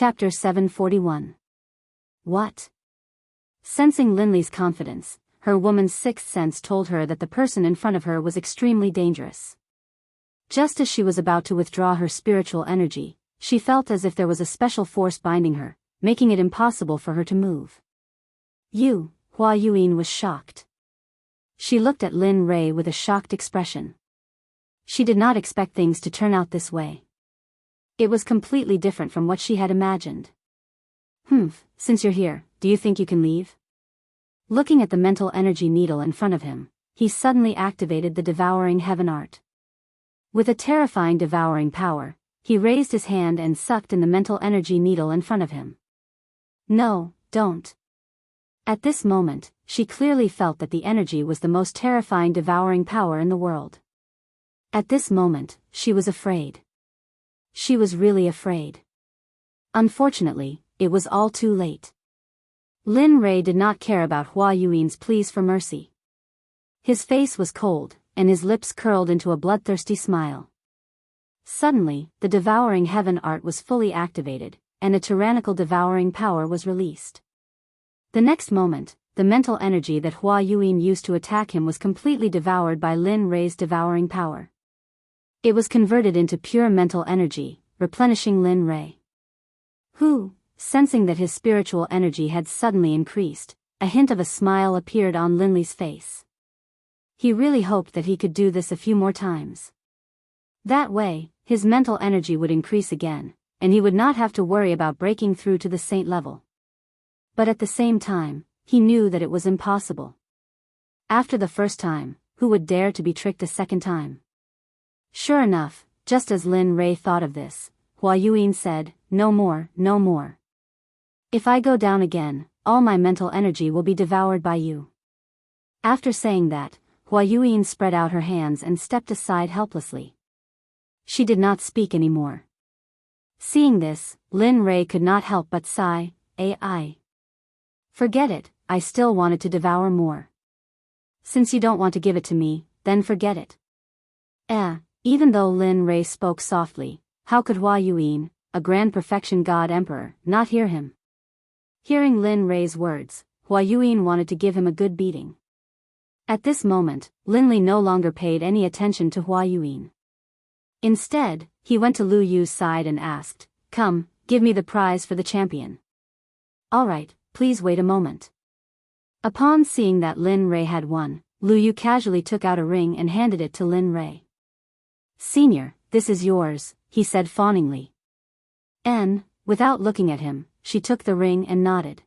Chapter 741. What? Sensing Linley's confidence, her woman's sixth sense told her that the person in front of her was extremely dangerous. Just as she was about to withdraw her spiritual energy, she felt as if there was a special force binding her, making it impossible for her to move. Hua Yuan was shocked. She looked at Lin Rei with a shocked expression. She did not expect things to turn out this way. It was completely different from what she had imagined. Since you're here, do you think you can leave? Looking at the mental energy needle in front of him, he suddenly activated the devouring heaven art. With a terrifying devouring power, he raised his hand and sucked in the mental energy needle in front of him. No, don't. At this moment, she clearly felt that the energy was the most terrifying devouring power in the world. At this moment, she was afraid. She was really afraid. Unfortunately, it was all too late. Lin Rei did not care about Hua Yuan's pleas for mercy. His face was cold, and his lips curled into a bloodthirsty smile. Suddenly, the devouring heaven art was fully activated, and a tyrannical devouring power was released. The next moment, the mental energy that Hua Yuan used to attack him was completely devoured by Lin Rei's devouring power. It was converted into pure mental energy, replenishing Lin Rei. Sensing that his spiritual energy had suddenly increased, a hint of a smile appeared on Linley's face. He really hoped that he could do this a few more times. That way, his mental energy would increase again, and he would not have to worry about breaking through to the saint level. But at the same time, he knew that it was impossible. After the first time, who would dare to be tricked a second time? Sure enough, just as Lin Rei thought of this, Hua Yuan said, "No more, no more. If I go down again, all my mental energy will be devoured by you." After saying that, Hua Yuan spread out her hands and stepped aside helplessly. She did not speak anymore. Seeing this, Lin Rei could not help but sigh, "Ai. Forget it, I still wanted to devour more. Since you don't want to give it to me, then forget it." Even though Lin Rei spoke softly, how could Hua Yuan, a grand perfection god emperor, not hear him? Hearing Lin Rei's words, Hua Yuan wanted to give him a good beating. At this moment, Linley no longer paid any attention to Hua Yuan. Instead, he went to Lu Yu's side and asked, "Come, give me the prize for the champion." "All right, please wait a moment." Upon seeing that Lin Rei had won, Lu Yu casually took out a ring and handed it to Lin Rei. "Senior, this is yours," he said fawningly. Without looking at him, she took the ring and nodded.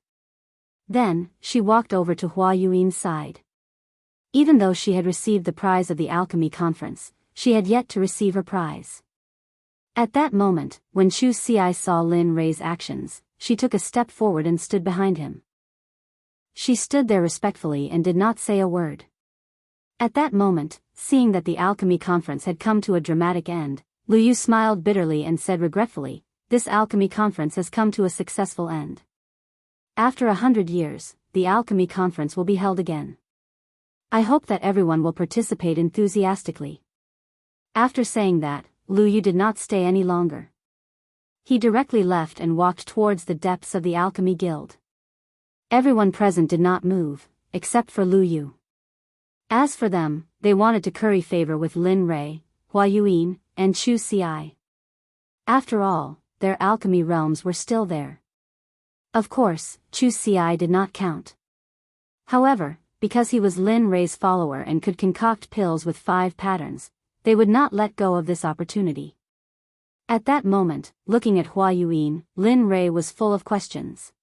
Then, she walked over to Hua Yuan's side. Even though she had received the prize of the alchemy conference, she had yet to receive her prize. At that moment, when Chu Xi saw Lin Rei's actions, she took a step forward and stood behind him. She stood there respectfully and did not say a word. At that moment, seeing that the alchemy conference had come to a dramatic end, Lu Yu smiled bitterly and said regretfully, "This alchemy conference has come to a successful end. After 100 years, the alchemy conference will be held again. I hope that everyone will participate enthusiastically." After saying that, Lu Yu did not stay any longer. He directly left and walked towards the depths of the alchemy guild. Everyone present did not move, except for Lu Yu. As for them, they wanted to curry favor with Lin Rei, Hua Yuan, and Chu Xi. After all, their alchemy realms were still there. Of course, Chu Xi did not count. However, because he was Lin Rei's follower and could concoct pills with 5 patterns, they would not let go of this opportunity. At that moment, looking at Hua Yuan, Lin Rei was full of questions.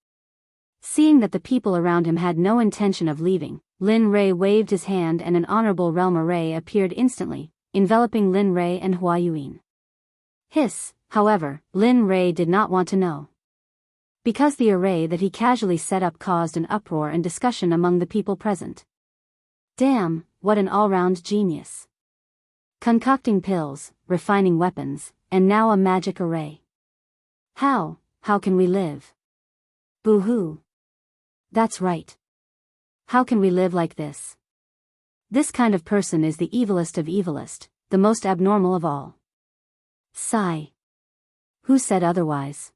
Seeing that the people around him had no intention of leaving, Lin Rei waved his hand and an honorable realm array appeared instantly, enveloping Lin Rei and Hua Yuan. However, Lin Rei did not want to know. Because the array that he casually set up caused an uproar and discussion among the people present. Damn, what an all-round genius. Concocting pills, refining weapons, and now a magic array. How can we live? Boo-hoo. That's right. How can we live like this? This kind of person is the evilest of evilest, the most abnormal of all. Sigh. Who said otherwise?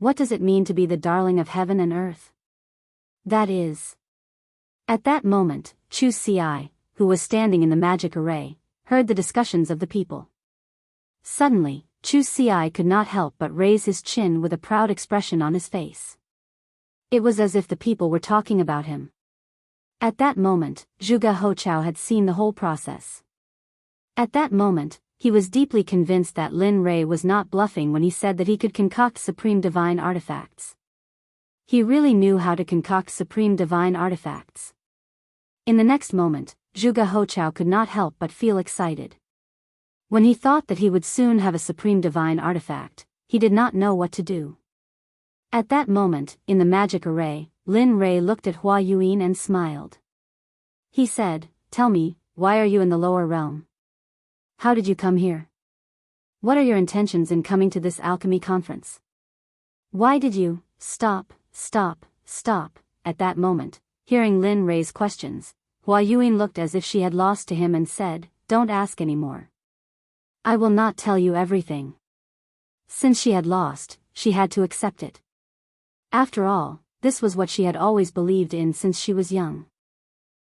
What does it mean to be the darling of heaven and earth? That is. At that moment, Chu Ci, who was standing in the magic array, heard the discussions of the people. Suddenly, Chu Ci could not help but raise his chin with a proud expression on his face. It was as if the people were talking about him. At that moment, Zhuge Hochao had seen the whole process. At that moment, he was deeply convinced that Lin Rei was not bluffing when he said that he could concoct supreme divine artifacts. He really knew how to concoct supreme divine artifacts. In the next moment, Zhuge Hochao could not help but feel excited. When he thought that he would soon have a supreme divine artifact, he did not know what to do. At that moment, in the magic array, Lin Rei looked at Hua Yuan and smiled. He said, "Tell me, why are you in the lower realm? How did you come here? What are your intentions in coming to this alchemy conference? Why did you stop? At that moment, hearing Lin Rei's questions, Hua Yuan looked as if she had lost to him and said, "Don't ask anymore. I will not tell you everything." Since she had lost, she had to accept it. After all, this was what she had always believed in since she was young.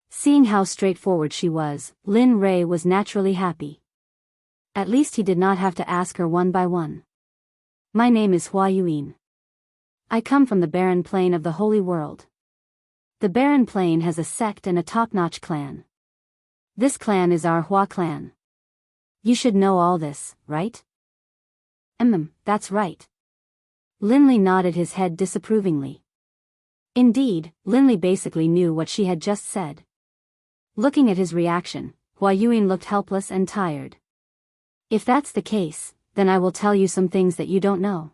Seeing how straightforward she was, Lin Rei was naturally happy. At least he did not have to ask her one by one. "My name is Hua Yuan. I come from the barren plain of the Holy World. The barren plain has a sect and a top-notch clan. This clan is our Hua clan. You should know all this, right?" That's right." Linley nodded his head disapprovingly. Indeed, Linley basically knew what she had just said. Looking at his reaction, Hua Yuan looked helpless and tired. "If that's the case, then I will tell you some things that you don't know."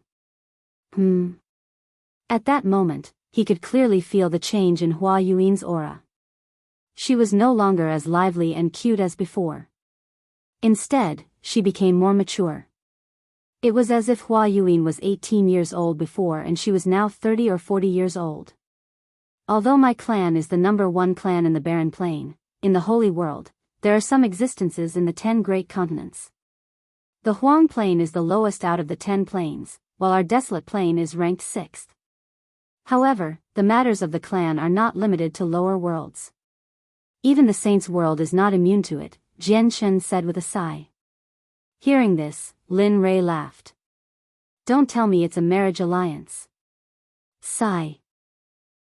At that moment, he could clearly feel the change in Hua Yuan's aura. She was no longer as lively and cute as before. Instead, she became more mature. It was as if Hua Yuan was 18 years old before and she was now 30 or 40 years old. "Although my clan is the #1 clan in the barren plain, in the Holy World, there are some existences in the 10 great continents. The Huang Plain is the lowest out of the 10 plains, while our desolate plain is ranked 6th. However, the matters of the clan are not limited to lower worlds. Even the saints' world is not immune to it," Jian Shen said with a sigh. Hearing this, Lin Rei laughed. "Don't tell me it's a marriage alliance." Sigh.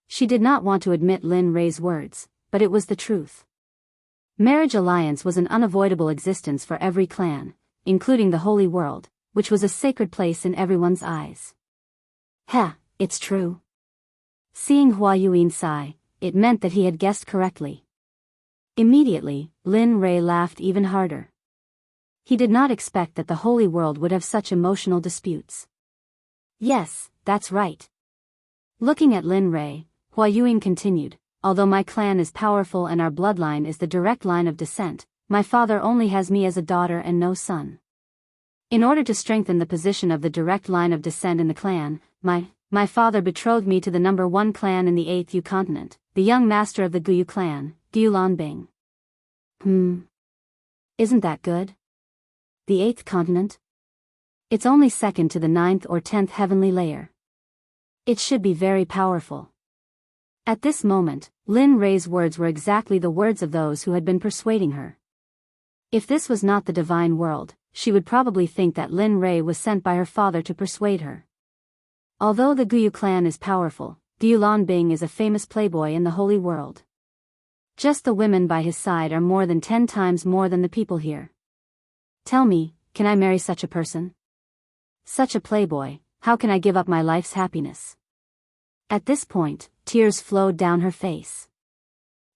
She did not want to admit Lin Rei's words, but it was the truth. Marriage alliance was an unavoidable existence for every clan, including the Holy World, which was a sacred place in everyone's eyes. It's true. Seeing Hua Yuan sigh, it meant that he had guessed correctly. Immediately, Lin Rei laughed even harder. He did not expect that the Holy World would have such emotional disputes. "Yes, that's right." Looking at Lin Rei, Hua Yuan continued, "Although my clan is powerful and our bloodline is the direct line of descent, my father only has me as a daughter and no son. In order to strengthen the position of the direct line of descent in the clan, my father betrothed me to the #1 clan in the 8th Yu continent, the young master of the Guyu clan, Gulan Bing." Isn't that good? The 8th continent? It's only second to the 9th or 10th heavenly layer. It should be very powerful. At this moment, Lin Rei's words were exactly the words of those who had been persuading her. If this was not the divine world, she would probably think that Lin Rei was sent by her father to persuade her. Although the Guyu clan is powerful, Gulan Bing is a famous playboy in the Holy World. Just the women by his side are more than 10 times more than the people here. Tell me, can I marry such a person? Such a playboy, how can I give up my life's happiness? At this point, tears flowed down her face.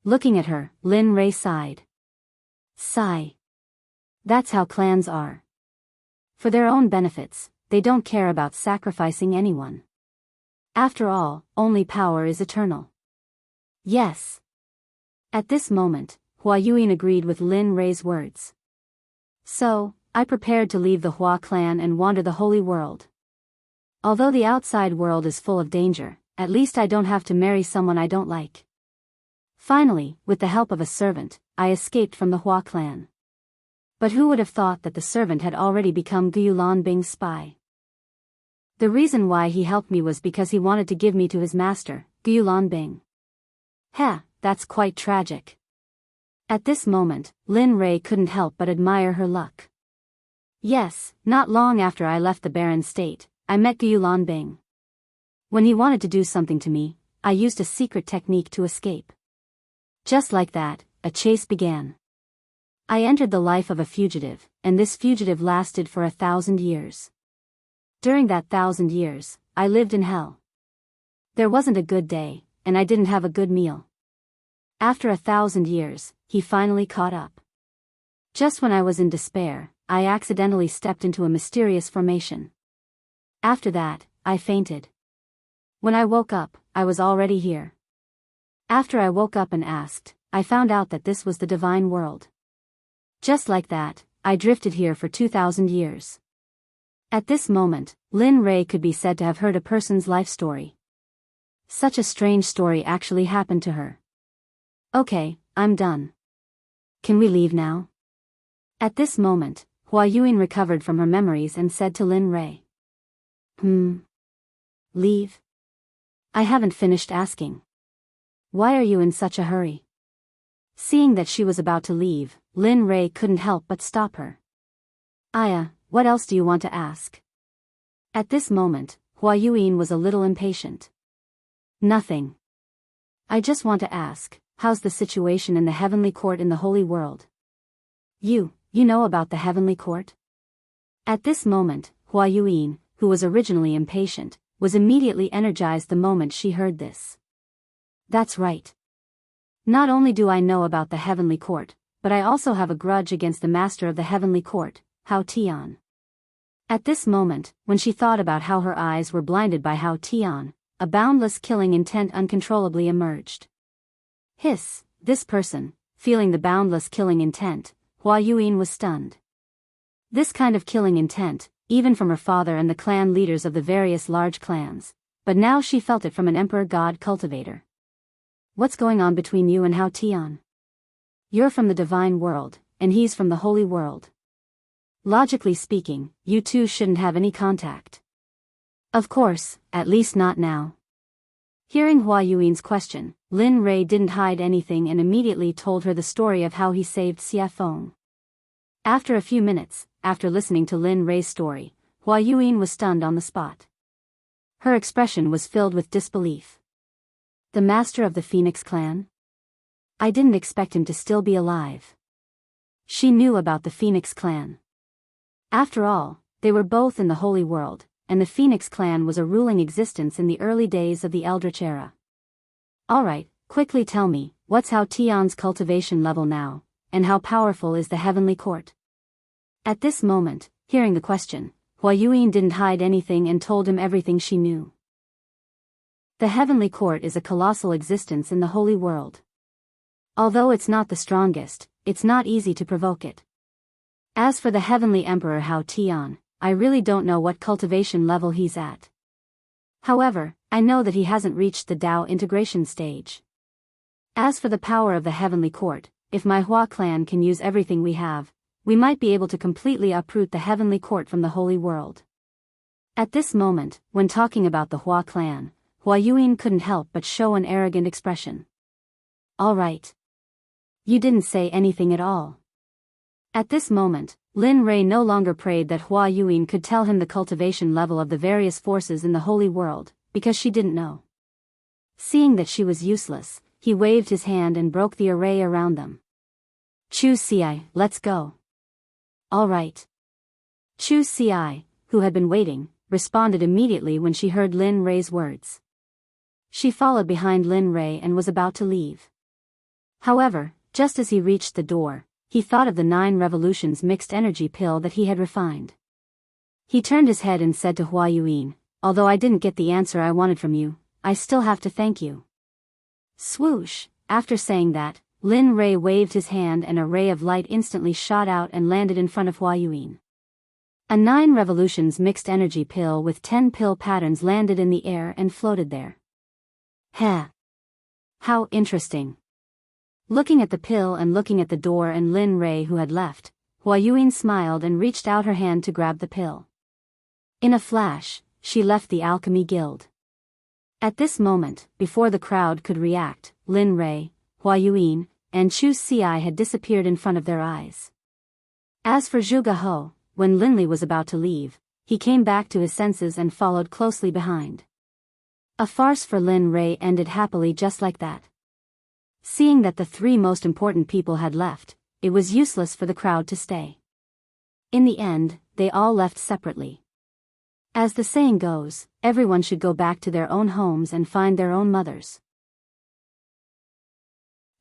Looking at her, Lin Rei sighed. Sigh. That's how clans are. For their own benefits, they don't care about sacrificing anyone. After all, only power is eternal. Yes. At this moment, Hua Yuan agreed with Lin Rei's words. So, I prepared to leave the Hua clan and wander the Holy World. Although the outside world is full of danger, at least I don't have to marry someone I don't like. Finally, with the help of a servant, I escaped from the Hua clan. But who would have thought that the servant had already become Gulan Bing's spy? The reason why he helped me was because he wanted to give me to his master, Gulanbing. Heh, that's quite tragic. At this moment, Lin Rei couldn't help but admire her luck. Yes, not long after I left the barren state, I met Gulanbing. When he wanted to do something to me, I used a secret technique to escape. Just like that, a chase began. I entered the life of a fugitive, and this fugitive lasted for 1,000 years. During that 1,000 years, I lived in hell. There wasn't a good day, and I didn't have a good meal. After 1,000 years, he finally caught up. Just when I was in despair, I accidentally stepped into a mysterious formation. After that, I fainted. When I woke up, I was already here. After I woke up and asked, I found out that this was the divine world. Just like that, I drifted here for 2,000 years. At this moment, Lin Rei could be said to have heard a person's life story. Such a strange story actually happened to her. Okay, I'm done. Can we leave now? At this moment, Hua Yuan recovered from her memories and said to Lin Rei. Leave? I haven't finished asking. Why are you in such a hurry? Seeing that she was about to leave, Lin Rei couldn't help but stop her. Aya, what else do you want to ask? At this moment, Hua Yuan was a little impatient. Nothing. I just want to ask, how's the situation in the heavenly court in the holy world? You know about the heavenly court? At this moment, Hua Yuan, who was originally impatient, was immediately energized the moment she heard this. That's right. Not only do I know about the heavenly court, but I also have a grudge against the master of the heavenly court, Hao Tian. At this moment, when she thought about how her eyes were blinded by Hao Tian, a boundless killing intent uncontrollably emerged. Hiss, this person, feeling the boundless killing intent, Hua Yuan was stunned. This kind of killing intent, even from her father and the clan leaders of the various large clans, but now she felt it from an emperor god cultivator. What's going on between you and Hao Tian? You're from the divine world, and he's from the holy world. Logically speaking, you two shouldn't have any contact. Of course, at least not now. Hearing Hua Yuan's question, Lin Rei didn't hide anything and immediately told her the story of how he saved Xie Feng. After a few minutes, after listening to Lin Rei's story, Hua Yuan was stunned on the spot. Her expression was filled with disbelief. The master of the Phoenix clan? I didn't expect him to still be alive. She knew about the Phoenix clan. After all, they were both in the holy world, and the Phoenix clan was a ruling existence in the early days of the Eldritch era. Alright, quickly tell me, what's Hao Tian's cultivation level now, and how powerful is the heavenly court? At this moment, hearing the question, Hua Yuan didn't hide anything and told him everything she knew. The heavenly court is a colossal existence in the holy world. Although it's not the strongest, it's not easy to provoke it. As for the heavenly emperor Hao Tian, I really don't know what cultivation level he's at. However, I know that he hasn't reached the Dao integration stage. As for the power of the heavenly court, if my Hua clan can use everything we have, we might be able to completely uproot the heavenly court from the holy world. At this moment, when talking about the Hua clan, Hua Yuan couldn't help but show an arrogant expression. All right. You didn't say anything at all. At this moment, Lin Rei no longer prayed that Hua Yuan could tell him the cultivation level of the various forces in the holy world, because she didn't know. Seeing that she was useless, he waved his hand and broke the array around them. Chu Ci, let's go. All right. Chu Ci, who had been waiting, responded immediately when she heard Lin Rei's words. She followed behind Lin Rei and was about to leave. However, just as he reached the door, he thought of the 9 revolutions mixed energy pill that he had refined. He turned his head and said to Hua Yuan, although I didn't get the answer I wanted from you, I still have to thank you. Swoosh, after saying that, Lin Rei waved his hand and a ray of light instantly shot out and landed in front of Hua Yuan. A 9 revolutions mixed energy pill with 10 pill patterns landed in the air and floated there. Heh. How interesting. Looking at the pill and looking at the door and Lin Rei who had left, Hua Yuan smiled and reached out her hand to grab the pill. In a flash, she left the Alchemy Guild. At this moment, before the crowd could react, Lin Rei, Hua Yuan, and Chu Xi had disappeared in front of their eyes. As for Zhuge He, when Lin Li was about to leave, he came back to his senses and followed closely behind. A farce for Lin Rei ended happily just like that. Seeing that the three most important people had left, it was useless for the crowd to stay. In the end, they all left separately. As the saying goes, everyone should go back to their own homes and find their own mothers.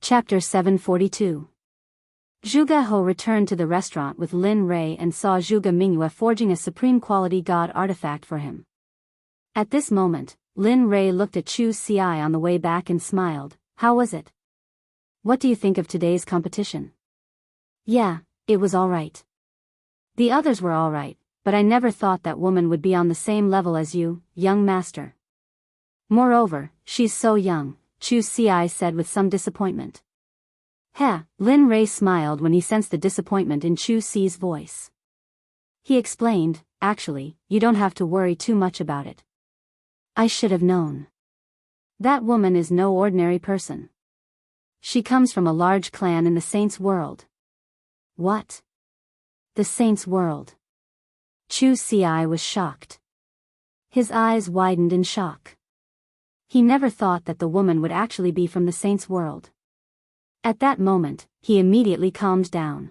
Chapter 742. Zhuge He returned to the restaurant with Lin Rei and saw Zhuge Mingyue forging a supreme quality god artifact for him. At this moment, Lin Rei looked at Chu Xi on the way back and smiled. How was it? What do you think of today's competition? Yeah, it was alright. The others were alright, but I never thought that woman would be on the same level as you, young master. Moreover, she's so young, Chu Xi said with some disappointment. Heh, Lin Rei smiled when he sensed the disappointment in Chu Xi's voice. He explained, actually, you don't have to worry too much about it. I should have known. That woman is no ordinary person. She comes from a large clan in the Saints' world. What? The Saints' world. Chu Xi was shocked. His eyes widened in shock. He never thought that the woman would actually be from the Saints' world. At that moment, he immediately calmed down.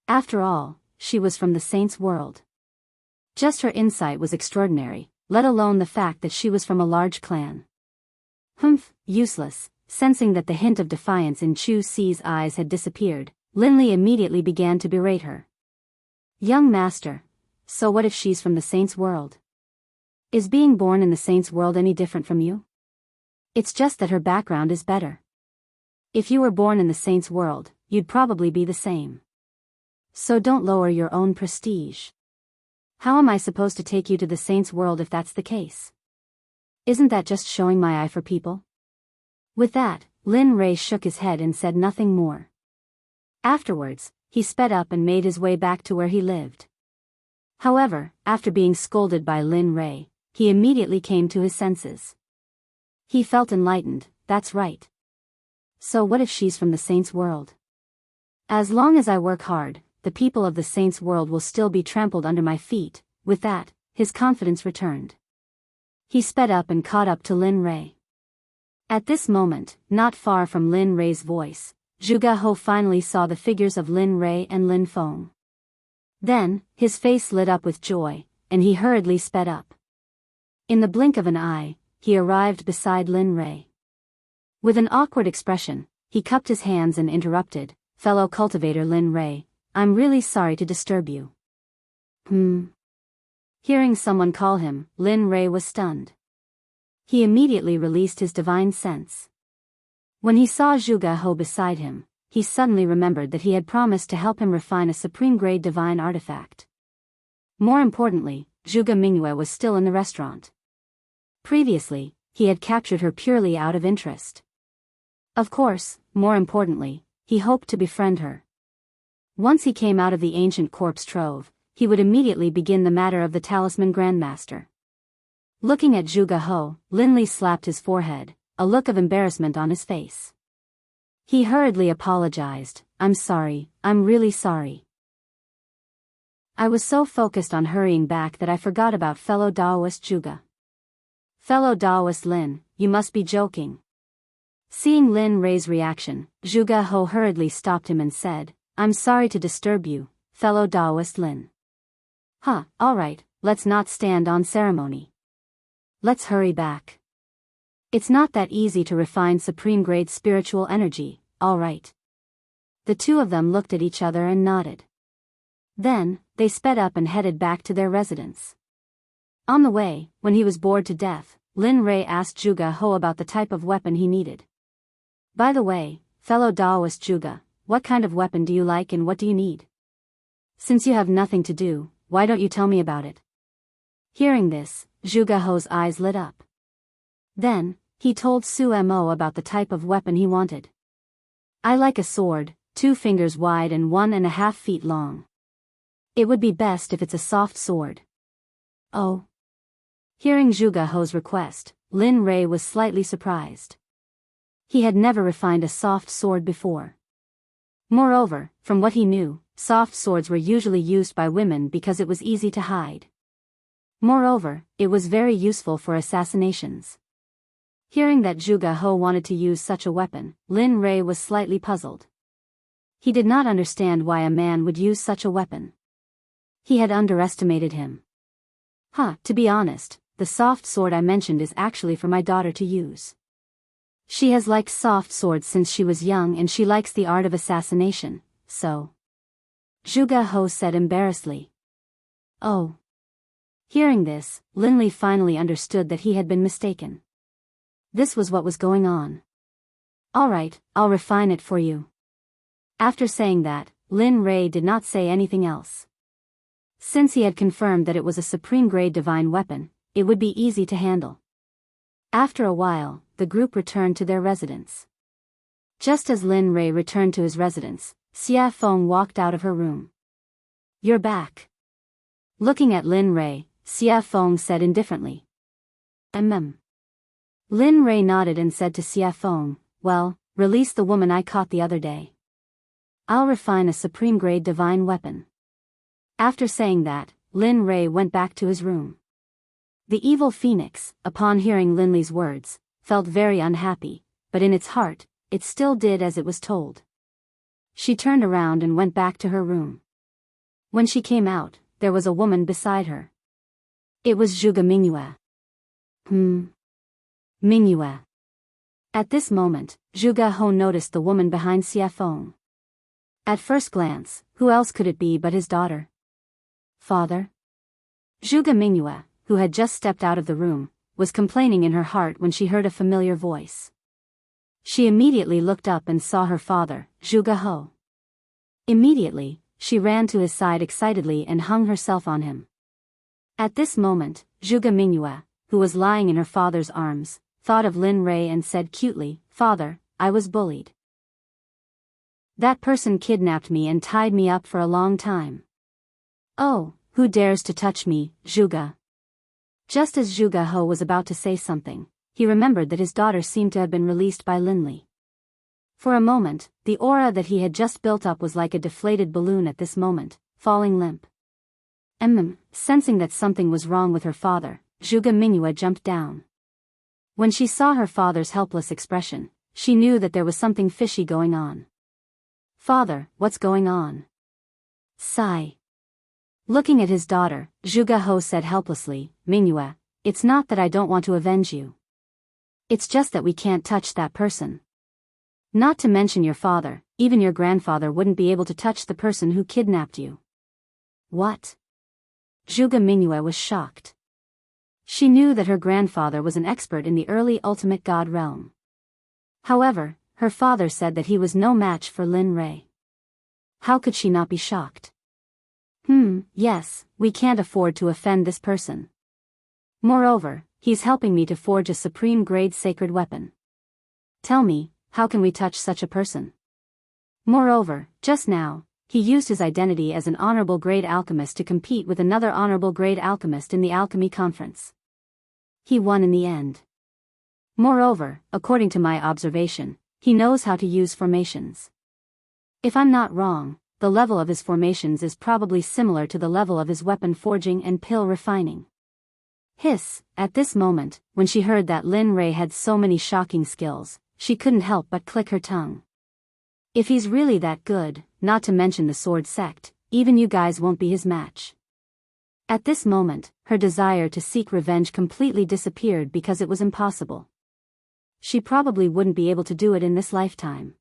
After all, she was from the Saints' world. Just her insight was extraordinary, let alone the fact that she was from a large clan. Humph, useless. Sensing that the hint of defiance in Chu Xi's eyes had disappeared, Lin Li immediately began to berate her. Young master, so what if she's from the Saints' world? Is being born in the Saints' world any different from you? It's just that her background is better. If you were born in the Saints' world, you'd probably be the same. So don't lower your own prestige. How am I supposed to take you to the Saints' world if that's the case? Isn't that just showing my eye for people? With that, Lin Rei shook his head and said nothing more. Afterwards, he sped up and made his way back to where he lived. However, after being scolded by Lin Rei, he immediately came to his senses. He felt enlightened, that's right. So what if she's from the Saints' world? As long as I work hard, the people of the Saints' world will still be trampled under my feet. With that, his confidence returned. He sped up and caught up to Lin Rei. At this moment, not far from Lin Rei's voice, Zhuge He finally saw the figures of Lin Rei and Lin Feng. Then, his face lit up with joy, and he hurriedly sped up. In the blink of an eye, he arrived beside Lin Rei. With an awkward expression, he cupped his hands and interrupted, fellow cultivator Lin Rei, I'm really sorry to disturb you. Hearing someone call him, Lin Rei was stunned. He immediately released his divine sense. When he saw Zhuge He beside him, he suddenly remembered that he had promised to help him refine a supreme-grade divine artifact. More importantly, Zhuge Mingyue was still in the restaurant. Previously, he had captured her purely out of interest. Of course, more importantly, he hoped to befriend her. Once he came out of the ancient corpse trove, he would immediately begin the matter of the Talisman Grandmaster. Looking at Zhuge He, Lin Li slapped his forehead, a look of embarrassment on his face. He hurriedly apologized, I'm sorry, I'm really sorry. I was so focused on hurrying back that I forgot about fellow Daoist Zhuge. Fellow Daoist Lin, you must be joking. Seeing Lin Rei's reaction, Zhuge He hurriedly stopped him and said, I'm sorry to disturb you, fellow Daoist Lin. Alright, let's not stand on ceremony. Let's hurry back. It's not that easy to refine supreme-grade spiritual energy, alright. The two of them looked at each other and nodded. Then, they sped up and headed back to their residence. On the way, when he was bored to death, Lin Rei asked Zhuge He about the type of weapon he needed. By the way, fellow Daoist Zhuge, what kind of weapon do you like and what do you need? Since you have nothing to do, why don't you tell me about it? Hearing this, Zhuge He's eyes lit up. Then, he told Su Mo about the type of weapon he wanted. I like a sword, 2 fingers wide and 1.5 feet long. It would be best if it's a soft sword. Oh. Hearing Zhuge He's request, Lin Rei was slightly surprised. He had never refined a soft sword before. Moreover, from what he knew, soft swords were usually used by women because it was easy to hide. Moreover, it was very useful for assassinations. Hearing that Zhuge He wanted to use such a weapon, Lin Rei was slightly puzzled. He did not understand why a man would use such a weapon. He had underestimated him. To be honest, the soft sword I mentioned is actually for my daughter to use. She has liked soft swords since she was young and she likes the art of assassination, so. Zhuge He said embarrassedly. Oh. Hearing this, Linli finally understood that he had been mistaken. This was what was going on. Alright, I'll refine it for you. After saying that, Lin Rei did not say anything else. Since he had confirmed that it was a supreme-grade divine weapon, it would be easy to handle. After a while, the group returned to their residence. Just as Lin Rei returned to his residence, Xia Feng walked out of her room. You're back. Looking at Lin Rei, Xia Feng said indifferently. Lin Rei nodded and said to Xia Feng, well, release the woman I caught the other day. I'll refine a supreme-grade divine weapon. After saying that, Lin Rei went back to his room. The evil phoenix, upon hearing Linli's words, felt very unhappy, but in its heart, it still did as it was told. She turned around and went back to her room. When she came out, there was a woman beside her. It was Zhuge Mingyue. Mingyue. At this moment, Zhuge He noticed the woman behind Xia Feng. At first glance, who else could it be but his daughter? Father? Zhuge Mingyue, who had just stepped out of the room, was complaining in her heart when she heard a familiar voice. She immediately looked up and saw her father, Zhuge He. Immediately, she ran to his side excitedly and hung herself on him. At this moment, Zhuge Mingyue, who was lying in her father's arms, thought of Lin Rei and said cutely, Father, I was bullied. That person kidnapped me and tied me up for a long time. Oh, who dares to touch me, Zhuge? Just as Zhuge He was about to say something, he remembered that his daughter seemed to have been released by Linli. For a moment, the aura that he had just built up was like a deflated balloon at this moment, falling limp. Sensing that something was wrong with her father, Zhuge Mingyue jumped down. When she saw her father's helpless expression, she knew that there was something fishy going on. Father, what's going on? Sigh. Looking at his daughter, Zhuge He said helplessly, Mingyue, it's not that I don't want to avenge you. It's just that we can't touch that person. Not to mention your father, even your grandfather wouldn't be able to touch the person who kidnapped you. What? Zhuge Mingyue was shocked. She knew that her grandfather was an expert in the early ultimate god realm. However, her father said that he was no match for Lin Rei. How could she not be shocked? Yes, we can't afford to offend this person. Moreover, he's helping me to forge a supreme-grade sacred weapon. Tell me, how can we touch such a person? Moreover, just now, he used his identity as an honorable grade alchemist to compete with another honorable grade alchemist in the alchemy conference. He won in the end. Moreover, according to my observation, he knows how to use formations. If I'm not wrong, the level of his formations is probably similar to the level of his weapon forging and pill refining. Hiss, at this moment, when she heard that Lin Rei had so many shocking skills, she couldn't help but click her tongue. If he's really that good, not to mention the sword sect, even you guys won't be his match. At this moment, her desire to seek revenge completely disappeared because it was impossible. She probably wouldn't be able to do it in this lifetime.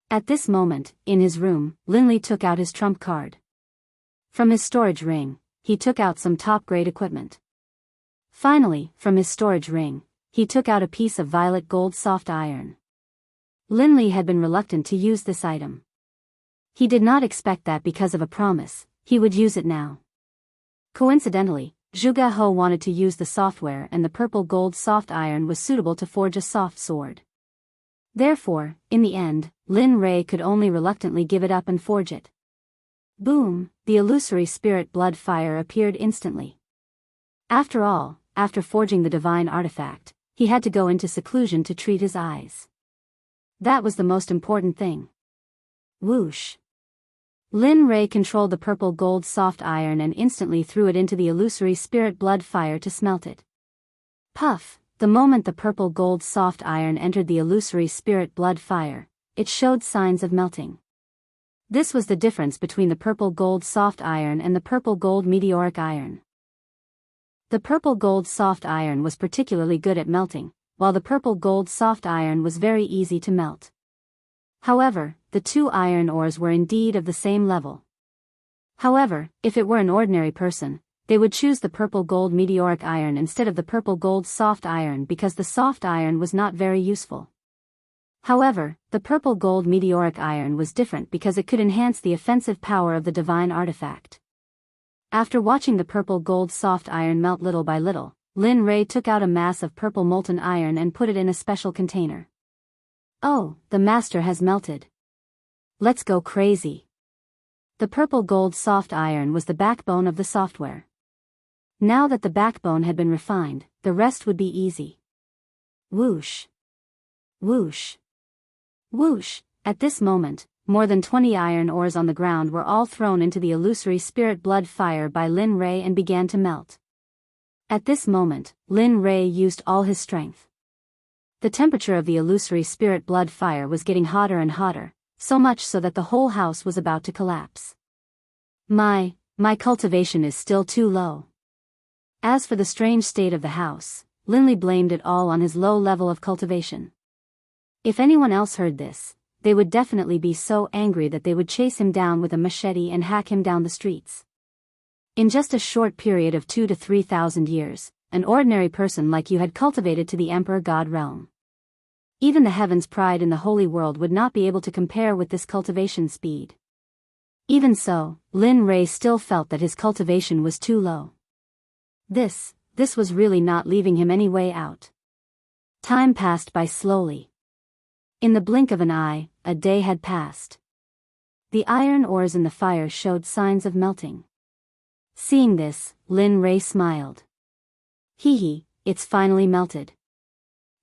At this moment, in his room, Linli took out his trump card. From his storage ring, he took out some top-grade equipment. Finally, from his storage ring, he took out a piece of violet gold soft iron. Linli had been reluctant to use this item. He did not expect that because of a promise, he would use it now. Coincidentally, Zhuge He wanted to use the software and the purple gold soft iron was suitable to forge a soft sword. Therefore, in the end, Lin Rei could only reluctantly give it up and forge it. Boom, the illusory spirit blood fire appeared instantly. After all, after forging the divine artifact, he had to go into seclusion to treat his eyes. That was the most important thing. Whoosh. Lin Rei controlled the purple gold soft iron and instantly threw it into the illusory spirit blood fire to smelt it. Puff! The moment the purple gold soft iron entered the illusory spirit blood fire, it showed signs of melting. This was the difference between the purple gold soft iron and the purple gold meteoric iron. The purple gold soft iron was particularly good at melting, while the purple gold soft iron was very easy to melt. However, the two iron ores were indeed of the same level. However, if it were an ordinary person, they would choose the purple gold meteoric iron instead of the purple gold soft iron because the soft iron was not very useful. However, the purple gold meteoric iron was different because it could enhance the offensive power of the divine artifact. After watching the purple gold soft iron melt little by little, Lin Rei took out a mass of purple molten iron and put it in a special container. Oh, the master has melted. Let's go crazy. The purple gold soft iron was the backbone of the software. Now that the backbone had been refined, the rest would be easy. Whoosh. Whoosh. Whoosh. At this moment, more than 20 iron ores on the ground were all thrown into the illusory spirit blood fire by Lin Rei and began to melt. At this moment, Lin Rei used all his strength. The temperature of the illusory spirit blood fire was getting hotter and hotter, so much so that the whole house was about to collapse. My cultivation is still too low. As for the strange state of the house, Linley blamed it all on his low level of cultivation. If anyone else heard this, they would definitely be so angry that they would chase him down with a machete and hack him down the streets. In just a short period of 2,000 to 3,000 years, an ordinary person like you had cultivated to the Emperor God realm. Even the heavens' pride in the holy world would not be able to compare with this cultivation speed. Even so, Lin Rei still felt that his cultivation was too low. This was really not leaving him any way out. Time passed by slowly. In the blink of an eye, a day had passed. The iron ores in the fire showed signs of melting. Seeing this, Lin Rei smiled. Hee, it's finally melted.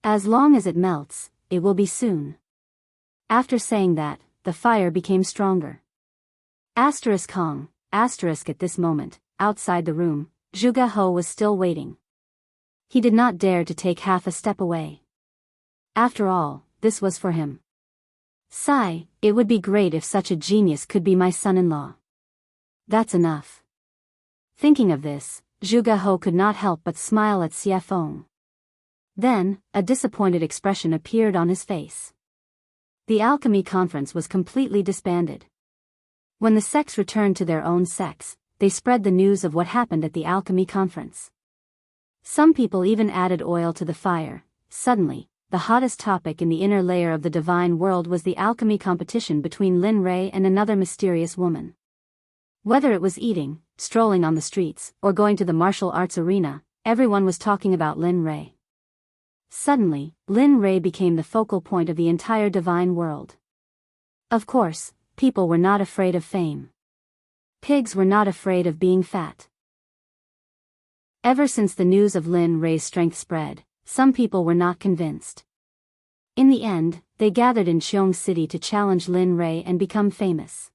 As long as it melts, it will be soon. After saying that, the fire became stronger. Kong, at this moment, outside the room, Zhuge He was still waiting. He did not dare to take half a step away. After all, this was for him. Sigh, it would be great if such a genius could be my son-in-law. That's enough. Thinking of this, Zhuge He could not help but smile at Xie Feng. Then, a disappointed expression appeared on his face. The alchemy conference was completely disbanded. When the sects returned to their own sects, they spread the news of what happened at the alchemy conference. Some people even added oil to the fire. Suddenly, the hottest topic in the inner layer of the divine world was the alchemy competition between Lin Rei and another mysterious woman. Whether it was eating, strolling on the streets, or going to the martial arts arena, everyone was talking about Lin Rei. Suddenly, Lin Rei became the focal point of the entire divine world. Of course, people were not afraid of fame. Pigs were not afraid of being fat. Ever since the news of Lin Rei's strength spread, some people were not convinced. In the end, they gathered in Qiong City to challenge Lin Rei and become famous.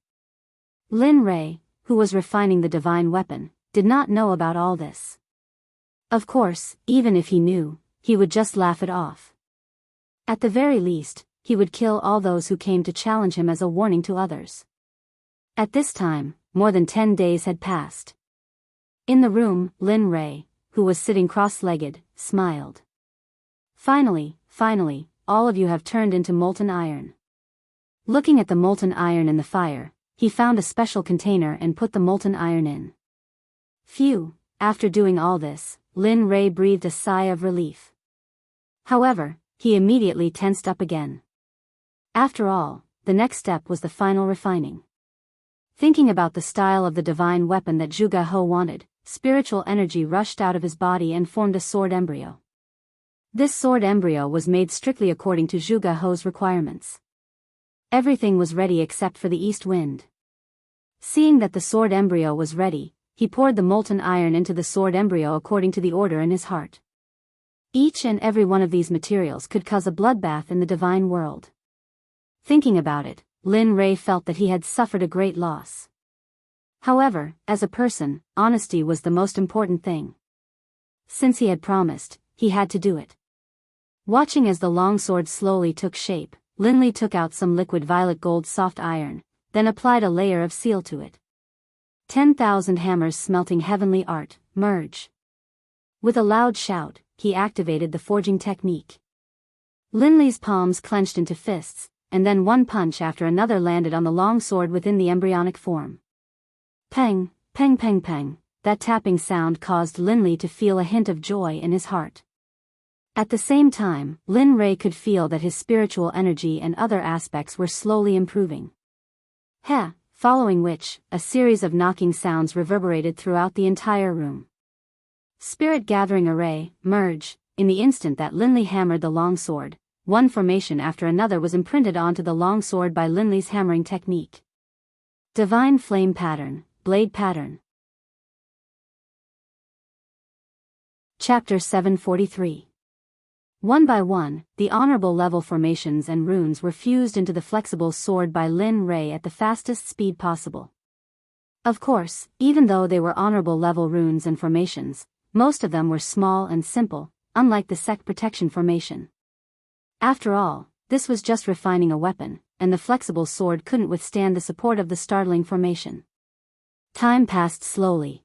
Lin Rei, who was refining the divine weapon, did not know about all this. Of course, even if he knew, he would just laugh it off. At the very least, he would kill all those who came to challenge him as a warning to others. At this time, more than 10 days had passed. In the room, Lin Rei, who was sitting cross-legged, smiled. Finally, all of you have turned into molten iron. Looking at the molten iron in the fire, he found a special container and put the molten iron in. Phew, after doing all this, Lin Rei breathed a sigh of relief. However, he immediately tensed up again. After all, the next step was the final refining. Thinking about the style of the divine weapon that Zhuge He wanted, spiritual energy rushed out of his body and formed a sword embryo. This sword embryo was made strictly according to Zhuge He's requirements. Everything was ready except for the east wind. Seeing that the sword embryo was ready, he poured the molten iron into the sword embryo according to the order in his heart. Each and every one of these materials could cause a bloodbath in the divine world. Thinking about it, Lin Rei felt that he had suffered a great loss. However, as a person, honesty was the most important thing. Since he had promised, he had to do it. Watching as the longsword slowly took shape, Lin Li took out some liquid violet gold soft iron, then applied a layer of seal to it. 10,000 hammers smelting heavenly art, merge. With a loud shout, he activated the forging technique. Lin Li's palms clenched into fists, and then one punch after another landed on the long sword within the embryonic form. Peng, peng peng peng, that tapping sound caused Lin Li to feel a hint of joy in his heart. At the same time, Lin Rei could feel that his spiritual energy and other aspects were slowly improving. Following which, a series of knocking sounds reverberated throughout the entire room. Spirit gathering array, merge, in the instant that Lin Li hammered the long sword, one formation after another was imprinted onto the long sword by Lin Li's hammering technique. Divine flame pattern, blade pattern. Chapter 743. One by one, the honorable level formations and runes were fused into the flexible sword by Lin Rei at the fastest speed possible. Of course, even though they were honorable level runes and formations, most of them were small and simple, unlike the Sect protection formation. After all, this was just refining a weapon, and the flexible sword couldn't withstand the support of the startling formation. Time passed slowly.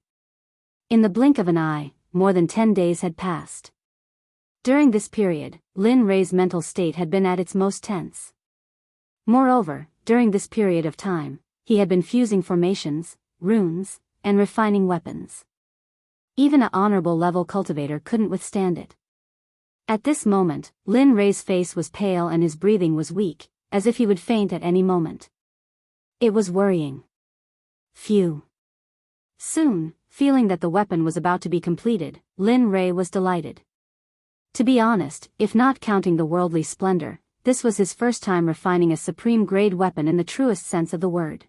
In the blink of an eye, more than 10 days had passed. During this period, Lin Rei's mental state had been at its most tense. Moreover, during this period of time, he had been fusing formations, runes, and refining weapons. Even an honorable level cultivator couldn't withstand it. At this moment, Lin Rei's face was pale and his breathing was weak, as if he would faint at any moment. It was worrying. Phew. Soon, feeling that the weapon was about to be completed, Lin Rei was delighted. To be honest, if not counting the worldly splendor, this was his first time refining a supreme-grade weapon in the truest sense of the word.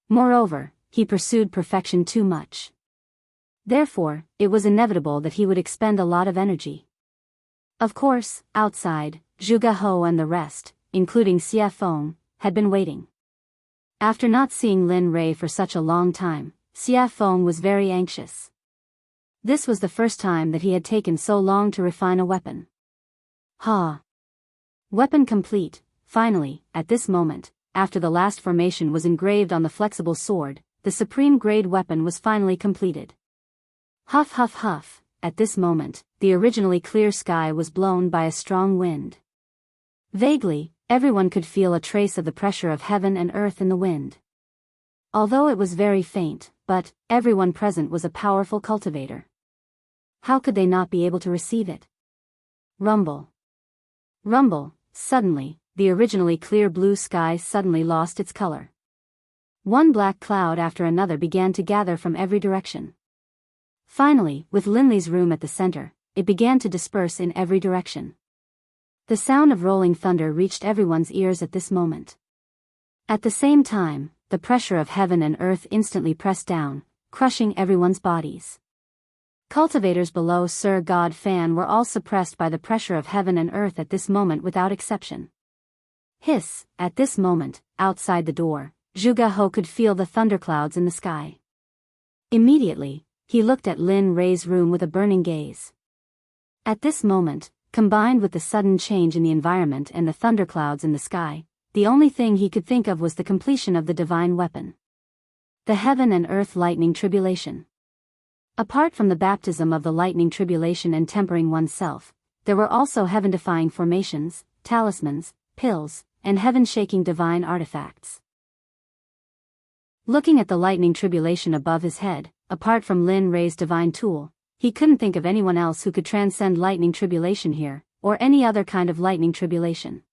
Moreover, he pursued perfection too much. Therefore, it was inevitable that he would expend a lot of energy. Of course, outside, Zhuge Hou and the rest, including Xie Feng, had been waiting. After not seeing Lin Rei for such a long time, Xie Feng was very anxious. This was the first time that he had taken so long to refine a weapon. Weapon complete, finally, at this moment, after the last formation was engraved on the flexible sword, the supreme-grade weapon was finally completed. Huff huff huff, at this moment, the originally clear sky was blown by a strong wind. Vaguely, everyone could feel a trace of the pressure of heaven and earth in the wind. Although it was very faint, but everyone present was a powerful cultivator. How could they not be able to receive it? Rumble. Rumble, suddenly, the originally clear blue sky suddenly lost its color. One black cloud after another began to gather from every direction. Finally, with Lin Li's room at the center, it began to disperse in every direction. The sound of rolling thunder reached everyone's ears at this moment. At the same time, the pressure of heaven and earth instantly pressed down, crushing everyone's bodies. Cultivators below Sir God Fan were all suppressed by the pressure of heaven and earth at this moment without exception. Hiss, at this moment, outside the door, Zhuge Hou could feel the thunderclouds in the sky. Immediately, he looked at Lin Rei's room with a burning gaze. At this moment, combined with the sudden change in the environment and the thunderclouds in the sky, the only thing he could think of was the completion of the divine weapon. The heaven and earth lightning tribulation. Apart from the baptism of the lightning tribulation and tempering oneself, there were also heaven-defying formations, talismans, pills, and heaven-shaking divine artifacts. Looking at the lightning tribulation above his head, apart from Lin Rei's divine tool, he couldn't think of anyone else who could transcend lightning tribulation here, or any other kind of lightning tribulation.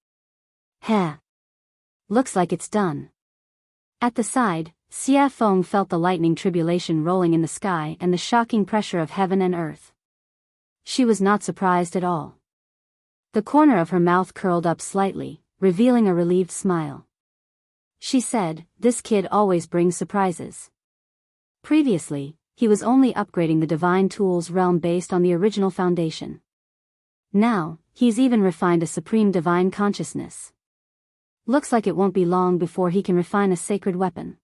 Looks like it's done. At the side, Xie Feng felt the lightning tribulation rolling in the sky and the shocking pressure of heaven and earth. She was not surprised at all. The corner of her mouth curled up slightly, revealing a relieved smile. She said, "This kid always brings surprises." Previously, he was only upgrading the divine tools realm based on the original foundation. Now, he's even refined a supreme divine consciousness. Looks like it won't be long before he can refine a sacred weapon.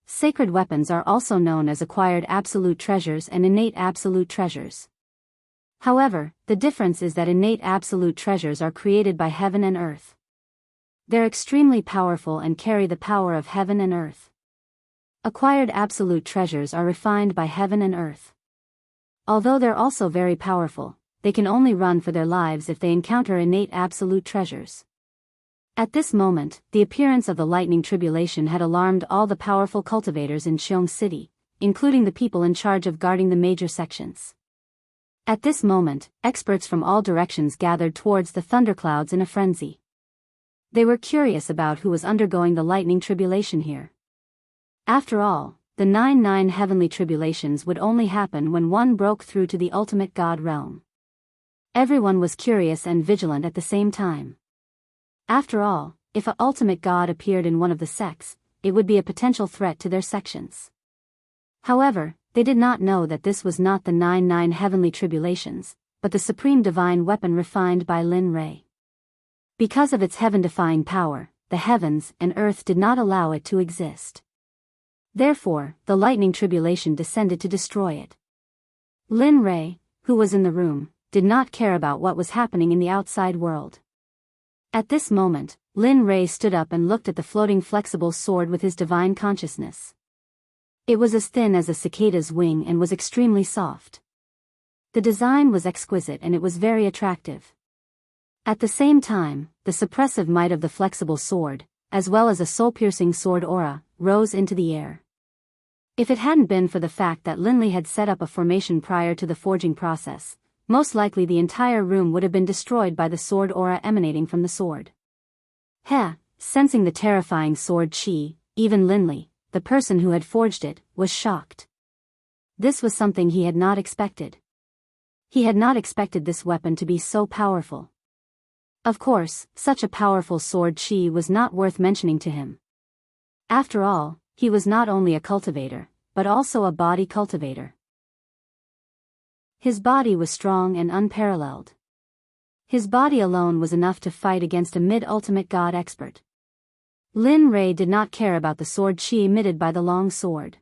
Sacred weapons are also known as acquired absolute treasures and innate absolute treasures. However, the difference is that innate absolute treasures are created by heaven and earth. They're extremely powerful and carry the power of heaven and earth. Acquired absolute treasures are refined by heaven and earth. Although they're also very powerful, they can only run for their lives if they encounter innate absolute treasures. At this moment, the appearance of the lightning tribulation had alarmed all the powerful cultivators in Xiong City, including the people in charge of guarding the major sections. At this moment, experts from all directions gathered towards the thunderclouds in a frenzy. They were curious about who was undergoing the lightning tribulation here. After all, the 9 heavenly tribulations would only happen when one broke through to the ultimate God realm. Everyone was curious and vigilant at the same time. After all, if a ultimate God appeared in one of the sects, it would be a potential threat to their sections. However, they did not know that this was not the 9 heavenly tribulations, but the supreme divine weapon refined by Lin Rei. Because of its heaven-defying power, the heavens and earth did not allow it to exist. Therefore, the lightning tribulation descended to destroy it. Lin Rei, who was in the room, did not care about what was happening in the outside world. At this moment, Lin Rei stood up and looked at the floating flexible sword with his divine consciousness. It was as thin as a cicada's wing and was extremely soft. The design was exquisite and it was very attractive. At the same time, the suppressive might of the flexible sword, as well as a soul-piercing sword aura, rose into the air. If it hadn't been for the fact that Linley had set up a formation prior to the forging process, most likely the entire room would have been destroyed by the sword aura emanating from the sword. Sensing the terrifying sword chi, even Linley, the person who had forged it, was shocked. This was something he had not expected. He had not expected this weapon to be so powerful. Of course, such a powerful sword chi was not worth mentioning to him. After all, he was not only a cultivator, but also a body cultivator. His body was strong and unparalleled. His body alone was enough to fight against a mid-ultimate god expert. Lin Rei did not care about the sword chi emitted by the long sword.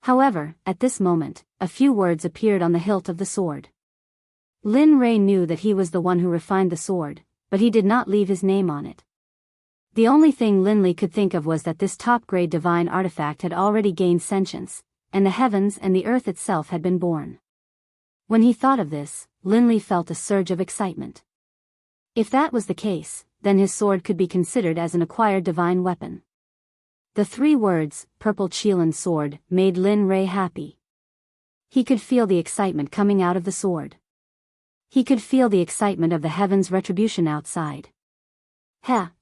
However, at this moment, a few words appeared on the hilt of the sword. Lin Rei knew that he was the one who refined the sword, but he did not leave his name on it. The only thing Linley could think of was that this top-grade divine artifact had already gained sentience, and the heavens and the earth itself had been born. When he thought of this, Linley felt a surge of excitement. If that was the case, then his sword could be considered as an acquired divine weapon. The 3 words, Purple Qilin Sword, made Lin Rei happy. He could feel the excitement coming out of the sword. He could feel the excitement of the heavens' retribution outside.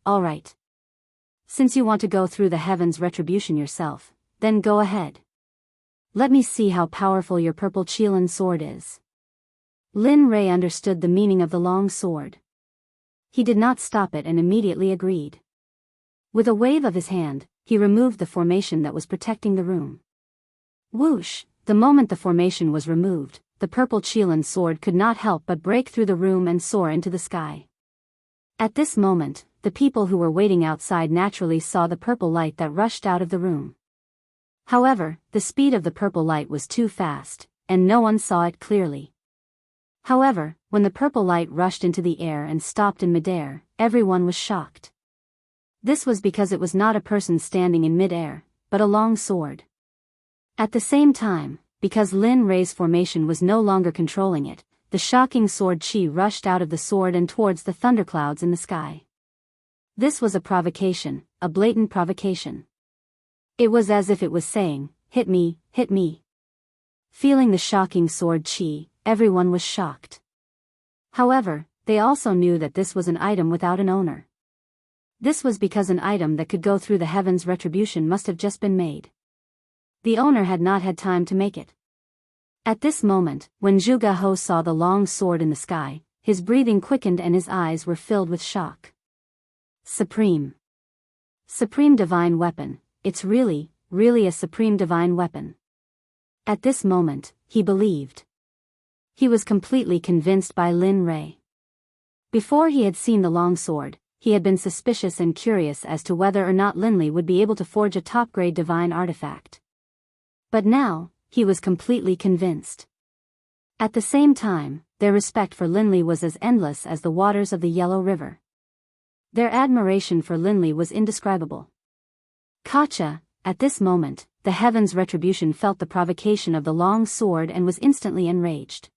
Alright. Since you want to go through the heavens' retribution yourself, then go ahead. Let me see how powerful your Purple Qilin sword is. Lin Rei understood the meaning of the long sword. He did not stop it and immediately agreed. With a wave of his hand, he removed the formation that was protecting the room. Whoosh! The moment the formation was removed, the Purple Qilin sword could not help but break through the room and soar into the sky. At this moment, the people who were waiting outside naturally saw the purple light that rushed out of the room. However, the speed of the purple light was too fast, and no one saw it clearly. However, when the purple light rushed into the air and stopped in midair, everyone was shocked. This was because it was not a person standing in midair, but a long sword. At the same time, because Lin Rei's formation was no longer controlling it, the shocking sword chi rushed out of the sword and towards the thunderclouds in the sky. This was a provocation, a blatant provocation. It was as if it was saying, hit me, hit me. Feeling the shocking sword chi, everyone was shocked. However, they also knew that this was an item without an owner. This was because an item that could go through the heavens' retribution must have just been made. The owner had not had time to make it. At this moment, when Zhuge He saw the long sword in the sky, his breathing quickened and his eyes were filled with shock. Supreme divine weapon, it's really really a supreme divine weapon. At this moment, he believed. He was completely convinced by Lin Rei. Before he had seen the long sword, he had been suspicious and curious as to whether or not Linley would be able to forge a top-grade divine artifact. But now, he was completely convinced. At the same time, their respect for Linley was as endless as the waters of the Yellow River. Their admiration for Linley was indescribable. Katja, at this moment, the Heaven's Retribution felt the provocation of the long sword and was instantly enraged.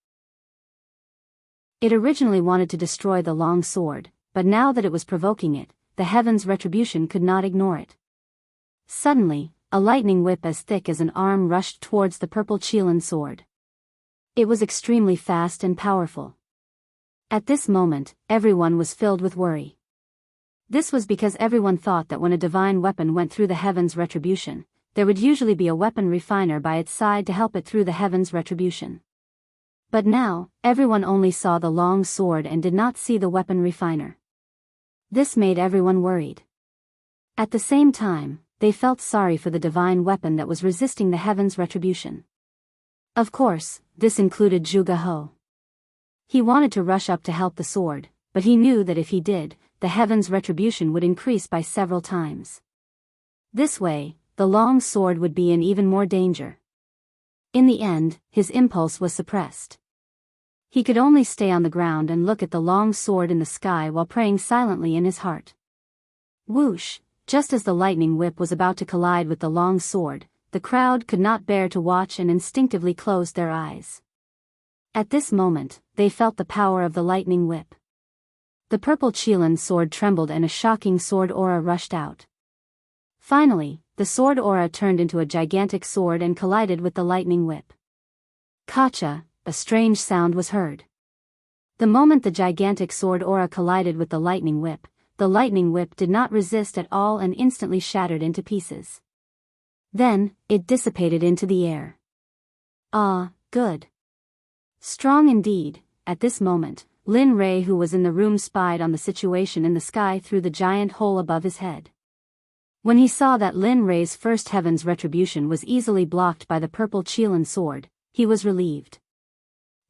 It originally wanted to destroy the long sword, but now that it was provoking it, the Heaven's Retribution could not ignore it. Suddenly, a lightning whip as thick as an arm rushed towards the purple Qilin sword. It was extremely fast and powerful. At this moment, everyone was filled with worry. This was because everyone thought that when a divine weapon went through the Heaven's Retribution, there would usually be a weapon refiner by its side to help it through the Heaven's Retribution. But now, everyone only saw the long sword and did not see the weapon refiner. This made everyone worried. At the same time, they felt sorry for the divine weapon that was resisting the Heaven's Retribution. Of course, this included Zhuge He. He wanted to rush up to help the sword, but he knew that if he did, the Heaven's Retribution would increase by several times. This way, the long sword would be in even more danger. In the end, his impulse was suppressed. He could only stay on the ground and look at the long sword in the sky while praying silently in his heart. Whoosh! Just as the lightning whip was about to collide with the long sword, the crowd could not bear to watch and instinctively closed their eyes. At this moment, they felt the power of the lightning whip. The purple Qilin sword trembled and a shocking sword aura rushed out. Finally, the sword aura turned into a gigantic sword and collided with the lightning whip. Katja, a strange sound was heard. The moment the gigantic sword aura collided with the lightning whip did not resist at all and instantly shattered into pieces. Then, it dissipated into the air. Ah, good. Strong indeed. At this moment, Lin Rei, who was in the room, spied on the situation in the sky through the giant hole above his head. When he saw that Lin Rei's first Heaven's Retribution was easily blocked by the purple Qilin sword, he was relieved.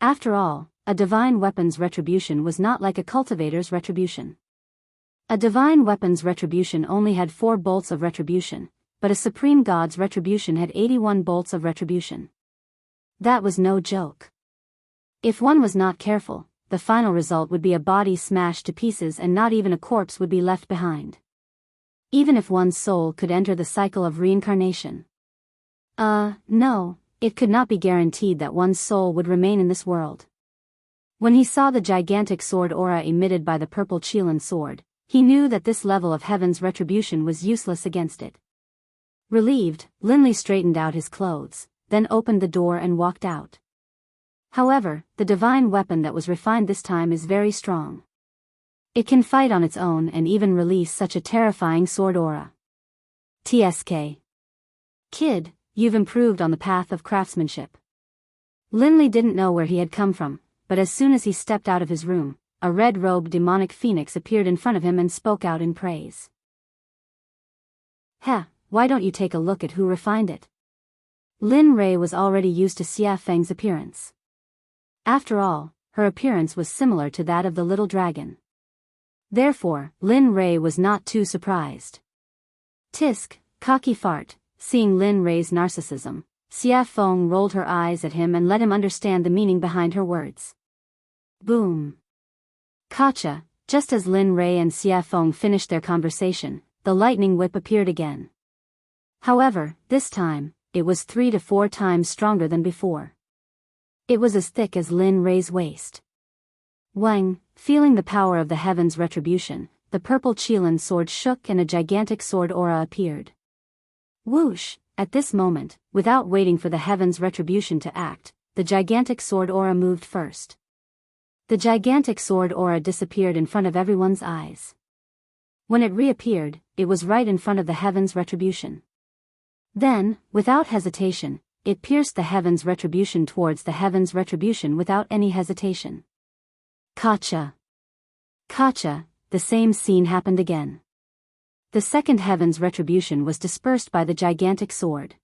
After all, a divine weapon's retribution was not like a cultivator's retribution. A divine weapon's retribution only had 4 bolts of retribution, but a supreme god's retribution had 81 bolts of retribution. That was no joke. If one was not careful, the final result would be a body smashed to pieces and not even a corpse would be left behind. Even if one's soul could enter the cycle of reincarnation. No, it could not be guaranteed that one's soul would remain in this world. When he saw the gigantic sword aura emitted by the purple Qilin sword, he knew that this level of Heaven's Retribution was useless against it. Relieved, Linley straightened out his clothes, then opened the door and walked out. However, the divine weapon that was refined this time is very strong. It can fight on its own and even release such a terrifying sword aura. TSK. Kid, you've improved on the path of craftsmanship. Linley didn't know where he had come from, but as soon as he stepped out of his room, a red-robed demonic phoenix appeared in front of him and spoke out in praise. Why don't you take a look at who refined it? Lin Rei was already used to Xia Feng's appearance. After all, her appearance was similar to that of the little dragon. Therefore, Lin Rei was not too surprised. Tisk, cocky fart. Seeing Lin Rei's narcissism, Xia Feng rolled her eyes at him and let him understand the meaning behind her words. Boom. Katja, just as Lin Rei and Xia Feng finished their conversation, the lightning whip appeared again. However, this time, it was 3 to 4 times stronger than before. It was as thick as Lin Rei's waist. Wang, feeling the power of the Heaven's Retribution, the purple Qilin sword shook and a gigantic sword aura appeared. Whoosh! At this moment, without waiting for the Heaven's Retribution to act, the gigantic sword aura moved first. The gigantic sword aura disappeared in front of everyone's eyes. When it reappeared, it was right in front of the Heaven's Retribution. Then, without hesitation, it pierced the Heaven's Retribution towards the Heaven's Retribution without any hesitation. Katja. The same scene happened again. The second heaven's retribution was dispersed by the gigantic sword.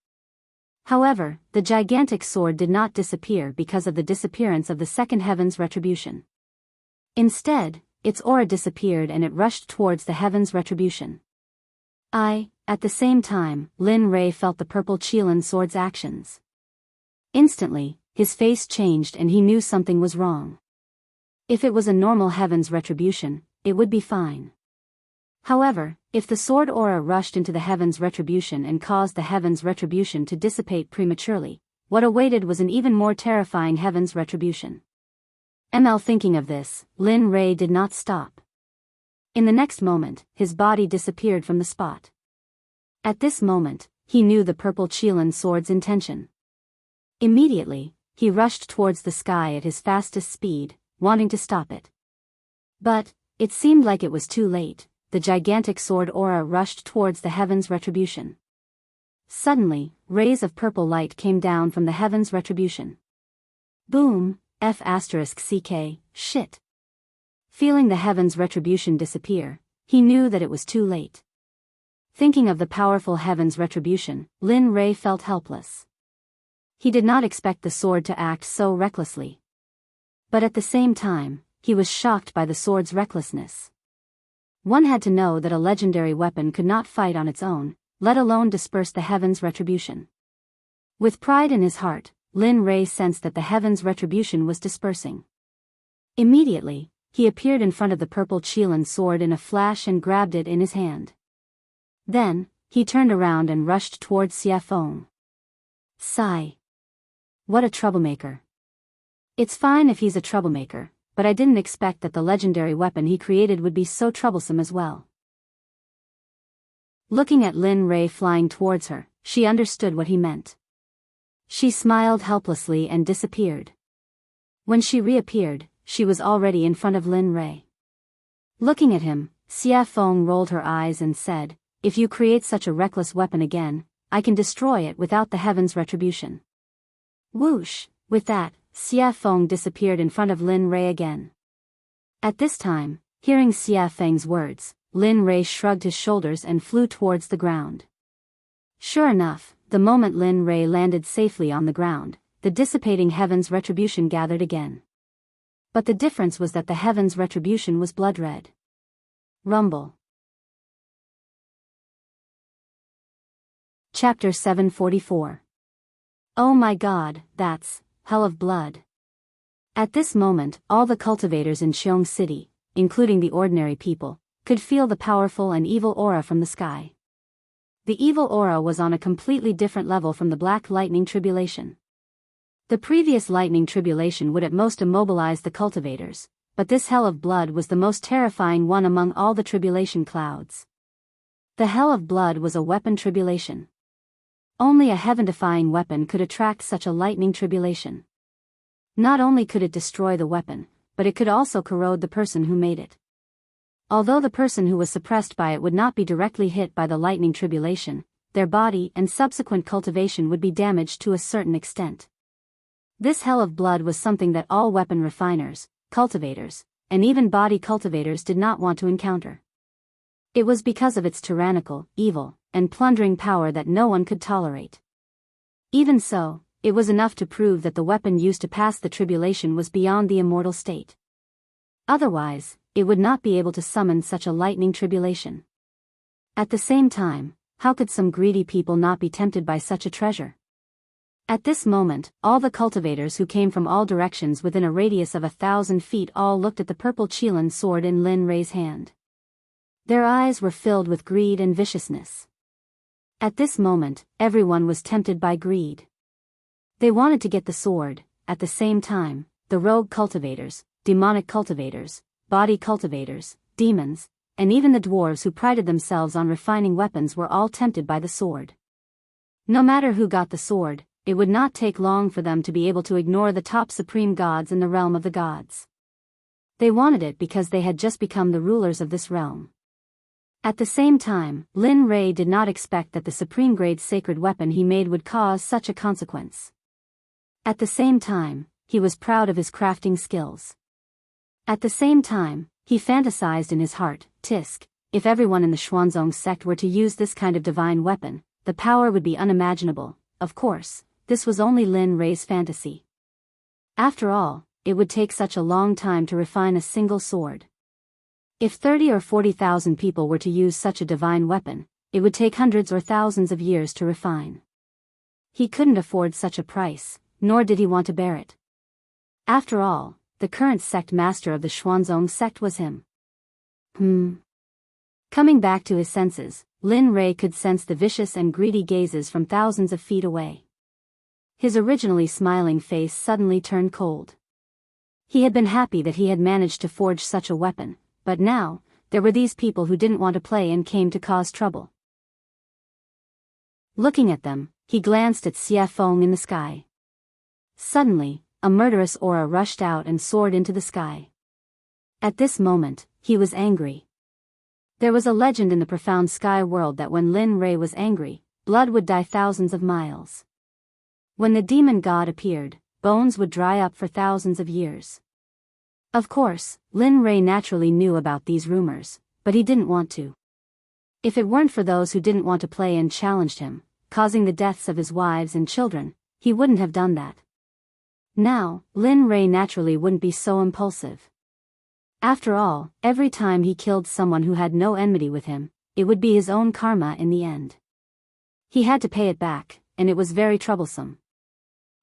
However, the gigantic sword did not disappear because of the disappearance of the second heaven's retribution. Instead, its aura disappeared and it rushed towards the heaven's retribution. At the same time, Lin Rei felt the purple Qilin sword's actions. Instantly, his face changed and he knew something was wrong. If it was a normal heaven's retribution, it would be fine. However, if the sword aura rushed into the heaven's retribution and caused the heaven's retribution to dissipate prematurely, what awaited was an even more terrifying heaven's retribution. Thinking of this, Lin Rei did not stop. In the next moment, his body disappeared from the spot. At this moment, he knew the purple Qilin sword's intention. Immediately, he rushed towards the sky at his fastest speed, wanting to stop it. But, it seemed like it was too late. The gigantic sword aura rushed towards the heaven's retribution. Suddenly, rays of purple light came down from the heaven's retribution. Boom, *CK, shit. Feeling the heaven's retribution disappear, he knew that it was too late. Thinking of the powerful heaven's retribution, Lin Rei felt helpless. He did not expect the sword to act so recklessly. But at the same time, he was shocked by the sword's recklessness. One had to know that a legendary weapon could not fight on its own, let alone disperse the heaven's retribution. With pride in his heart, Lin Rei sensed that the heaven's retribution was dispersing. Immediately, he appeared in front of the purple Qilin sword in a flash and grabbed it in his hand. Then, he turned around and rushed towards Xia Feng. Sigh. What a troublemaker. It's fine if he's a troublemaker, but I didn't expect that the legendary weapon he created would be so troublesome as well. Looking at Lin Rei flying towards her, she understood what he meant. She smiled helplessly and disappeared. When she reappeared, she was already in front of Lin Rei. Looking at him, Xia Feng rolled her eyes and said, "If you create such a reckless weapon again, I can destroy it without the heaven's retribution." Whoosh! With that, Xia Feng disappeared in front of Lin Rei again. At this time, hearing Xia Feng's words, Lin Rei shrugged his shoulders and flew towards the ground. Sure enough, the moment Lin Rei landed safely on the ground, the dissipating heaven's retribution gathered again. But the difference was that the heaven's retribution was blood red. Rumble. Chapter 744. Oh my god, that's hell of blood. At this moment, all the cultivators in Qiong City, including the ordinary people, could feel the powerful and evil aura from the sky. The evil aura was on a completely different level from the black lightning tribulation. The previous lightning tribulation would at most immobilize the cultivators, but this hell of blood was the most terrifying one among all the tribulation clouds. The hell of blood was a weapon tribulation. Only a heaven-defying weapon could attract such a lightning tribulation. Not only could it destroy the weapon, but it could also corrode the person who made it. Although the person who was suppressed by it would not be directly hit by the lightning tribulation, their body and subsequent cultivation would be damaged to a certain extent. This hell of blood was something that all weapon refiners, cultivators, and even body cultivators did not want to encounter. It was because of its tyrannical, evil, and plundering power that no one could tolerate. Even so, it was enough to prove that the weapon used to pass the tribulation was beyond the immortal state. Otherwise, it would not be able to summon such a lightning tribulation. At the same time, how could some greedy people not be tempted by such a treasure? At this moment, all the cultivators who came from all directions within a radius of 1,000 feet all looked at the purple Qilin sword in Lin Rei's hand. Their eyes were filled with greed and viciousness. At this moment, everyone was tempted by greed. They wanted to get the sword. At the same time, the rogue cultivators, demonic cultivators, body cultivators, demons, and even the dwarves who prided themselves on refining weapons were all tempted by the sword. No matter who got the sword, it would not take long for them to be able to ignore the top supreme gods in the realm of the gods. They wanted it because they had just become the rulers of this realm. At the same time, Lin Rei did not expect that the supreme grade sacred weapon he made would cause such a consequence. At the same time, he was proud of his crafting skills. At the same time, he fantasized in his heart, Tisk, if everyone in the Xuanzong sect were to use this kind of divine weapon, the power would be unimaginable. Of course, this was only Lin Rei's fantasy. After all, it would take such a long time to refine a single sword. If 30 or 40,000 people were to use such a divine weapon, it would take hundreds or thousands of years to refine. He couldn't afford such a price, nor did he want to bear it. After all, the current sect master of the Xuanzong sect was him. Coming back to his senses, Lin Rei could sense the vicious and greedy gazes from thousands of feet away. His originally smiling face suddenly turned cold. He had been happy that he had managed to forge such a weapon, but now, there were these people who didn't want to play and came to cause trouble. Looking at them, he glanced at Xie Feng in the sky. Suddenly, a murderous aura rushed out and soared into the sky. At this moment, he was angry. There was a legend in the profound sky world that when Lin Rei was angry, blood would dye thousands of miles. When the demon god appeared, bones would dry up for thousands of years. Of course, Lin Rei naturally knew about these rumors, but he didn't want to. If it weren't for those who didn't want to play and challenged him, causing the deaths of his wives and children, he wouldn't have done that. Now, Lin Rei naturally wouldn't be so impulsive. After all, every time he killed someone who had no enmity with him, it would be his own karma in the end. He had to pay it back, and it was very troublesome.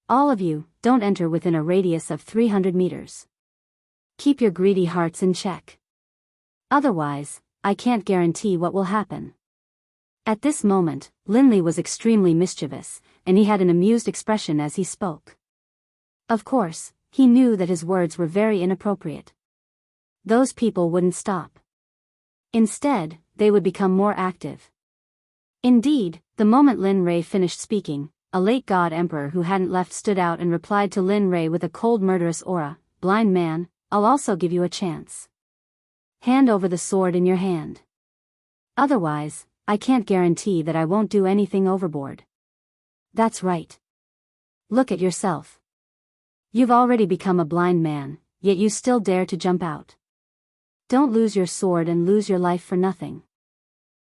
All of you, don't enter within a radius of 300 meters. Keep your greedy hearts in check. Otherwise, I can't guarantee what will happen. At this moment, Linley was extremely mischievous, and he had an amused expression as he spoke. Of course, he knew that his words were very inappropriate. Those people wouldn't stop. Instead, they would become more active. Indeed, the moment Lin Rei finished speaking, a late god emperor who hadn't left stood out and replied to Lin Rei with a cold murderous aura, "Blind man, I'll also give you a chance. Hand over the sword in your hand. Otherwise, I can't guarantee that I won't do anything overboard." That's right. Look at yourself. You've already become a blind man, yet you still dare to jump out. Don't lose your sword and lose your life for nothing.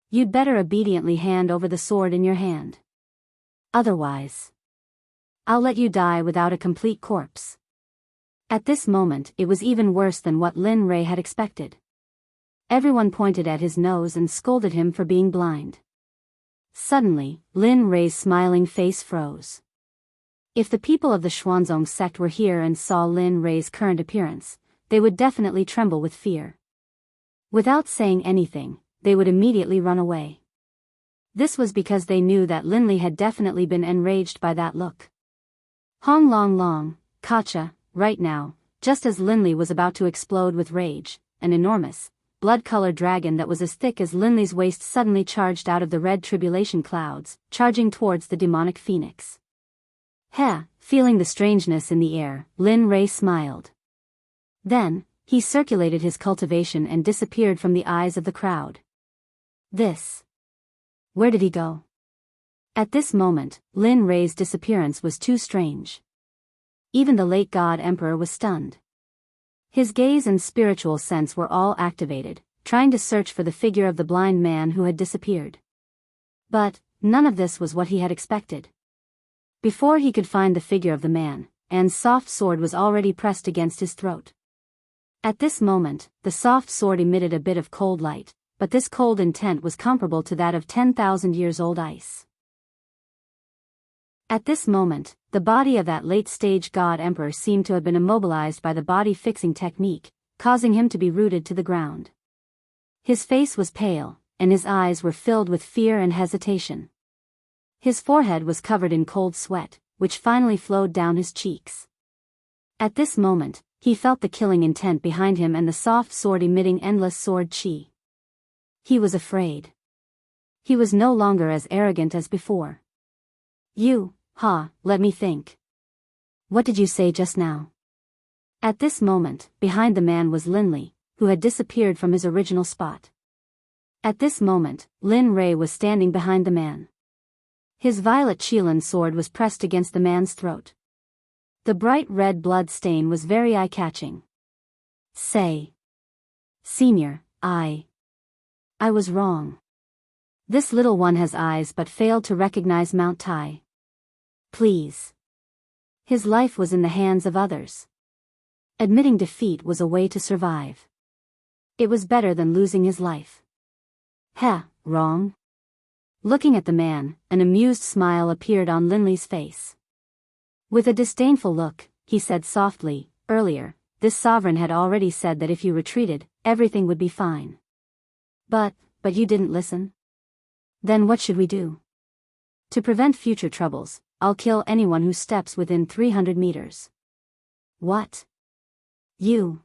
You'd better obediently hand over the sword in your hand. Otherwise, I'll let you die without a complete corpse. At this moment, it was even worse than what Lin Rei had expected. Everyone pointed at his nose and scolded him for being blind. Suddenly, Lin Rei's smiling face froze. If the people of the Xuanzong sect were here and saw Lin Rei's current appearance, they would definitely tremble with fear. Without saying anything, they would immediately run away. This was because they knew that Linley had definitely been enraged by that look. Hong Long Long, Kacha. Right now, just as Linley was about to explode with rage, an enormous, blood-colored dragon that was as thick as Linley's waist suddenly charged out of the red tribulation clouds, charging towards the demonic phoenix. Feeling the strangeness in the air, Lin Rei smiled. Then, he circulated his cultivation and disappeared from the eyes of the crowd. Where did he go? At this moment, Lin Rei's disappearance was too strange. Even the late god emperor was stunned. His gaze and spiritual sense were all activated, trying to search for the figure of the blind man who had disappeared. But, none of this was what he had expected. Before he could find the figure of the man, Anne's soft sword was already pressed against his throat. At this moment, the soft sword emitted a bit of cold light, but this cold intent was comparable to that of 10,000 years old ice. At this moment, the body of that late-stage god emperor seemed to have been immobilized by the body-fixing technique, causing him to be rooted to the ground. His face was pale, and his eyes were filled with fear and hesitation. His forehead was covered in cold sweat, which finally flowed down his cheeks. At this moment, he felt the killing intent behind him and the soft sword emitting endless sword chi. He was afraid. He was no longer as arrogant as before. Let me think. What did you say just now? At this moment, behind the man was Linley, who had disappeared from his original spot. At this moment, Lin Rei was standing behind the man. His violet Qilin sword was pressed against the man's throat. The bright red blood stain was very eye-catching. "Say, Senior, I was wrong. This little one has eyes but failed to recognize Mount Tai. Please. His life was in the hands of others. Admitting defeat was a way to survive. It was better than losing his life. Heh, wrong? Looking at the man, an amused smile appeared on Linley's face. With a disdainful look, he said softly, earlier, this sovereign had already said that if you retreated, everything would be fine. But you didn't listen? Then what should we do? To prevent future troubles, I'll kill anyone who steps within 300 meters. What? You?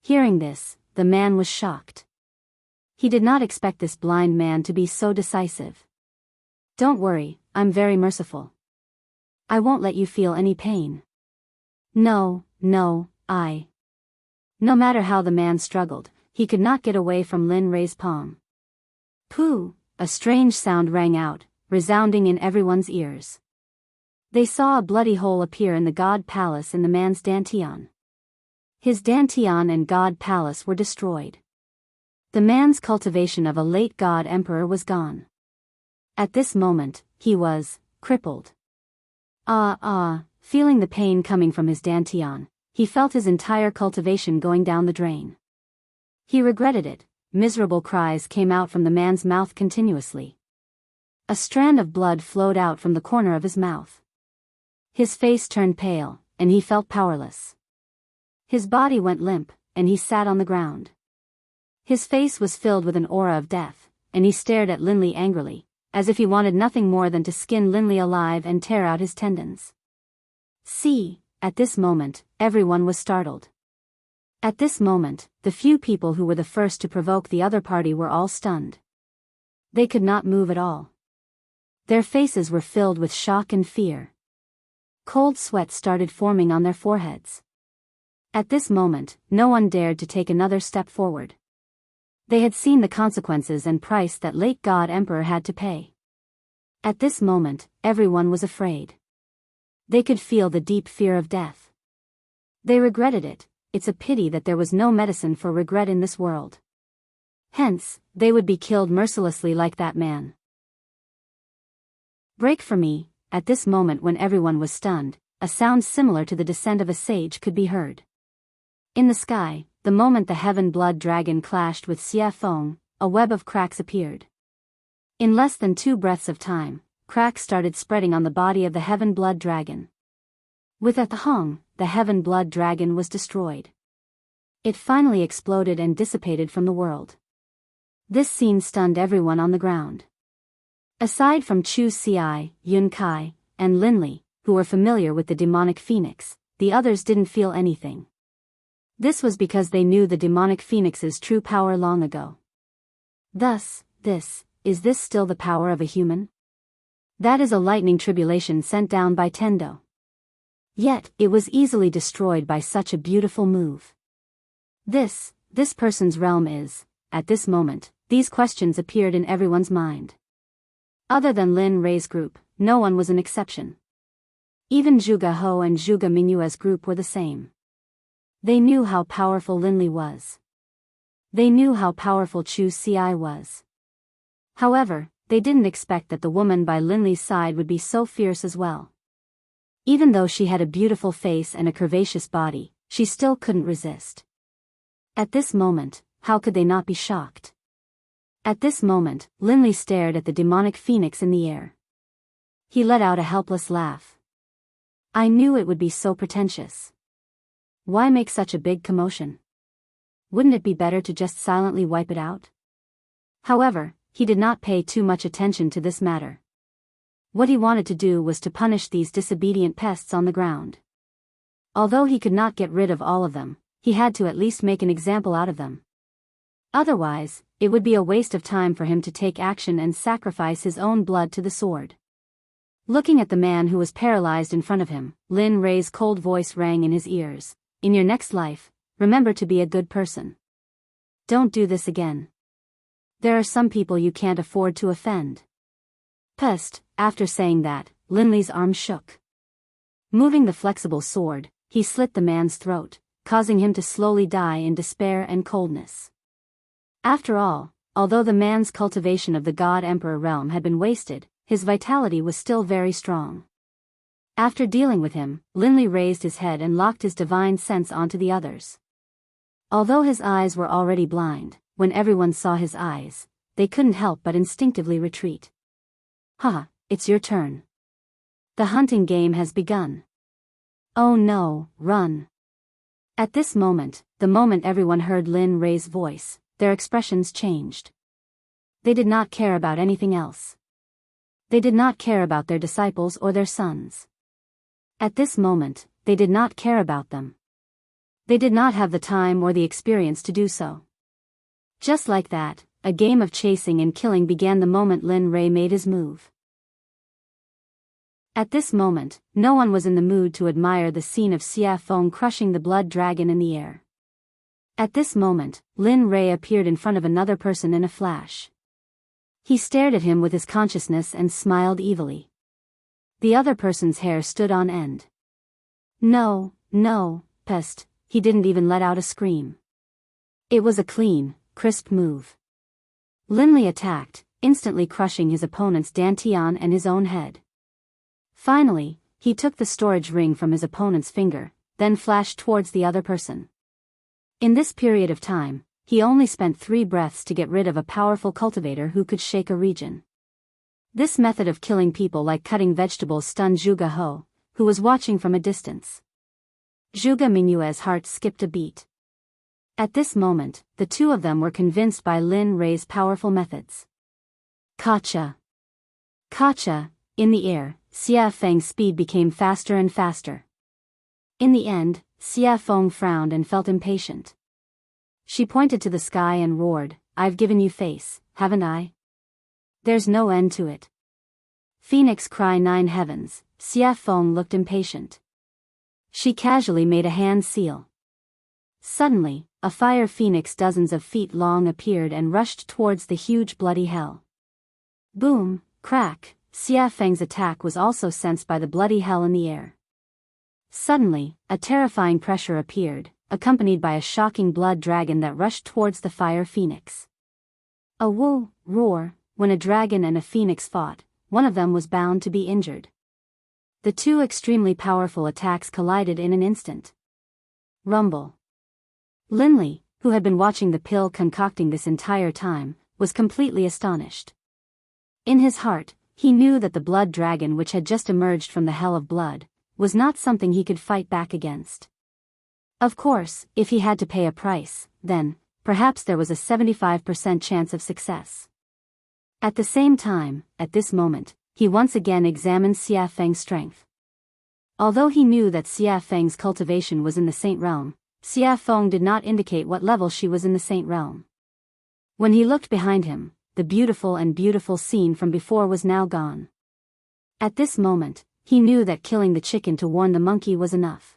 Hearing this, the man was shocked. He did not expect this blind man to be so decisive. Don't worry, I'm very merciful. I won't let you feel any pain. No, I. No matter how the man struggled, he could not get away from Lin Rei's palm. Pooh! A strange sound rang out, resounding in everyone's ears. They saw a bloody hole appear in the god palace in the man's dantian. His dantian and god palace were destroyed. The man's cultivation of a late god emperor was gone. At this moment, he was crippled. Feeling the pain coming from his dantian, he felt his entire cultivation going down the drain. He regretted it. Miserable cries came out from the man's mouth continuously. A strand of blood flowed out from the corner of his mouth. His face turned pale, and he felt powerless. His body went limp, and he sat on the ground. His face was filled with an aura of death, and he stared at Linley angrily, as if he wanted nothing more than to skin Linley alive and tear out his tendons. See, at this moment, everyone was startled. At this moment, the few people who were the first to provoke the other party were all stunned. They could not move at all. Their faces were filled with shock and fear. Cold sweat started forming on their foreheads. At this moment, no one dared to take another step forward. They had seen the consequences and price that late God Emperor had to pay. At this moment, everyone was afraid. They could feel the deep fear of death. They regretted it. It's a pity that there was no medicine for regret in this world. Hence, they would be killed mercilessly like that man. Break for me. At this moment when everyone was stunned, a sound similar to the descent of a sage could be heard. In the sky, the moment the heaven blood dragon clashed with Xie Feng, a web of cracks appeared. In less than 2 breaths of time, cracks started spreading on the body of the heaven blood dragon. With a thong, the heaven blood dragon was destroyed. It finally exploded and dissipated from the world. This scene stunned everyone on the ground. Aside from Chu Xi, Yun Kai, and Linley, who were familiar with the demonic phoenix, the others didn't feel anything. This was because they knew the demonic phoenix's true power long ago. Thus, is this still the power of a human? That is a lightning tribulation sent down by Tendo. Yet, it was easily destroyed by such a beautiful move. This person's realm is, at this moment, these questions appeared in everyone's mind. Other than Lin Rei's group, no one was an exception. Even Zhuge Ho and Zhuge Mingyue's group were the same. They knew how powerful Linley was. They knew how powerful Chu Xi was. However, they didn't expect that the woman by Linley's side would be so fierce as well. Even though she had a beautiful face and a curvaceous body, she still couldn't resist. At this moment, how could they not be shocked? At this moment, Linley stared at the demonic phoenix in the air. He let out a helpless laugh. I knew it would be so pretentious. Why make such a big commotion? Wouldn't it be better to just silently wipe it out? However, he did not pay too much attention to this matter. What he wanted to do was to punish these disobedient pests on the ground. Although he could not get rid of all of them, he had to at least make an example out of them. Otherwise, it would be a waste of time for him to take action and sacrifice his own blood to the sword. Looking at the man who was paralyzed in front of him, Lin Rei's cold voice rang in his ears. In your next life, remember to be a good person. Don't do this again. There are some people you can't afford to offend. Pest. After saying that, Linley's arm shook. Moving the flexible sword, he slit the man's throat, causing him to slowly die in despair and coldness. After all, although the man's cultivation of the God Emperor realm had been wasted, his vitality was still very strong. After dealing with him, Linley raised his head and locked his divine sense onto the others. Although his eyes were already blind, when everyone saw his eyes, they couldn't help but instinctively retreat. "Haha, it's your turn. The hunting game has begun. Oh no, run." At this moment, the moment everyone heard Lin Rei's voice, their expressions changed. They did not care about anything else. They did not care about their disciples or their sons. At this moment, they did not care about them. They did not have the time or the experience to do so. Just like that, a game of chasing and killing began the moment Lin Rei made his move. At this moment, no one was in the mood to admire the scene of Xia Feng crushing the blood dragon in the air. At this moment, Lin Rei appeared in front of another person in a flash. He stared at him with his consciousness and smiled evilly. The other person's hair stood on end. No, pest, he didn't even let out a scream. It was a clean, crisp move. Linley attacked, instantly crushing his opponent's dantian and his own head. Finally, he took the storage ring from his opponent's finger, then flashed towards the other person. In this period of time, he only spent 3 breaths to get rid of a powerful cultivator who could shake a region. This method of killing people like cutting vegetables stunned Zhuge He, who was watching from a distance. Zhuge Mingyue's heart skipped a beat. At this moment, the two of them were convinced by Lin Rei's powerful methods. Kacha! Kacha! In the air, Xia Feng's speed became faster and faster. In the end, Xia Feng frowned and felt impatient. She pointed to the sky and roared, "I've given you face, haven't I? There's no end to it." Phoenix cry 9 heavens, Xia Feng looked impatient. She casually made a hand seal. Suddenly, a fire phoenix dozens of feet long appeared and rushed towards the huge bloody hell. Boom, crack, Xia Feng's attack was also sensed by the bloody hell in the air. Suddenly, a terrifying pressure appeared, accompanied by a shocking blood dragon that rushed towards the fire phoenix. A woo, roar, when a dragon and a phoenix fought, one of them was bound to be injured. The two extremely powerful attacks collided in an instant. Rumble. Linley, who had been watching the pill concocting this entire time, was completely astonished. In his heart, he knew that the blood dragon which had just emerged from the hell of blood, was not something he could fight back against. Of course, if he had to pay a price, then, perhaps there was a 75% chance of success. At the same time, at this moment, he once again examined Xia Feng's strength. Although he knew that Xia Feng's cultivation was in the Saint Realm, Xia Feng did not indicate what level she was in the Saint Realm. When he looked behind him, the beautiful scene from before was now gone. At this moment, he knew that killing the chicken to warn the monkey was enough.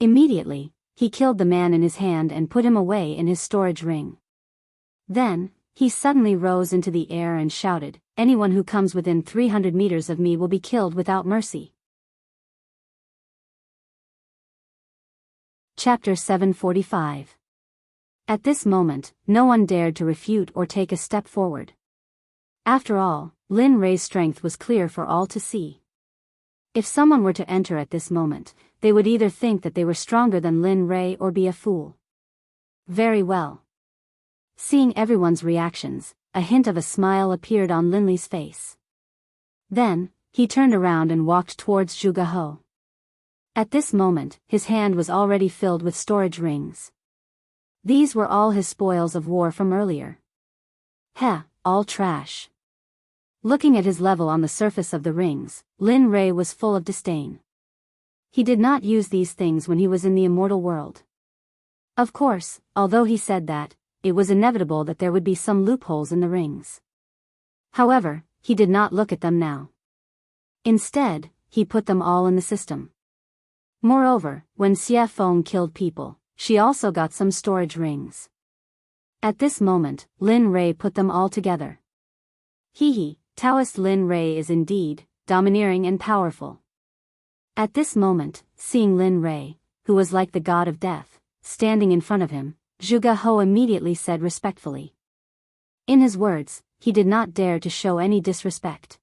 Immediately, he killed the man in his hand and put him away in his storage ring. Then, he suddenly rose into the air and shouted, "Anyone who comes within 300 meters of me will be killed without mercy." Chapter 745. At this moment, no one dared to refute or take a step forward. After all, Lin Rei's strength was clear for all to see. If someone were to enter at this moment, they would either think that they were stronger than Lin Rei or be a fool. Very well. Seeing everyone's reactions, a hint of a smile appeared on Linley's face. Then, he turned around and walked towards Zhuge He. At this moment, his hand was already filled with storage rings. These were all his spoils of war from earlier. Heh, all trash. Looking at his level on the surface of the rings, Lin Rei was full of disdain. He did not use these things when he was in the immortal world. Of course, although he said that, it was inevitable that there would be some loopholes in the rings. However, he did not look at them now. Instead, he put them all in the system. Moreover, when Xia Feng killed people, she also got some storage rings. At this moment, Lin Rei put them all together. Hee, Taoist Lin Rei is indeed domineering and powerful. At this moment, seeing Lin Rei, who was like the god of death, standing in front of him, Zhuge He immediately said respectfully, In his words, he did not dare to show any disrespect.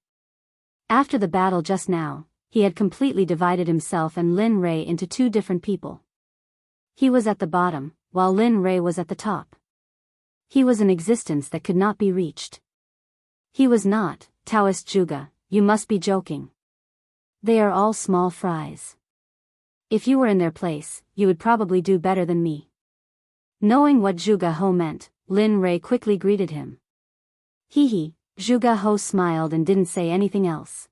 After the battle just now, he had completely divided himself and Lin Rei into two different people. He was at the bottom, while Lin Rei was at the top. He was an existence that could not be reached. He was not, Taoist Zhuge, you must be joking. They are all small fries. If you were in their place, you would probably do better than me. Knowing what Zhuge He meant, Lin Rei quickly greeted him. Hee. Zhuge He smiled and didn't say anything else.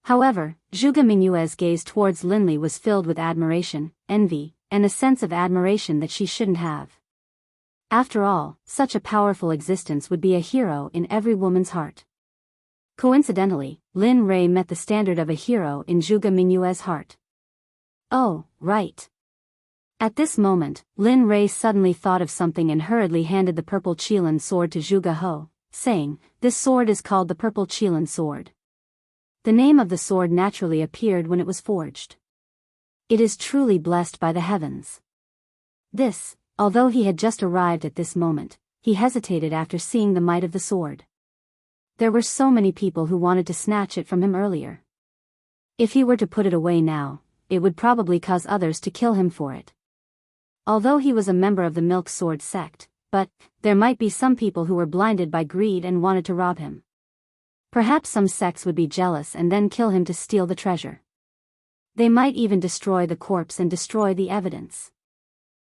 However, Zhuge Mingyue's gaze towards Linli was filled with admiration, envy, and a sense of admiration that she shouldn't have. After all, such a powerful existence would be a hero in every woman's heart. Coincidentally, Lin Rei met the standard of a hero in Zhuge Mingyue's heart. Oh, right. At this moment, Lin Rei suddenly thought of something and hurriedly handed the purple Qilin sword to Zhuge He, saying, "This sword is called the purple Qilin sword." The name of the sword naturally appeared when it was forged. It is truly blessed by the heavens. This, although he had just arrived at this moment, he hesitated after seeing the might of the sword. There were so many people who wanted to snatch it from him earlier. If he were to put it away now, it would probably cause others to kill him for it. Although he was a member of the Milk Sword Sect, but there might be some people who were blinded by greed and wanted to rob him. Perhaps some sects would be jealous and then kill him to steal the treasure. They might even destroy the corpse and destroy the evidence.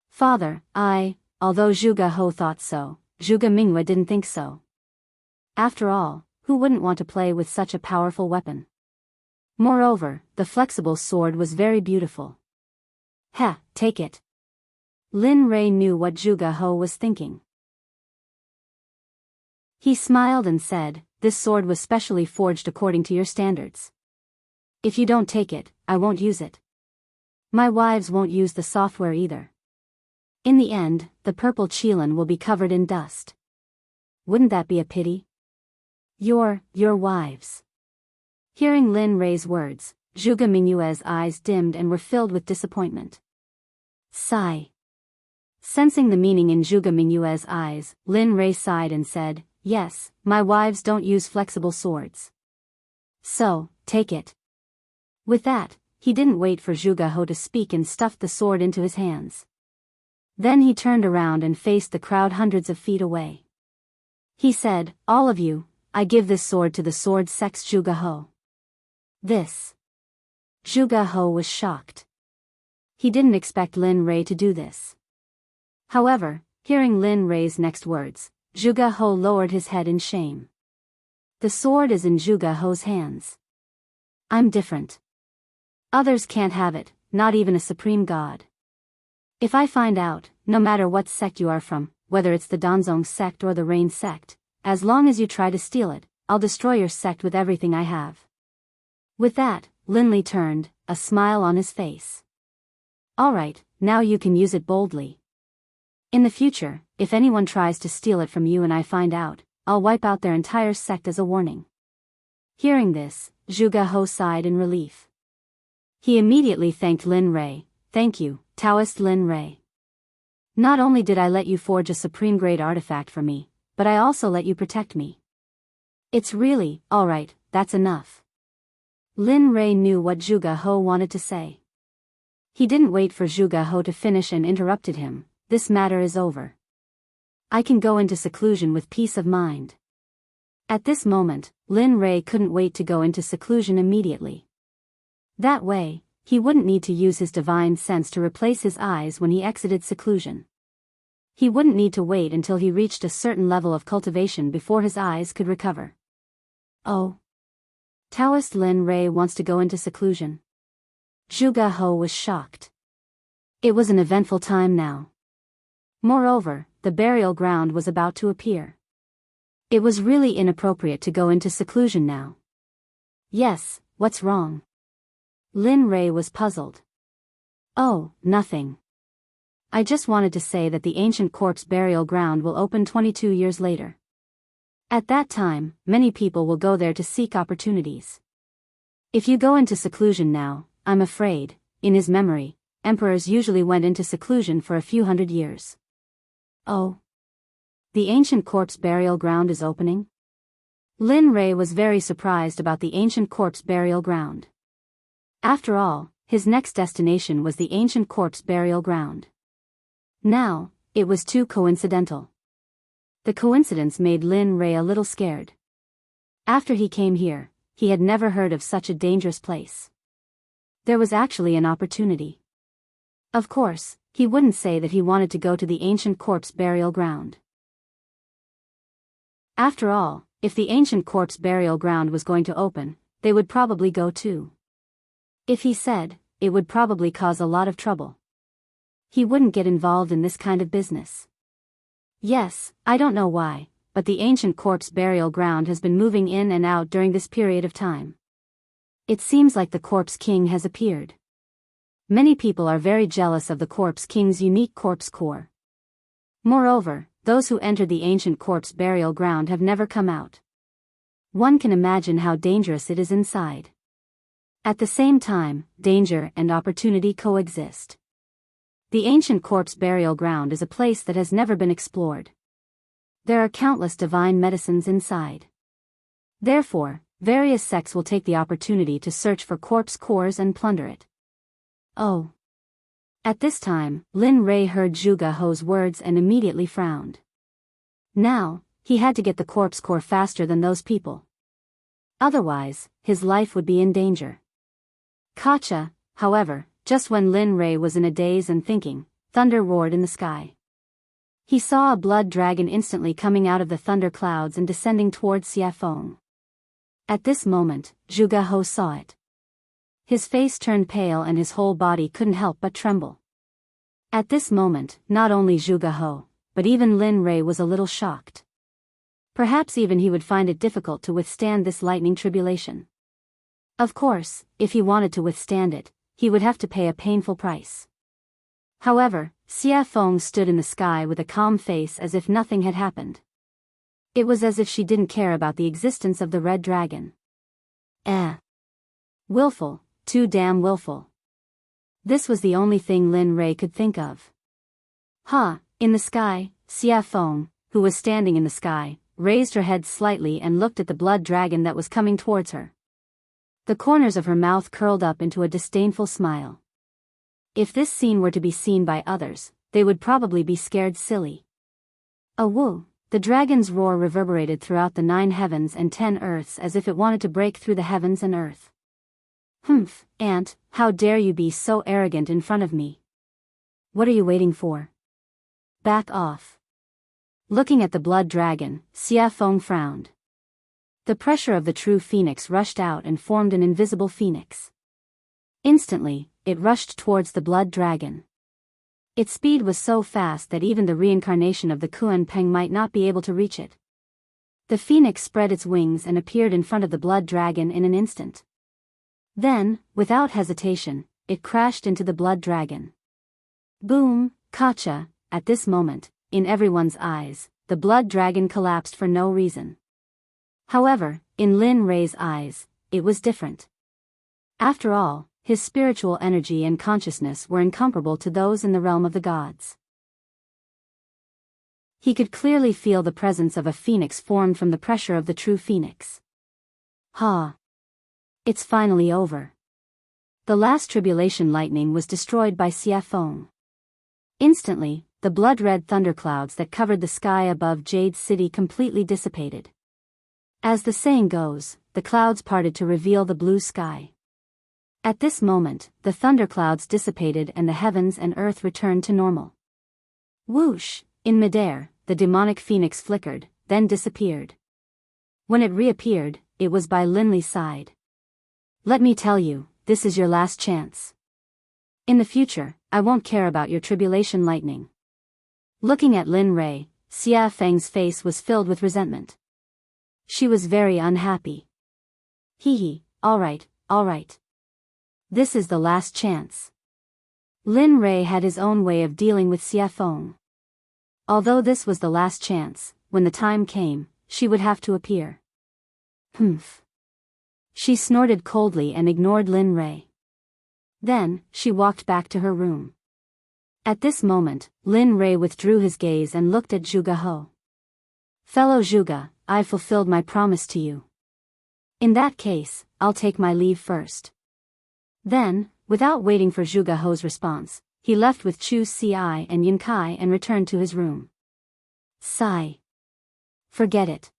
Father, although Zhuge He thought so, Zhuge Mingyue didn't think so. After all, who wouldn't want to play with such a powerful weapon? Moreover, the flexible sword was very beautiful. Take it. Lin Rei knew what Zhuge He was thinking. He smiled and said, "This sword was specially forged according to your standards. If you don't take it, I won't use it. My wives won't use the software either. In the end, the purple Qilin will be covered in dust. Wouldn't that be a pity? Your wives." Hearing Lin Rei's words, Zhuge Mingyue's eyes dimmed and were filled with disappointment. Sigh. Sensing the meaning in Zhuge Mingyue's eyes, Lin Rei sighed and said, "Yes, my wives don't use flexible swords. So, take it." With that, he didn't wait for Zhuge He to speak and stuffed the sword into his hands. Then he turned around and faced the crowd hundreds of feet away. He said, "All of you, I give this sword to the Sword Sect's Zhuge He." This. Zhuge He was shocked. He didn't expect Lin Rei to do this. However, hearing Lin Rei's next words, Zhuge He lowered his head in shame. The sword is in Zhuge He's hands. I'm different. Others can't have it, not even a supreme god. If I find out, no matter what sect you are from, whether it's the Danzong sect or the Rain sect, as long as you try to steal it, I'll destroy your sect with everything I have. With that, Linli turned, a smile on his face. Alright, now you can use it boldly. In the future, if anyone tries to steal it from you and I find out, I'll wipe out their entire sect as a warning. Hearing this, Zhuge He sighed in relief. He immediately thanked Lin Rei. "Thank you, Taoist Lin Rei. Not only did I let you forge a supreme-grade artifact for me, but I also let you protect me. It's really, alright, that's enough." Lin Rei knew what Zhuge He wanted to say. He didn't wait for Zhuge He to finish and interrupted him. "This matter is over. I can go into seclusion with peace of mind." At this moment, Lin Rei couldn't wait to go into seclusion immediately. That way, he wouldn't need to use his divine sense to replace his eyes when he exited seclusion. He wouldn't need to wait until he reached a certain level of cultivation before his eyes could recover. Oh. Taoist Lin Rei wants to go into seclusion. Zhuge He was shocked. It was an eventful time now. Moreover, the burial ground was about to appear. It was really inappropriate to go into seclusion now. Yes, what's wrong? Lin Rei was puzzled. Oh, nothing. I just wanted to say that the ancient corpse burial ground will open 22 years later. At that time, many people will go there to seek opportunities. If you go into seclusion now, I'm afraid, in his memory, emperors usually went into seclusion for a few hundred years. Oh. The ancient corpse burial ground is opening? Lin Rei was very surprised about the ancient corpse burial ground. After all, his next destination was the ancient corpse burial ground. Now, it was too coincidental. The coincidence made Lin Rei a little scared. After he came here, he had never heard of such a dangerous place. There was actually an opportunity. Of course, he wouldn't say that he wanted to go to the ancient corpse burial ground. After all, if the ancient corpse burial ground was going to open, they would probably go too. If he said, it would probably cause a lot of trouble. He wouldn't get involved in this kind of business. Yes, I don't know why, but the ancient corpse burial ground has been moving in and out during this period of time. It seems like the corpse king has appeared. Many people are very jealous of the corpse king's unique corpse core. Moreover, those who entered the ancient corpse burial ground have never come out. One can imagine how dangerous it is inside. At the same time, danger and opportunity coexist. The ancient corpse burial ground is a place that has never been explored. There are countless divine medicines inside. Therefore, various sects will take the opportunity to search for corpse cores and plunder it. Oh. At this time, Lin Rei heard Zhuge He's words and immediately frowned. Now, he had to get the corpse core faster than those people. Otherwise, his life would be in danger. Gotcha, however, just when Lin Rei was in a daze and thinking, thunder roared in the sky. He saw a blood dragon instantly coming out of the thunder clouds and descending towards Xiafeng. At this moment, Zhuge He saw it. His face turned pale and his whole body couldn't help but tremble. At this moment, not only Zhuge He, but even Lin Rei was a little shocked. Perhaps even he would find it difficult to withstand this lightning tribulation. Of course, if he wanted to withstand it, he would have to pay a painful price. However, Xiafeng stood in the sky with a calm face as if nothing had happened. It was as if she didn't care about the existence of the red dragon. Willful, too damn willful. This was the only thing Lin Rei could think of. In the sky, Xiafeng, who was standing in the sky, raised her head slightly and looked at the blood dragon that was coming towards her. The corners of her mouth curled up into a disdainful smile. If this scene were to be seen by others, they would probably be scared silly. Woo! The dragon's roar reverberated throughout the 9 heavens and 10 earths as if it wanted to break through the heavens and earth. Ant, how dare you be so arrogant in front of me? What are you waiting for? Back off. Looking at the blood dragon, Xiafeng frowned. The pressure of the true phoenix rushed out and formed an invisible phoenix. Instantly, it rushed towards the blood dragon. Its speed was so fast that even the reincarnation of the Kuan Peng might not be able to reach it. The phoenix spread its wings and appeared in front of the blood dragon in an instant. Then, without hesitation, it crashed into the blood dragon. Boom, gotcha! At this moment, in everyone's eyes, the blood dragon collapsed for no reason. However, in Lin Rei's eyes, it was different. After all, his spiritual energy and consciousness were incomparable to those in the realm of the gods. He could clearly feel the presence of a phoenix formed from the pressure of the true phoenix. It's finally over. The last tribulation lightning was destroyed by Xiafeng. Instantly, the blood-red thunderclouds that covered the sky above Jade City completely dissipated. As the saying goes, the clouds parted to reveal the blue sky. At this moment, the thunderclouds dissipated and the heavens and earth returned to normal. Whoosh! In midair, the demonic phoenix flickered, then disappeared. When it reappeared, it was by Linley's side. Let me tell you, this is your last chance. In the future, I won't care about your tribulation lightning. Looking at Lin Rei, Xia Feng's face was filled with resentment. She was very unhappy. All right. This is the last chance. Lin Rei had his own way of dealing with Xiafeng. Although this was the last chance, when the time came, she would have to appear. She snorted coldly and ignored Lin Rei. Then, she walked back to her room. At this moment, Lin Rei withdrew his gaze and looked at Zhuge He. Fellow Zhuge, I've fulfilled my promise to you. In that case, I'll take my leave first. Then, without waiting for Zhuge He's response, he left with Chu Ci and Yin Kai and returned to his room. Sigh. Forget it.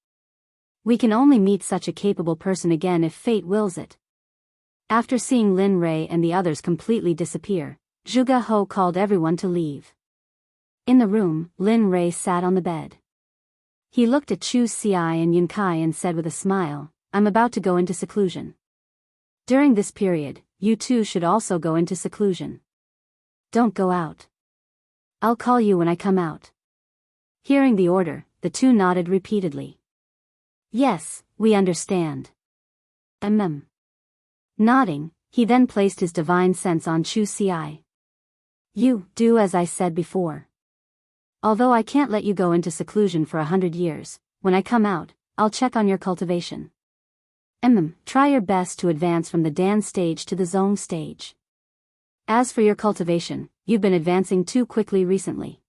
We can only meet such a capable person again if fate wills it. After seeing Lin Rei and the others completely disappear, Zhuge He called everyone to leave. In the room, Lin Rei sat on the bed. He looked at Chu Ci and Yin Kai and said with a smile, I'm about to go into seclusion. During this period, you two should also go into seclusion. Don't go out. I'll call you when I come out. Hearing the order, the two nodded repeatedly. Yes, we understand. Nodding, he then placed his divine sense on Chu Ci. You do as I said before. Although I can't let you go into seclusion for 100 years, when I come out, I'll check on your cultivation. Try your best to advance from the Dan stage to the Zone stage. As for your cultivation, you've been advancing too quickly recently.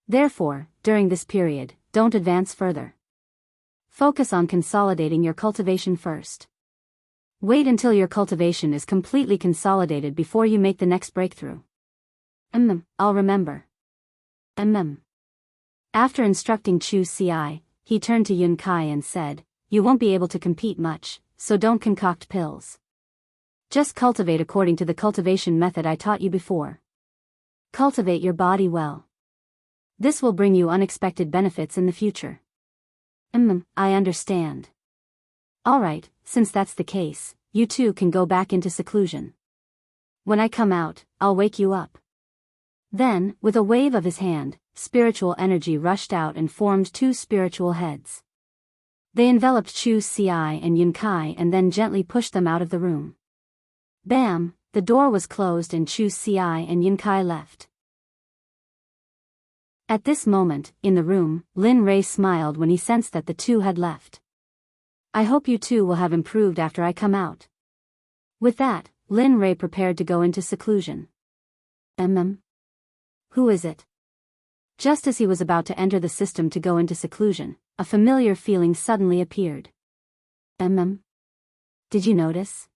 Therefore, during this period, don't advance further. Focus on consolidating your cultivation first. Wait until your cultivation is completely consolidated before you make the next breakthrough. I'll remember. After instructing Chu Ci, he turned to Yun Kai and said, you won't be able to compete much, so don't concoct pills. Just cultivate according to the cultivation method I taught you before. Cultivate your body well. This will bring you unexpected benefits in the future. I understand. Alright, since that's the case, you two can go back into seclusion. When I come out, I'll wake you up. Then, with a wave of his hand, spiritual energy rushed out and formed two spiritual heads. They enveloped Chu Ci and Yun Kai and then gently pushed them out of the room. Bam, the door was closed and Chu Ci and Yin Kai left. At this moment, in the room, Lin Rei smiled when he sensed that the two had left. I hope you two will have improved after I come out. With that, Lin Rei prepared to go into seclusion. Who is it? Just as he was about to enter the system to go into seclusion, a familiar feeling suddenly appeared. Did you notice?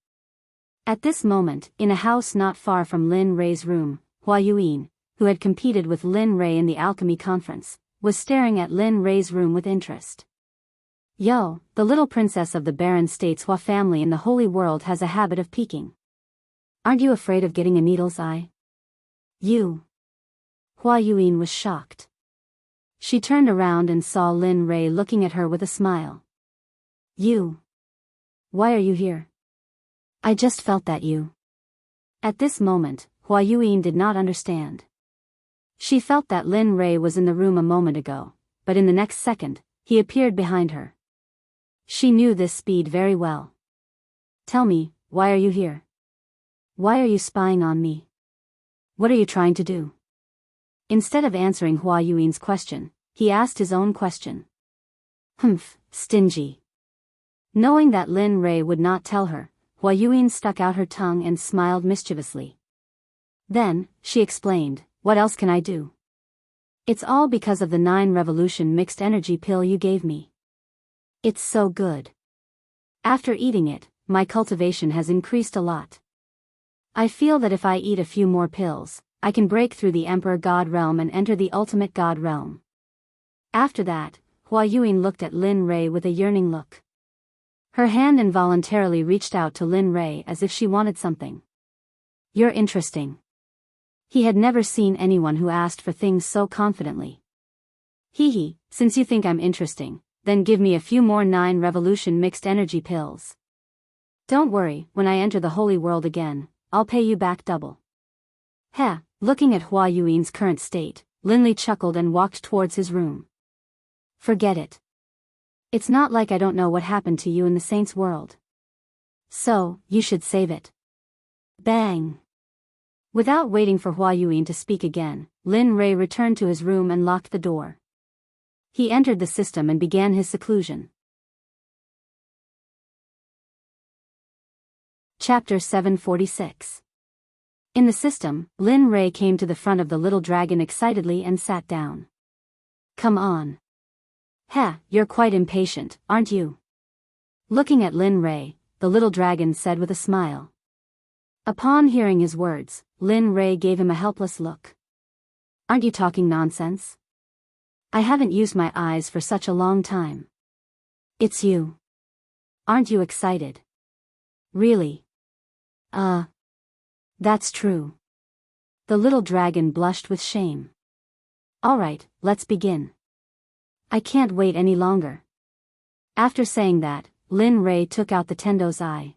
At this moment, in a house not far from Lin Rei's room, Hua Yuyin, who had competed with Lin Rei in the alchemy conference, was staring at Lin Rei's room with interest. Yo, the little princess of the Baron State's Hua family in the Holy World has a habit of peeking. Aren't you afraid of getting a needle's eye? You. Hua Yuyin was shocked. She turned around and saw Lin Rei looking at her with a smile. You. Why are you here? I just felt that you. At this moment, Hua Yuyin did not understand. She felt that Lin Rei was in the room a moment ago, but in the next second, he appeared behind her. She knew this speed very well. Tell me, why are you here? Why are you spying on me? What are you trying to do? Instead of answering Hua Yuin's question, he asked his own question. Stingy. Knowing that Lin Rei would not tell her, Hua Yuyin stuck out her tongue and smiled mischievously. Then, she explained, what else can I do? It's all because of the 9 Revolution mixed energy pill you gave me. It's so good. After eating it, my cultivation has increased a lot. I feel that if I eat a few more pills, I can break through the Emperor God realm and enter the ultimate God realm. After that, Hua Yuyin looked at Lin Rei with a yearning look. Her hand involuntarily reached out to Lin Rei as if she wanted something. You're interesting. He had never seen anyone who asked for things so confidently. Hee, since you think I'm interesting, then give me a few more 9 Revolution mixed energy pills. Don't worry, when I enter the Holy World again, I'll pay you back double. Looking at Hua Yuin's current state, Lin Li chuckled and walked towards his room. Forget it. It's not like I don't know what happened to you in the Saints' world. So, you should save it. Bang! Without waiting for Hua Yuyin to speak again, Lin Rei returned to his room and locked the door. He entered the system and began his seclusion. Chapter 746. In the system, Lin Rei came to the front of the little dragon excitedly and sat down. Come on. Heh, you're quite impatient, aren't you? Looking at Lin Rei, the little dragon said with a smile. Upon hearing his words, Lin Rei gave him a helpless look. Aren't you talking nonsense? I haven't used my eyes for such a long time. It's you. Aren't you excited? Really? That's true. The little dragon blushed with shame. Alright, let's begin. I can't wait any longer. After saying that, Lin Rei took out the Tendo's eye.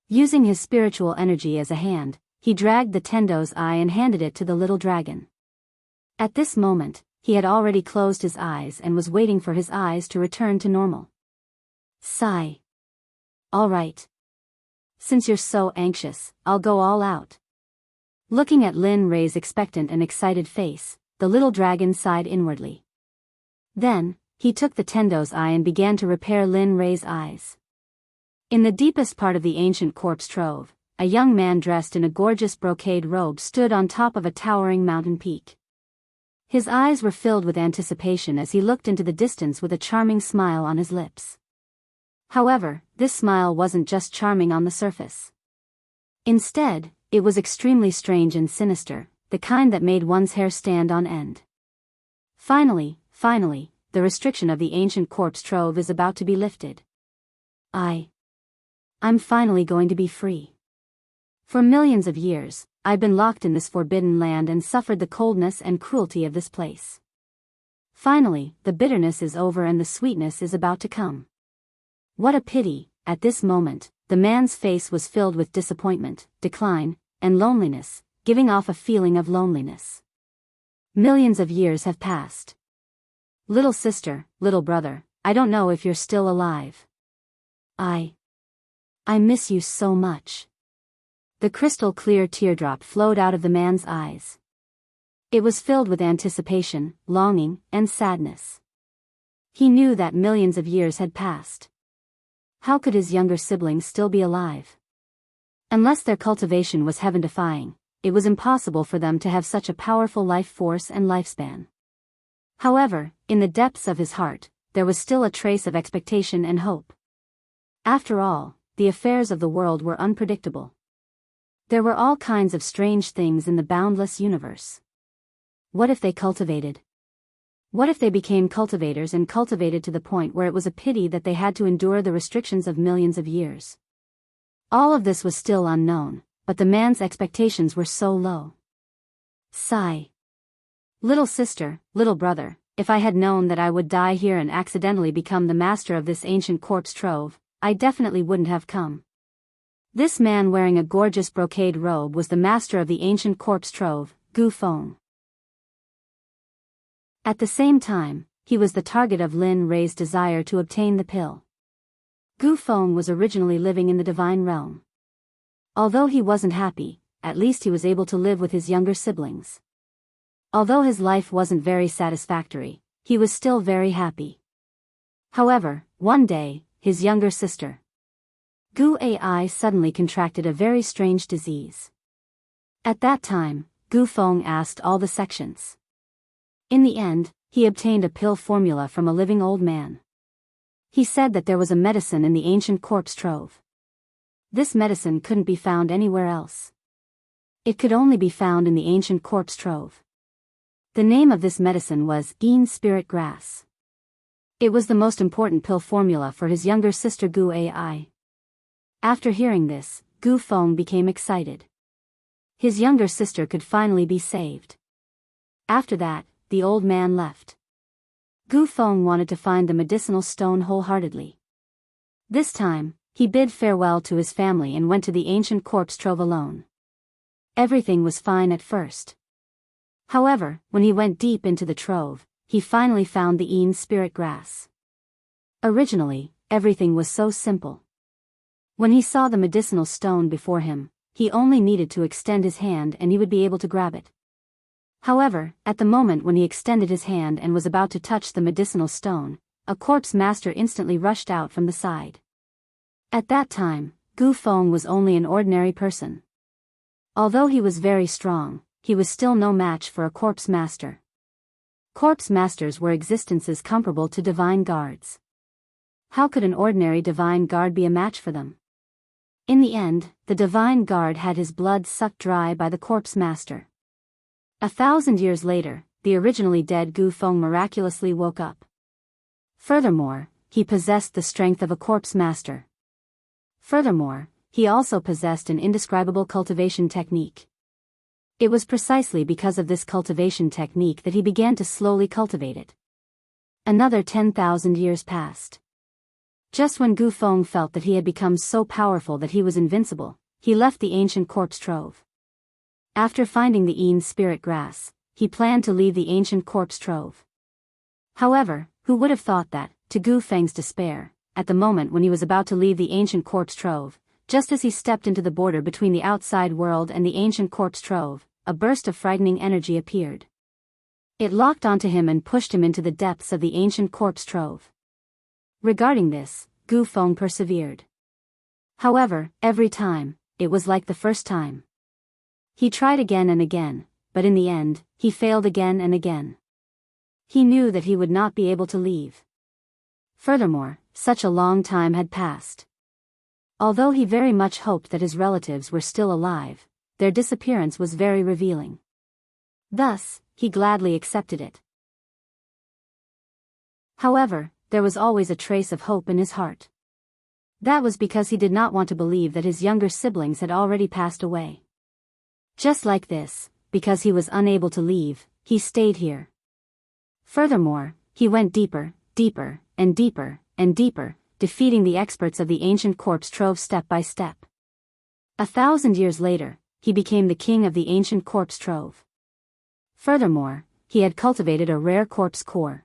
Using his spiritual energy as a hand, he dragged the Tendo's eye and handed it to the little dragon. At this moment, he had already closed his eyes and was waiting for his eyes to return to normal. Sigh. Alright. Since you're so anxious, I'll go all out. Looking at Lin Rei's expectant and excited face, the little dragon sighed inwardly. Then, he took the Tendo's eye and began to repair Lin Rei's eyes. In the deepest part of the ancient corpse trove, a young man dressed in a gorgeous brocade robe stood on top of a towering mountain peak. His eyes were filled with anticipation as he looked into the distance with a charming smile on his lips. However, this smile wasn't just charming on the surface. Instead, it was extremely strange and sinister, the kind that made one's hair stand on end. Finally, the restriction of the ancient corpse trove is about to be lifted. I'm finally going to be free. For millions of years, I've been locked in this forbidden land and suffered the coldness and cruelty of this place. Finally, the bitterness is over and the sweetness is about to come. What a pity. At this moment, the man's face was filled with disappointment, decline, and loneliness, giving off a feeling of loneliness. Millions of years have passed. Little sister, little brother, I don't know if you're still alive. I miss you so much. The crystal clear teardrop flowed out of the man's eyes. It was filled with anticipation, longing, and sadness. He knew that millions of years had passed. How could his younger siblings still be alive? Unless their cultivation was heaven-defying, it was impossible for them to have such a powerful life force and lifespan. However, in the depths of his heart, there was still a trace of expectation and hope. After all, the affairs of the world were unpredictable. There were all kinds of strange things in the boundless universe. What if they cultivated? What if they became cultivators and cultivated to the point where it was a pity that they had to endure the restrictions of millions of years? All of this was still unknown, but the man's expectations were so low. Sigh. Little sister, little brother, if I had known that I would die here and accidentally become the master of this ancient corpse trove, I definitely wouldn't have come. This man wearing a gorgeous brocade robe was the master of the ancient corpse trove, Gu Feng. At the same time, he was the target of Lin Rei's desire to obtain the pill. Gu Feng was originally living in the divine realm. Although he wasn't happy, at least he was able to live with his younger siblings. Although his life wasn't very satisfactory, he was still very happy. However, one day, his younger sister, Gu Ai, suddenly contracted a very strange disease. At that time, Gu Feng asked all the sections. In the end, he obtained a pill formula from a living old man. He said that there was a medicine in the ancient corpse trove. This medicine couldn't be found anywhere else. It could only be found in the ancient corpse trove. The name of this medicine was Yin Spirit Grass. It was the most important pill formula for his younger sister Gu Ai. After hearing this, Gu Feng became excited. His younger sister could finally be saved. After that, the old man left. Gu Feng wanted to find the medicinal stone wholeheartedly. This time, he bid farewell to his family and went to the ancient corpse trove alone. Everything was fine at first. However, when he went deep into the trove, he finally found the Yin Spirit Grass. Originally, everything was so simple. When he saw the medicinal stone before him, he only needed to extend his hand and he would be able to grab it. However, at the moment when he extended his hand and was about to touch the medicinal stone, a corpse master instantly rushed out from the side. At that time, Gu Feng was only an ordinary person. Although he was very strong, he was still no match for a corpse master. Corpse masters were existences comparable to divine guards. How could an ordinary divine guard be a match for them? In the end, the divine guard had his blood sucked dry by the corpse master. 1,000 years later, the originally dead Gu Feng miraculously woke up. Furthermore, he possessed the strength of a corpse master. Furthermore, he also possessed an indescribable cultivation technique. It was precisely because of this cultivation technique that he began to slowly cultivate it. Another 10,000 years passed. Just when Gu Feng felt that he had become so powerful that he was invincible, he left the ancient corpse trove. After finding the Yin spirit grass, he planned to leave the ancient corpse trove. However, who would have thought that, to Gu Feng's despair, at the moment when he was about to leave the ancient corpse trove, just as he stepped into the border between the outside world and the ancient corpse trove, a burst of frightening energy appeared. It locked onto him and pushed him into the depths of the ancient corpse trove. Regarding this, Gu Feng persevered. However, every time, it was like the first time. He tried again and again, but in the end, he failed again and again. He knew that he would not be able to leave. Furthermore, such a long time had passed. Although he very much hoped that his relatives were still alive, their disappearance was very revealing. Thus, he gladly accepted it. However, there was always a trace of hope in his heart. That was because he did not want to believe that his younger siblings had already passed away. Just like this, because he was unable to leave, he stayed here. Furthermore, he went deeper, deeper, and deeper, and deeper, defeating the experts of the ancient corpse trove step by step. 1,000 years later, he became the king of the ancient corpse trove. Furthermore, he had cultivated a rare corpse core.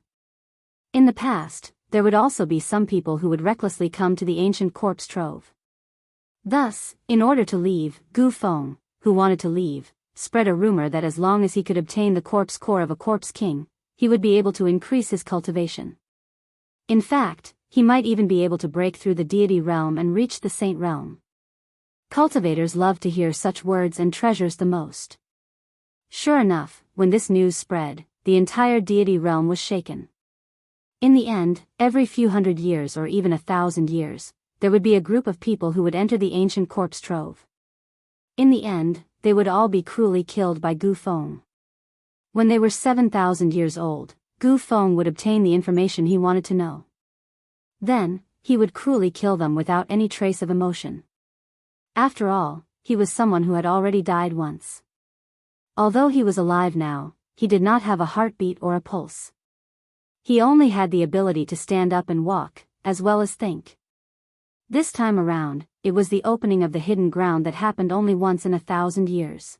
In the past, there would also be some people who would recklessly come to the ancient corpse trove. Thus, in order to leave, Gu Feng, who wanted to leave, spread a rumor that as long as he could obtain the corpse core of a corpse king, he would be able to increase his cultivation. In fact, he might even be able to break through the deity realm and reach the saint realm. Cultivators love to hear such words and treasures the most. Sure enough, when this news spread, the entire deity realm was shaken. In the end, every few hundred years or even 1,000 years, there would be a group of people who would enter the ancient corpse trove. In the end, they would all be cruelly killed by Gu Feng. When they were 7,000 years old, Gu Feng would obtain the information he wanted to know. Then, he would cruelly kill them without any trace of emotion. After all, he was someone who had already died once. Although he was alive now, he did not have a heartbeat or a pulse. He only had the ability to stand up and walk, as well as think. This time around, it was the opening of the hidden ground that happened only once in 1,000 years.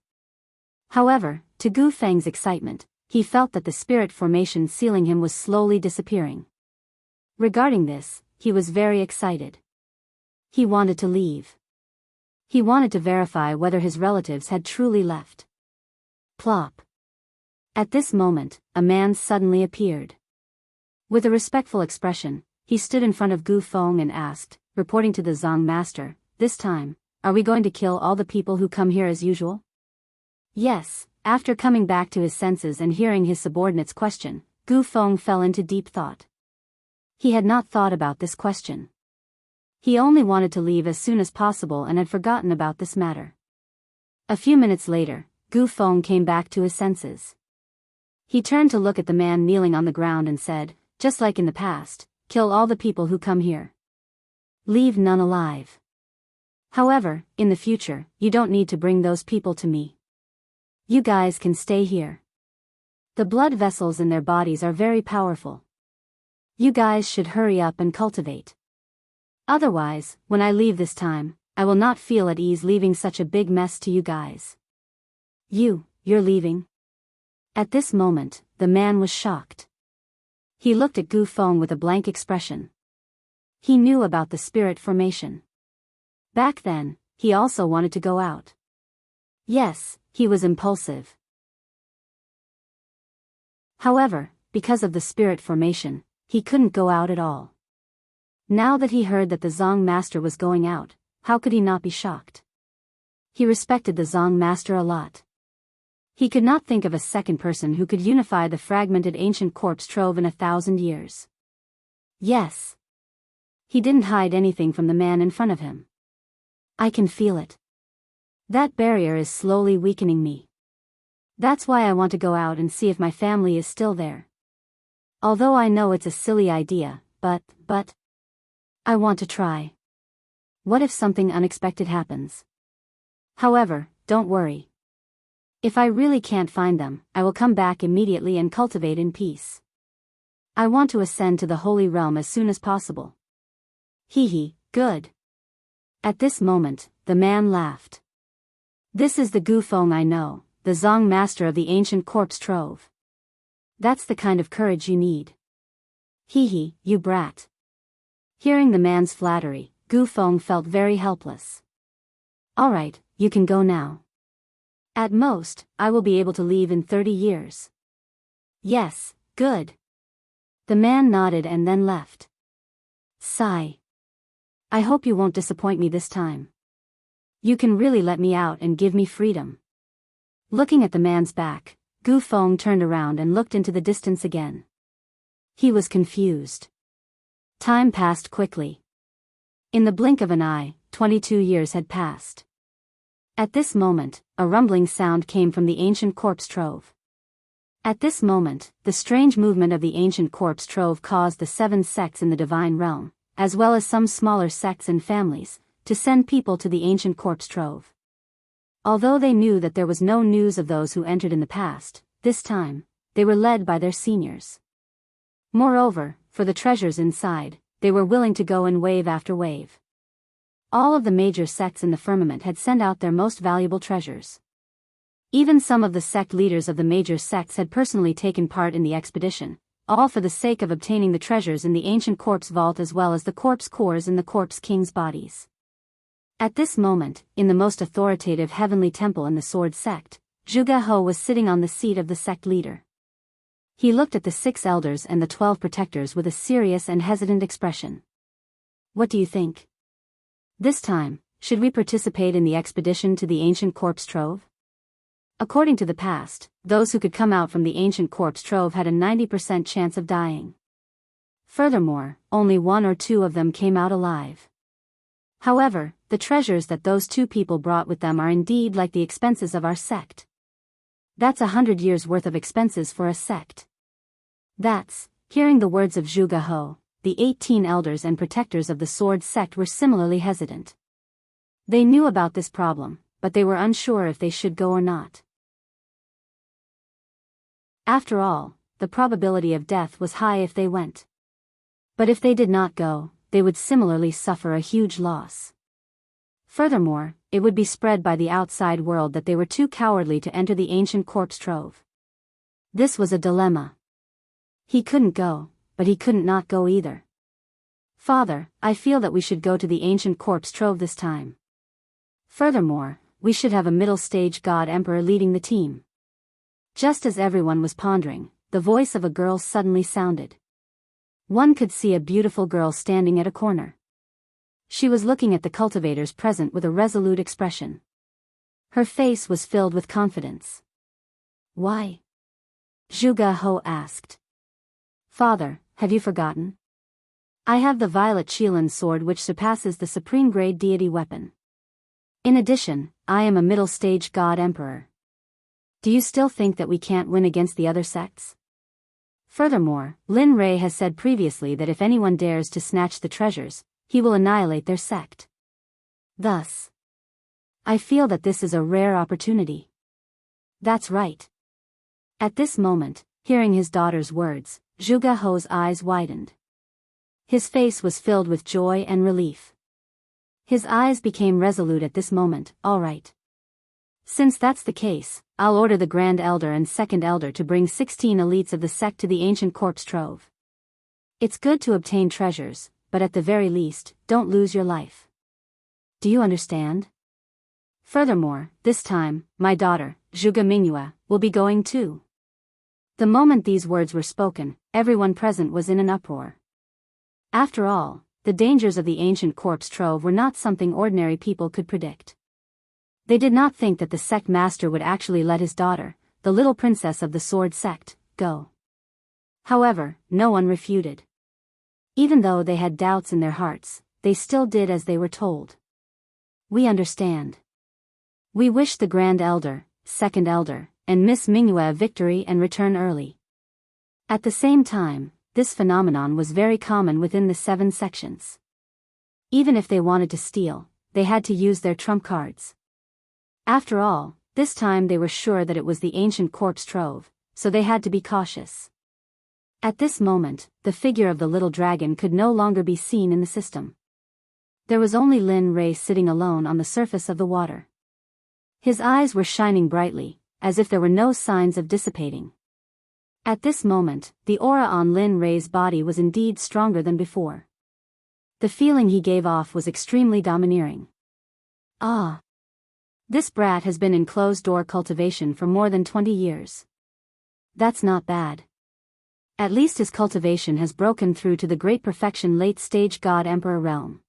However, to Gu Feng's excitement, he felt that the spirit formation sealing him was slowly disappearing. Regarding this, he was very excited. He wanted to leave. He wanted to verify whether his relatives had truly left. Plop. At this moment, a man suddenly appeared. With a respectful expression, he stood in front of Gu Feng and asked, reporting to the Zong master, "This time, are we going to kill all the people who come here as usual?" Yes. After coming back to his senses and hearing his subordinate's question, Gu Feng fell into deep thought. He had not thought about this question. He only wanted to leave as soon as possible and had forgotten about this matter. A few minutes later, Gu Feng came back to his senses. He turned to look at the man kneeling on the ground and said, "Just like in the past, kill all the people who come here. Leave none alive. However, in the future, you don't need to bring those people to me. You guys can stay here. The blood vessels in their bodies are very powerful. You guys should hurry up and cultivate. Otherwise, when I leave this time, I will not feel at ease leaving such a big mess to you guys." You're leaving? At this moment, the man was shocked. He looked at Gu Feng with a blank expression. He knew about the spirit formation. Back then, he also wanted to go out. Yes, he was impulsive. However, because of the spirit formation, he couldn't go out at all. Now that he heard that the Zong master was going out, how could he not be shocked? He respected the Zong master a lot. He could not think of a second person who could unify the fragmented ancient corpse trove in 1,000 years. Yes. He didn't hide anything from the man in front of him. I can feel it. That barrier is slowly weakening me. That's why I want to go out and see if my family is still there. Although I know it's a silly idea, but I want to try. What if something unexpected happens? However, don't worry. If I really can't find them, I will come back immediately and cultivate in peace. I want to ascend to the Holy Realm as soon as possible. Good. At this moment, the man laughed. This is the Gu Feng I know, the Zong master of the ancient corpse trove. That's the kind of courage you need. You brat. Hearing the man's flattery, Gu Feng felt very helpless. Alright, you can go now. At most, I will be able to leave in 30 years. Yes, good. The man nodded and then left. Sigh. I hope you won't disappoint me this time. You can really let me out and give me freedom. Looking at the man's back, Gu Feng turned around and looked into the distance again. He was confused. Time passed quickly. In the blink of an eye, 22 years had passed. At this moment, a rumbling sound came from the ancient corpse trove. At this moment, the strange movement of the ancient corpse trove caused the 7 sects in the divine realm, as well as some smaller sects and families, to send people to the ancient corpse trove. Although they knew that there was no news of those who entered in the past, this time, they were led by their seniors. Moreover, for the treasures inside, they were willing to go in wave after wave. All of the major sects in the firmament had sent out their most valuable treasures. Even some of the sect leaders of the major sects had personally taken part in the expedition, all for the sake of obtaining the treasures in the ancient corpse vault as well as the corpse cores in the corpse king's bodies. At this moment, in the most authoritative heavenly temple in the Sword Sect, Zhuge He was sitting on the seat of the sect leader. He looked at the 6 elders and the 12 protectors with a serious and hesitant expression. What do you think? This time, should we participate in the expedition to the ancient corpse trove? According to the past, those who could come out from the ancient corpse trove had a 90% chance of dying. Furthermore, only 1 or 2 of them came out alive. However, the treasures that those 2 people brought with them are indeed like the expenses of our sect. That's 100 years' worth of expenses for a sect. Hearing the words of Zhuge He, the 18 elders and protectors of the Sword Sect were similarly hesitant. They knew about this problem, but they were unsure if they should go or not. After all, the probability of death was high if they went. But if they did not go, they would similarly suffer a huge loss. Furthermore, it would be spread by the outside world that they were too cowardly to enter the ancient corpse trove. This was a dilemma. He couldn't go, but he couldn't not go either. Father, I feel that we should go to the ancient corpse trove this time. Furthermore, we should have a middle-stage god emperor leading the team. Just as everyone was pondering, the voice of a girl suddenly sounded. One could see a beautiful girl standing at a corner. She was looking at the cultivators present with a resolute expression. Her face was filled with confidence. Why? Zhuge He asked. Father, have you forgotten? I have the violet Qilin sword which surpasses the supreme grade deity weapon. In addition, I am a middle-stage god emperor. Do you still think that we can't win against the other sects? Furthermore, Lin Rei has said previously that if anyone dares to snatch the treasures, he will annihilate their sect. Thus, I feel that this is a rare opportunity. That's right. At this moment, hearing his daughter's words, Zhuge He's eyes widened. His face was filled with joy and relief. His eyes became resolute at this moment. All right. Since that's the case, I'll order the Grand Elder and Second Elder to bring 16 elites of the sect to the ancient corpse trove. It's good to obtain treasures, but at the very least, don't lose your life. Do you understand? Furthermore, this time, my daughter, Zhuge Mingyue, will be going too. The moment these words were spoken, everyone present was in an uproar. After all, the dangers of the ancient corpse trove were not something ordinary people could predict. They did not think that the sect master would actually let his daughter, the little princess of the sword sect, go. However, no one refuted. Even though they had doubts in their hearts, they still did as they were told. We understand. We wish the Grand Elder, Second Elder, and Miss Mingyue a victory and return early. At the same time, this phenomenon was very common within the 7 sections. Even if they wanted to steal, they had to use their trump cards. After all, this time they were sure that it was the ancient corpse trove, so they had to be cautious. At this moment, the figure of the little dragon could no longer be seen in the system. There was only Lin Rei sitting alone on the surface of the water. His eyes were shining brightly, as if there were no signs of dissipating. At this moment, the aura on Lin Rei's body was indeed stronger than before. The feeling he gave off was extremely domineering. Ah! This brat has been in closed-door cultivation for more than 20 years. That's not bad. At least his cultivation has broken through to the great perfection late-stage God-Emperor realm.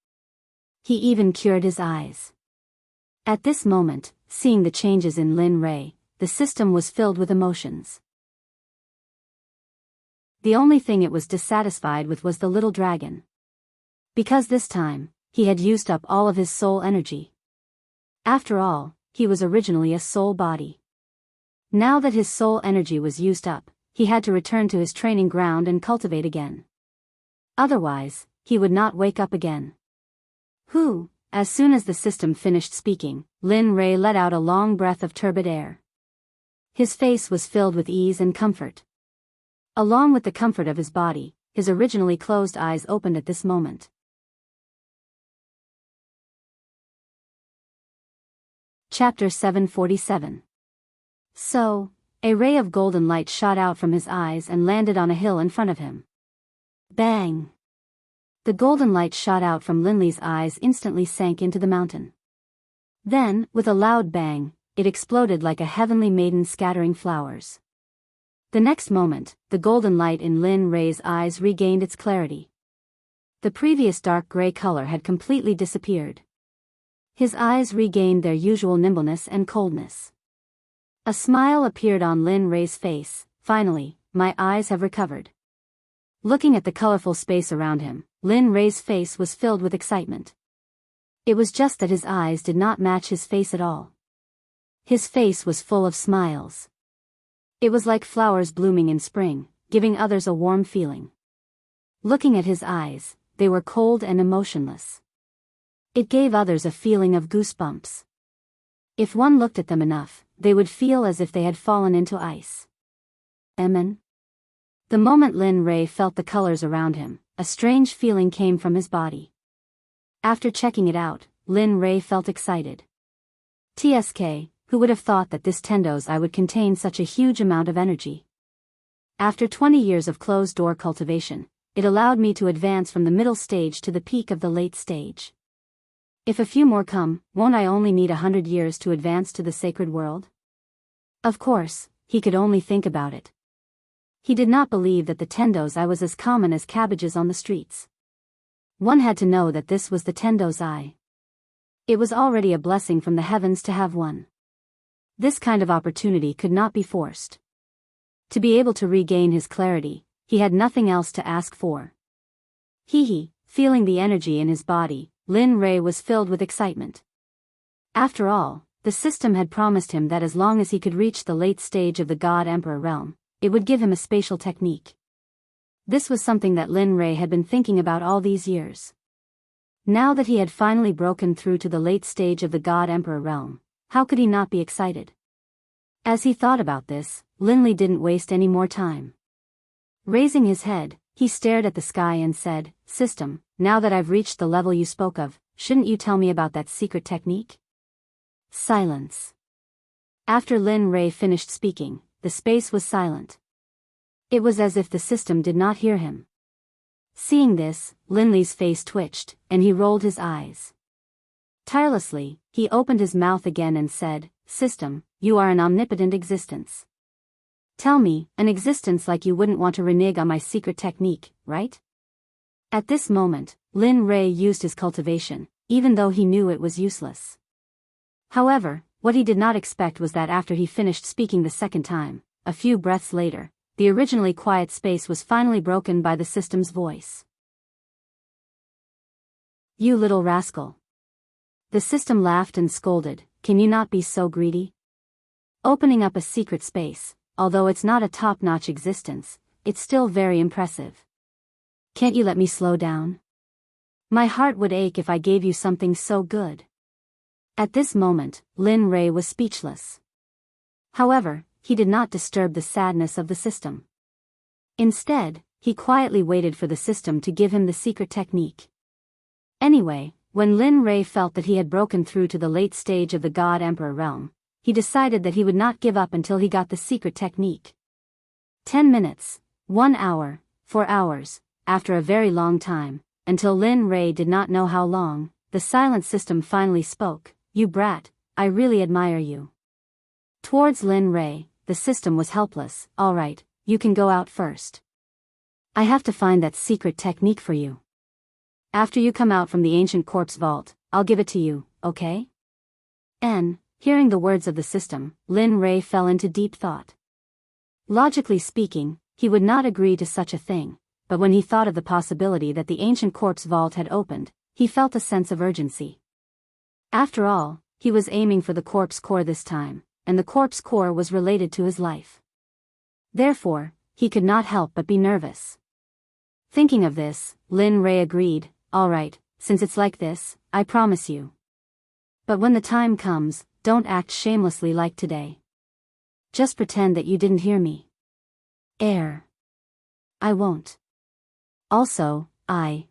He even cured his eyes. At this moment, seeing the changes in Lin Rei, the system was filled with emotions. The only thing it was dissatisfied with was the little dragon. Because this time, he had used up all of his soul energy. After all, he was originally a soul body. Now that his soul energy was used up, he had to return to his training ground and cultivate again. Otherwise, he would not wake up again. As soon as the system finished speaking, Lin Rei let out a long breath of turbid air. His face was filled with ease and comfort. Along with the comfort of his body, his originally closed eyes opened at this moment. Chapter 747. So, a ray of golden light shot out from his eyes and landed on a hill in front of him. Bang! The golden light shot out from Linley's eyes instantly sank into the mountain. Then, with a loud bang, it exploded like a heavenly maiden scattering flowers. The next moment, the golden light in Lin Rei's eyes regained its clarity. The previous dark gray color had completely disappeared. His eyes regained their usual nimbleness and coldness. A smile appeared on Lin Rei's face. Finally, my eyes have recovered. Looking at the colorful space around him, Lin Rei's face was filled with excitement. It was just that his eyes did not match his face at all. His face was full of smiles. It was like flowers blooming in spring, giving others a warm feeling. Looking at his eyes, they were cold and emotionless. It gave others a feeling of goosebumps. If one looked at them enough, they would feel as if they had fallen into ice. Amen. The moment Lin Rei felt the colors around him, a strange feeling came from his body. After checking it out, Lin Rei felt excited. TSK, who would have thought that this Tendo's eye would contain such a huge amount of energy? After 20 years of closed-door cultivation, it allowed me to advance from the middle stage to the peak of the late stage. If a few more come, won't I only need 100 years to advance to the sacred world? Of course, he could only think about it. He did not believe that the Tendo's eye was as common as cabbages on the streets. One had to know that this was the Tendo's eye. It was already a blessing from the heavens to have one. This kind of opportunity could not be forced. To be able to regain his clarity, he had nothing else to ask for. Feeling the energy in his body, Lin Rei was filled with excitement. After all, the system had promised him that as long as he could reach the late stage of the God-Emperor realm, it would give him a spatial technique. This was something that Lin Rei had been thinking about all these years. Now that he had finally broken through to the late stage of the God-Emperor realm, how could he not be excited? As he thought about this, Linley didn't waste any more time. Raising his head, he stared at the sky and said, "System, now that I've reached the level you spoke of, shouldn't you tell me about that secret technique?" Silence. After Lin Rei finished speaking, the space was silent. It was as if the system did not hear him. Seeing this, Linley's face twitched, and he rolled his eyes. Tirelessly, he opened his mouth again and said, "System, you are an omnipotent existence. Tell me, an existence like you wouldn't want to renege on my secret technique, right?" At this moment, Lin Rei used his cultivation, even though he knew it was useless. However, what he did not expect was that after he finished speaking the second time, a few breaths later, the originally quiet space was finally broken by the system's voice. "You little rascal." The system laughed and scolded, "Can you not be so greedy? Opening up a secret space, although it's not a top-notch existence, it's still very impressive. Can't you let me slow down? My heart would ache if I gave you something so good." At this moment, Lin Rei was speechless. However, he did not disturb the sadness of the system. Instead, he quietly waited for the system to give him the secret technique. Anyway, when Lin Rei felt that he had broken through to the late stage of the God Emperor realm, he decided that he would not give up until he got the secret technique. 10 minutes, 1 hour, 4 hours, after a very long time, until Lin Rei did not know how long, the silent system finally spoke. "You brat, I really admire you." Towards Lin Rei, the system was helpless. "All right, you can go out first. I have to find that secret technique for you. After you come out from the ancient corpse vault, I'll give it to you, okay?" Hearing the words of the system, Lin Rei fell into deep thought. Logically speaking, he would not agree to such a thing, but when he thought of the possibility that the ancient corpse vault had opened, he felt a sense of urgency. After all, he was aiming for the corpse core this time, and the corpse core was related to his life. Therefore, he could not help but be nervous. Thinking of this, Lin Rei agreed, "All right, since it's like this, I promise you. But when the time comes, don't act shamelessly like today. Just pretend that you didn't hear me." "I won't. Also, I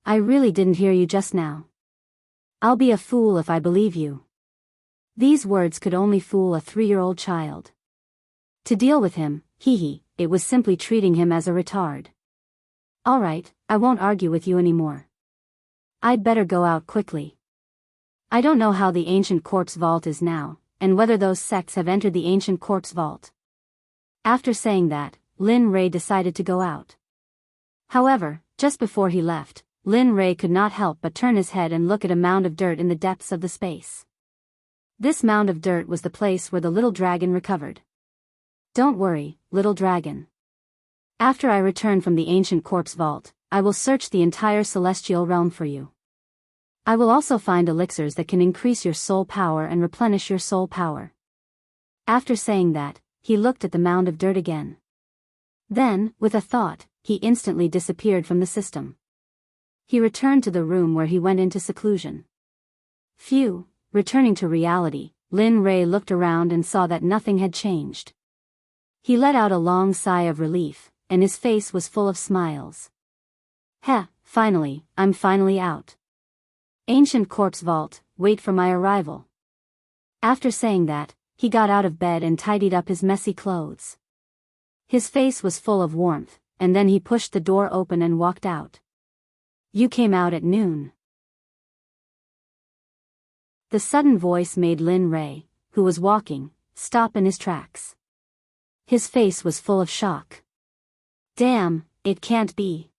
really didn't hear you just now. I'll be a fool if I believe you." These words could only fool a 3-year-old child. To deal with him, it was simply treating him as a retard. "All right, I won't argue with you anymore. I'd better go out quickly. I don't know how the ancient corpse vault is now, and whether those sects have entered the ancient corpse vault." After saying that, Lin Rei decided to go out. However, just before he left, Lin Rei could not help but turn his head and look at a mound of dirt in the depths of the space. This mound of dirt was the place where the little dragon recovered. "Don't worry, little dragon. After I return from the ancient corpse vault, I will search the entire celestial realm for you. I will also find elixirs that can increase your soul power and replenish your soul power." After saying that, he looked at the mound of dirt again. Then, with a thought, he instantly disappeared from the system. He returned to the room where he went into seclusion. Phew, returning to reality, Lin Rei looked around and saw that nothing had changed. He let out a long sigh of relief, and his face was full of smiles. Finally, I'm finally out. Ancient corpse vault, wait for my arrival." After saying that, he got out of bed and tidied up his messy clothes. His face was full of warmth, and then he pushed the door open and walked out. "You came out at noon." The sudden voice made Lin Rei, who was walking, stop in his tracks. His face was full of shock. "Damn, it can't be."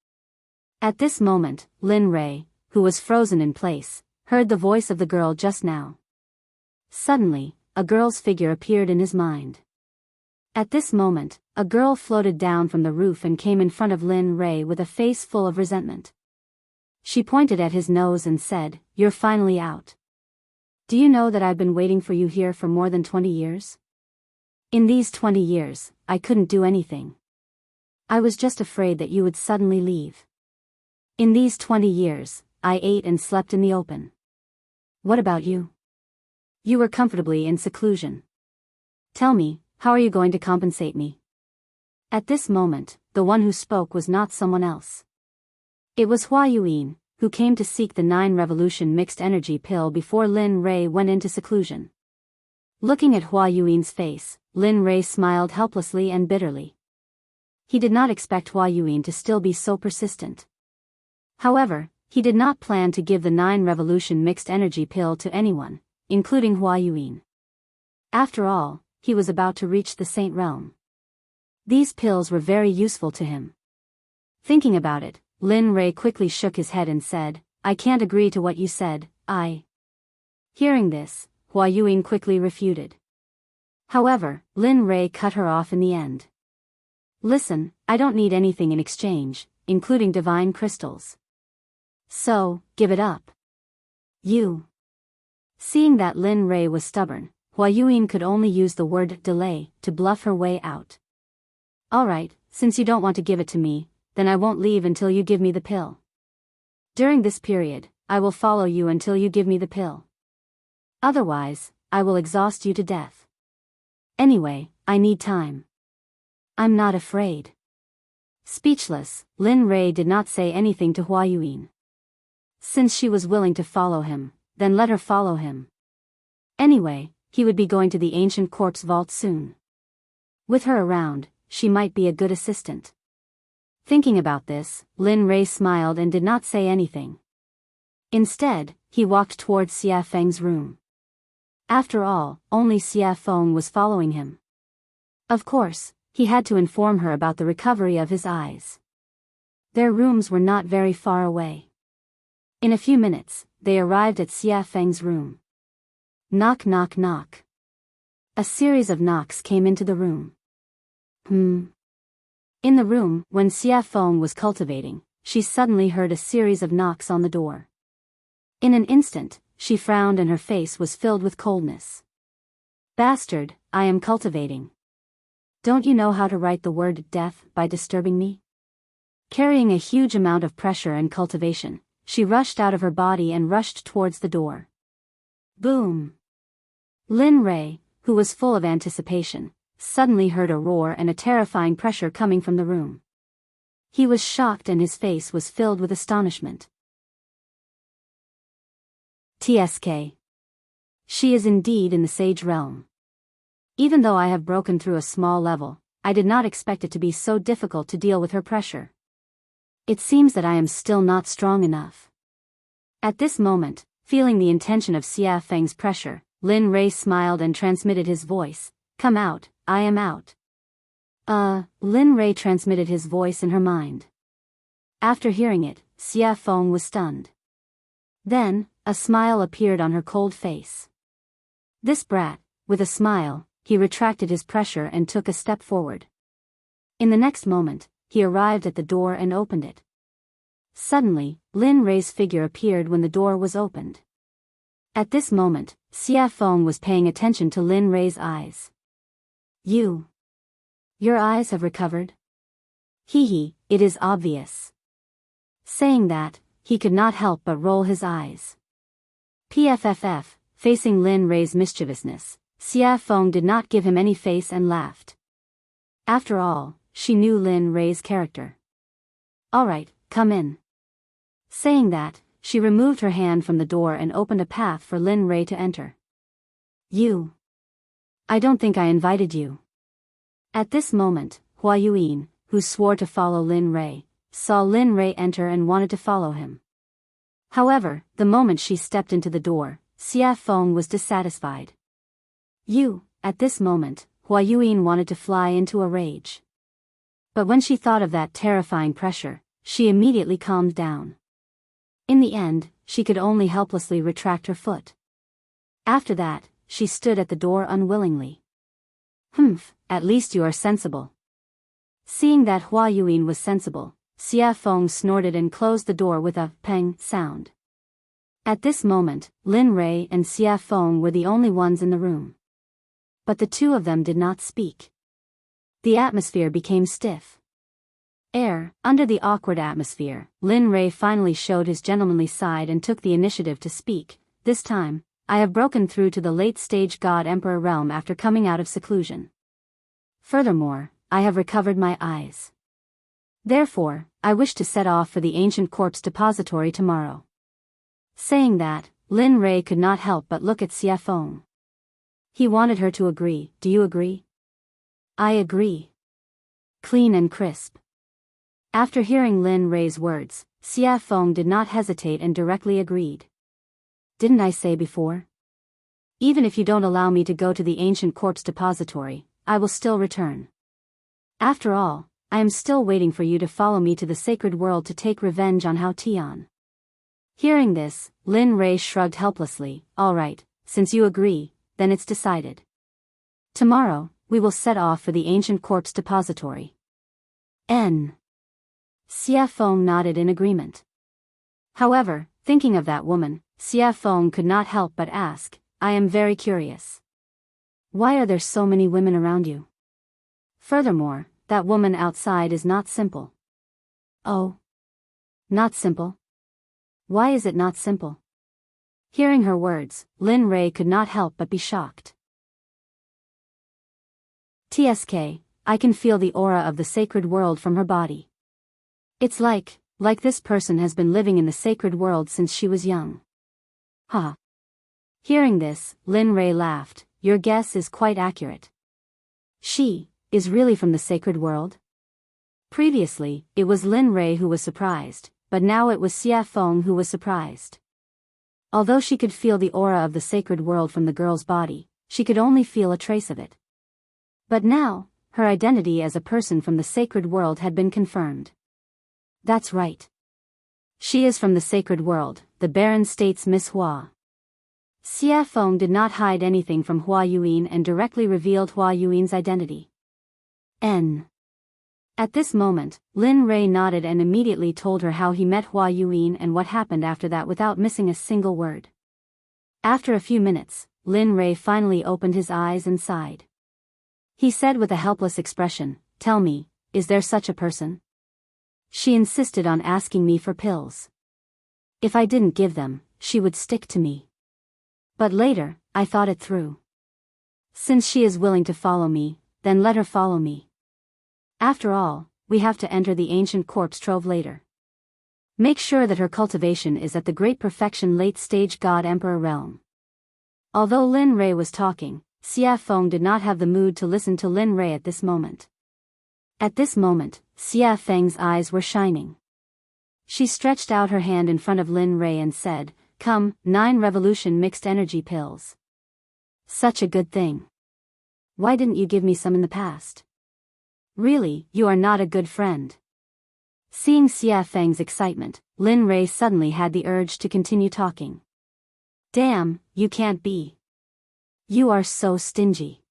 At this moment, Lin Rei, who was frozen in place, heard the voice of the girl just now. Suddenly, a girl's figure appeared in his mind. At this moment, a girl floated down from the roof and came in front of Lin Rei with a face full of resentment. She pointed at his nose and said, "You're finally out. Do you know that I've been waiting for you here for more than 20 years? In these 20 years, I couldn't do anything. I was just afraid that you would suddenly leave. In these 20 years, I ate and slept in the open. What about you? You were comfortably in seclusion. Tell me, how are you going to compensate me?" At this moment, the one who spoke was not someone else. It was Hua Yuan, who came to seek the 9 revolution mixed energy pill before Lin Rei went into seclusion. Looking at Hua Yuan's face, Lin Rei smiled helplessly and bitterly. He did not expect Hua Yuan to still be so persistent. However, he did not plan to give the 9 revolution mixed energy pill to anyone, including Hua Yuan. After all, he was about to reach the Saint Realm. These pills were very useful to him. Thinking about it, Lin Rei quickly shook his head and said, "I can't agree to what you said, I." Hearing this, Hua Yuan quickly refuted. However, Lin Rei cut her off in the end. Listen, I don't need anything in exchange, including divine crystals. So, give it up. You. Seeing that Lin Rei was stubborn, Hua Yuan could only use the word delay to bluff her way out. Alright, since you don't want to give it to me, then I won't leave until you give me the pill. During this period, I will follow you until you give me the pill. Otherwise, I will exhaust you to death. Anyway, I need time. I'm not afraid. Speechless, Lin Rei did not say anything to Hua Yuan. Since she was willing to follow him, then let her follow him. Anyway, he would be going to the ancient corpse vault soon. With her around, she might be a good assistant. Thinking about this, Lin Rei smiled and did not say anything. Instead, he walked towards Xia Feng's room. After all, only Xia Feng was following him. Of course, he had to inform her about the recovery of his eyes. Their rooms were not very far away. In a few minutes, they arrived at Xia Feng's room. Knock knock knock. A series of knocks came into the room. In the room, when Xia Feng was cultivating, she suddenly heard a series of knocks on the door. In an instant, she frowned and her face was filled with coldness. Bastard, I am cultivating. Don't you know how to write the word death by disturbing me? Carrying a huge amount of pressure and cultivation, she rushed out of her body and rushed towards the door. Boom! Lin Rei, who was full of anticipation, suddenly heard a roar and a terrifying pressure coming from the room. He was shocked and his face was filled with astonishment. TSK. She is indeed in the sage realm. Even though I have broken through a small level, I did not expect it to be so difficult to deal with her pressure. It seems that I am still not strong enough. At this moment, feeling the intention of Xia Feng's pressure, Lin Rei smiled and transmitted his voice, "Come out, I am out." Lin Rei transmitted his voice in her mind. After hearing it, Xia Feng was stunned. Then, a smile appeared on her cold face. This brat, with a smile, he retracted his pressure and took a step forward. In the next moment, he arrived at the door and opened it. Suddenly, Lin Rei's figure appeared when the door was opened. At this moment, Xia Feng was paying attention to Lin Rei's eyes. Your eyes have recovered? Hee, it is obvious. Saying that, he could not help but roll his eyes. PFFF, facing Lin Rei's mischievousness, Xia Feng did not give him any face and laughed. After all, she knew Lin Rei's character. Alright, come in. Saying that, she removed her hand from the door and opened a path for Lin Rei to enter. I don't think I invited you. At this moment, Hua Yuan, who swore to follow Lin Rei, saw Lin Rei enter and wanted to follow him. However, the moment she stepped into the door, Xia Feng was dissatisfied. At this moment, Hua Yuan wanted to fly into a rage. But when she thought of that terrifying pressure, she immediately calmed down. In the end, she could only helplessly retract her foot. After that, she stood at the door unwillingly. At least you are sensible. Seeing that Hua Yuan was sensible, Xia Feng snorted and closed the door with a peng sound. At this moment, Lin Rei and Xia Feng were the only ones in the room. But the two of them did not speak. The atmosphere became stiff. Under the awkward atmosphere, Lin Rei finally showed his gentlemanly side and took the initiative to speak. This time, I have broken through to the late-stage God-Emperor realm after coming out of seclusion. Furthermore, I have recovered my eyes. Therefore, I wish to set off for the ancient corpse depository tomorrow. Saying that, Lin Rei could not help but look at Xia Feng. He wanted her to agree. Do you agree? I agree. Clean and crisp. After hearing Lin Rei's words, Xia Feng did not hesitate and directly agreed. Didn't I say before? Even if you don't allow me to go to the ancient corpse depository, I will still return. After all, I am still waiting for you to follow me to the sacred world to take revenge on Hao Tian. Hearing this, Lin Rei shrugged helplessly. All right, since you agree, then it's decided. Tomorrow, we will set off for the ancient corpse depository. N. Xia Feng nodded in agreement. However, thinking of that woman, Xia Feng could not help but ask, I am very curious. Why are there so many women around you? Furthermore, that woman outside is not simple. Oh. Not simple? Why is it not simple? Hearing her words, Lin Rei could not help but be shocked. TSK, I can feel the aura of the sacred world from her body. It's like this person has been living in the sacred world since she was young. Ha. Hearing this, Lin Rei laughed, your guess is quite accurate. She is really from the sacred world? Previously, it was Lin Rei who was surprised, but now it was Xia Feng who was surprised. Although she could feel the aura of the sacred world from the girl's body, she could only feel a trace of it. But now, her identity as a person from the sacred world had been confirmed. That's right. She is from the sacred world, the Baron states Miss Hua. Xia Feng did not hide anything from Hua Yuan and directly revealed Hua Yuan's identity. N. At this moment, Lin Rei nodded and immediately told her how he met Hua Yuan and what happened after that without missing a single word. After a few minutes, Lin Rei finally opened his eyes and sighed. He said with a helpless expression, tell me, is there such a person? She insisted on asking me for pills. If I didn't give them, she would stick to me. But later, I thought it through. Since she is willing to follow me, then let her follow me. After all, we have to enter the ancient corpse trove later. Make sure that her cultivation is at the great perfection late-stage God-Emperor realm. Although Lin Rei was talking, Xia Feng did not have the mood to listen to Lin Rei at this moment. At this moment, Xia Feng's eyes were shining. She stretched out her hand in front of Lin Rei and said, come, 9 revolution mixed energy pills. Such a good thing. Why didn't you give me some in the past? Really, you are not a good friend. Seeing Xia Feng's excitement, Lin Rei suddenly had the urge to continue talking. Damn, you can't be. You are so stingy.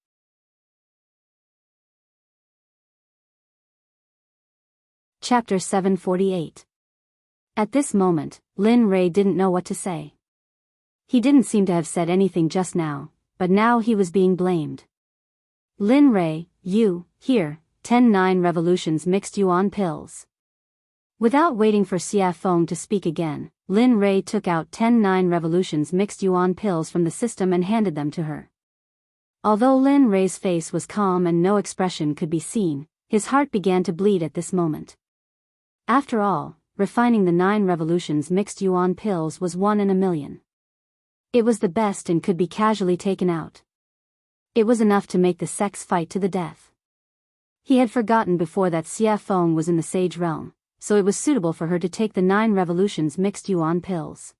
Chapter 748. At this moment, Lin Rei didn't know what to say. He didn't seem to have said anything just now, but now he was being blamed. Lin Rei, you, here, 10 revolutions mixed yuan pills. Without waiting for Xia Feng to speak again, Lin Rei took out 10 revolutions mixed yuan pills from the system and handed them to her. Although Lin Rei's face was calm and no expression could be seen, his heart began to bleed at this moment. After all, refining the 9 revolutions mixed yuan pills was 1 in a million. It was the best and could be casually taken out. It was enough to make the Sect's fight to the death. He had forgotten before that Xia Feng was in the sage realm, so it was suitable for her to take the 9 revolutions mixed yuan pills.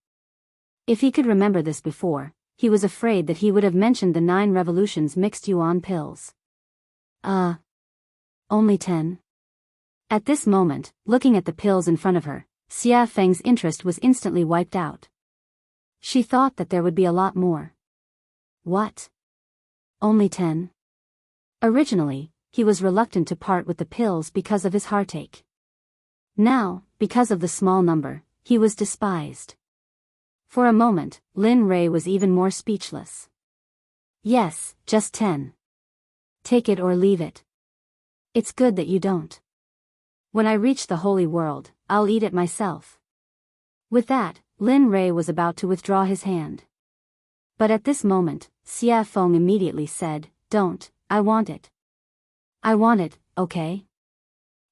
If he could remember this before, he was afraid that he would have mentioned the 9 revolutions mixed yuan pills. Only 10? At this moment, looking at the pills in front of her, Xia Feng's interest was instantly wiped out. She thought that there would be a lot more. What? Only 10? Originally, he was reluctant to part with the pills because of his heartache. Now, because of the small number, he was despised. For a moment, Lin Rei was even more speechless. Yes, just 10. Take it or leave it. It's good that you don't. When I reach the holy world, I'll eat it myself. With that, Lin Rei was about to withdraw his hand. But at this moment, Xia Feng immediately said, don't, I want it. I want it, okay?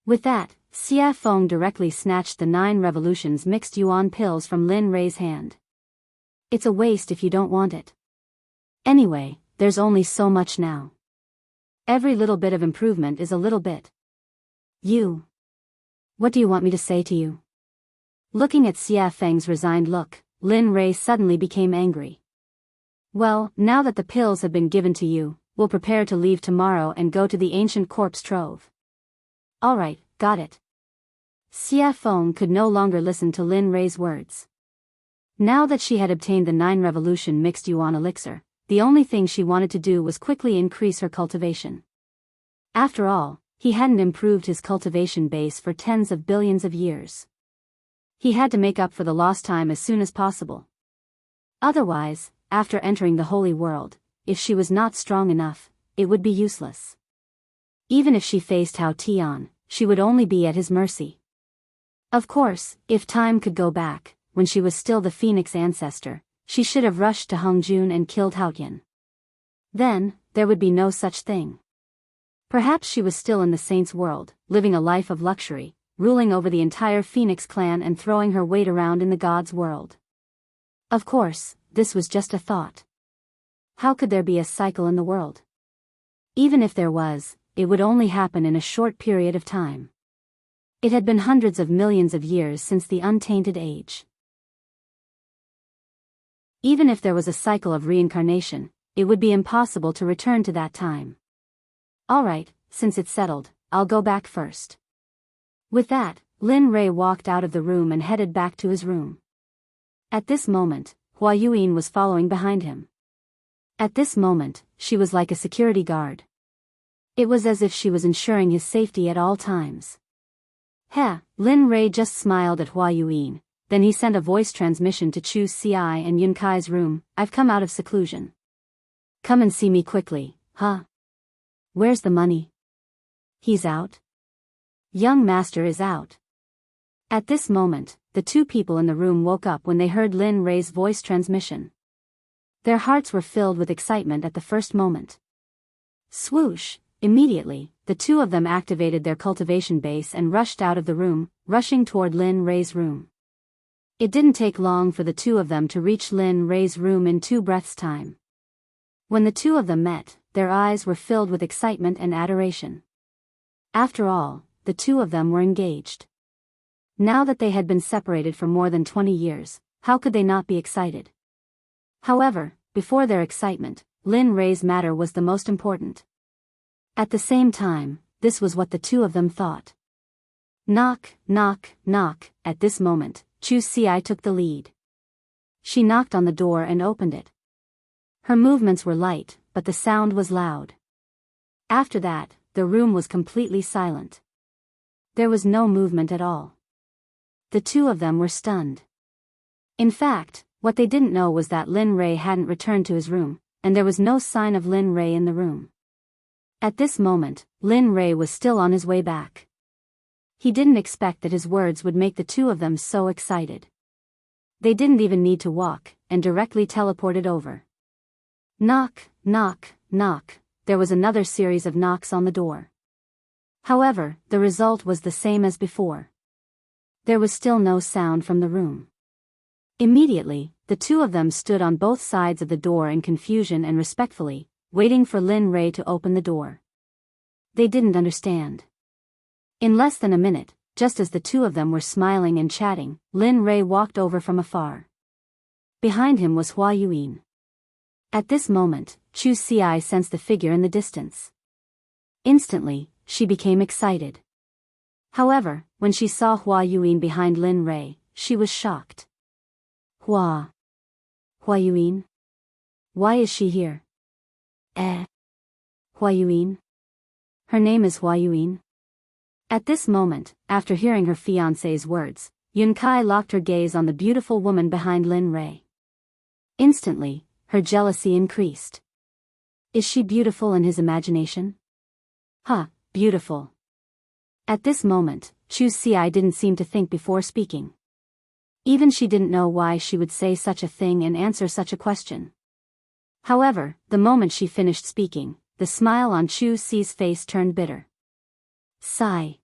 With that, Xia Feng directly snatched the 9 revolutions mixed yuan pills from Lin Rei's hand. It's a waste if you don't want it. Anyway, there's only so much now. Every little bit of improvement is a little bit. You. What do you want me to say to you? Looking at Xia Feng's resigned look, Lin Rei suddenly became angry. Well, now that the pills have been given to you, we'll prepare to leave tomorrow and go to the ancient corpse trove. Alright, got it. Xia Feng could no longer listen to Lin Rei's words. Now that she had obtained the 9 revolution mixed yuan elixir, the only thing she wanted to do was quickly increase her cultivation. After all, he hadn't improved his cultivation base for tens of billions of years. He had to make up for the lost time as soon as possible. Otherwise, after entering the holy world, if she was not strong enough, it would be useless. Even if she faced Hao Tian, she would only be at his mercy. Of course, if time could go back, when she was still the Phoenix ancestor, she should have rushed to Hongjun and killed Hao Tian. Then, there would be no such thing. Perhaps she was still in the saint's world, living a life of luxury, ruling over the entire Phoenix clan and throwing her weight around in the gods' world. Of course, this was just a thought. How could there be a cycle in the world? Even if there was, it would only happen in a short period of time. It had been hundreds of millions of years since the untainted age. Even if there was a cycle of reincarnation, it would be impossible to return to that time. Alright, since it's settled, I'll go back first. With that, Lin Rei walked out of the room and headed back to his room. At this moment, Hua Yuan was following behind him. At this moment, she was like a security guard. It was as if she was ensuring his safety at all times. Lin Rei just smiled at Hua Yuan, then he sent a voice transmission to Chu Xi and Yun Kai's room. I've come out of seclusion. Come and see me quickly, huh? Where's the money? He's out? Young master is out. At this moment, the 2 people in the room woke up when they heard Lin Rei's voice transmission. Their hearts were filled with excitement at the first moment. Swoosh! Immediately, the 2 of them activated their cultivation base and rushed out of the room, rushing toward Lin Rei's room. It didn't take long for the 2 of them to reach Lin Rei's room in 2 breaths' time. When the 2 of them met, their eyes were filled with excitement and adoration. After all, the 2 of them were engaged. Now that they had been separated for more than 20 years, how could they not be excited? However, before their excitement, Lin Rei's matter was the most important. At the same time, this was what the 2 of them thought. Knock, knock, knock. At this moment, Chu Xi took the lead. She knocked on the door and opened it. Her movements were light, but the sound was loud. After that, the room was completely silent. There was no movement at all. The 2 of them were stunned. In fact, what they didn't know was that Lin Rei hadn't returned to his room, and there was no sign of Lin Rei in the room. At this moment, Lin Rei was still on his way back. He didn't expect that his words would make the 2 of them so excited. They didn't even need to walk, and directly teleported over. Knock, knock, knock. There was another series of knocks on the door. However, the result was the same as before. There was still no sound from the room. Immediately, the 2 of them stood on both sides of the door in confusion and respectfully, waiting for Lin Rei to open the door. They didn't understand. In less than a minute, just as the 2 of them were smiling and chatting, Lin Rei walked over from afar. Behind him was Hua Yuan. At this moment, Chu Xi sensed the figure in the distance. Instantly, she became excited. However, when she saw Hua Yuan behind Lin Rei, she was shocked. Hua Yuan? Why is she here? Hua Yuan? Her name is Hua Yuan? At this moment, after hearing her fiancé's words, Yun Kai locked her gaze on the beautiful woman behind Lin Rei. Instantly, her jealousy increased. Is she beautiful in his imagination? Beautiful. At this moment, Chu Xi didn't seem to think before speaking. Even she didn't know why she would say such a thing and answer such a question. However, the moment she finished speaking, the smile on Chu Xi's face turned bitter. Sigh.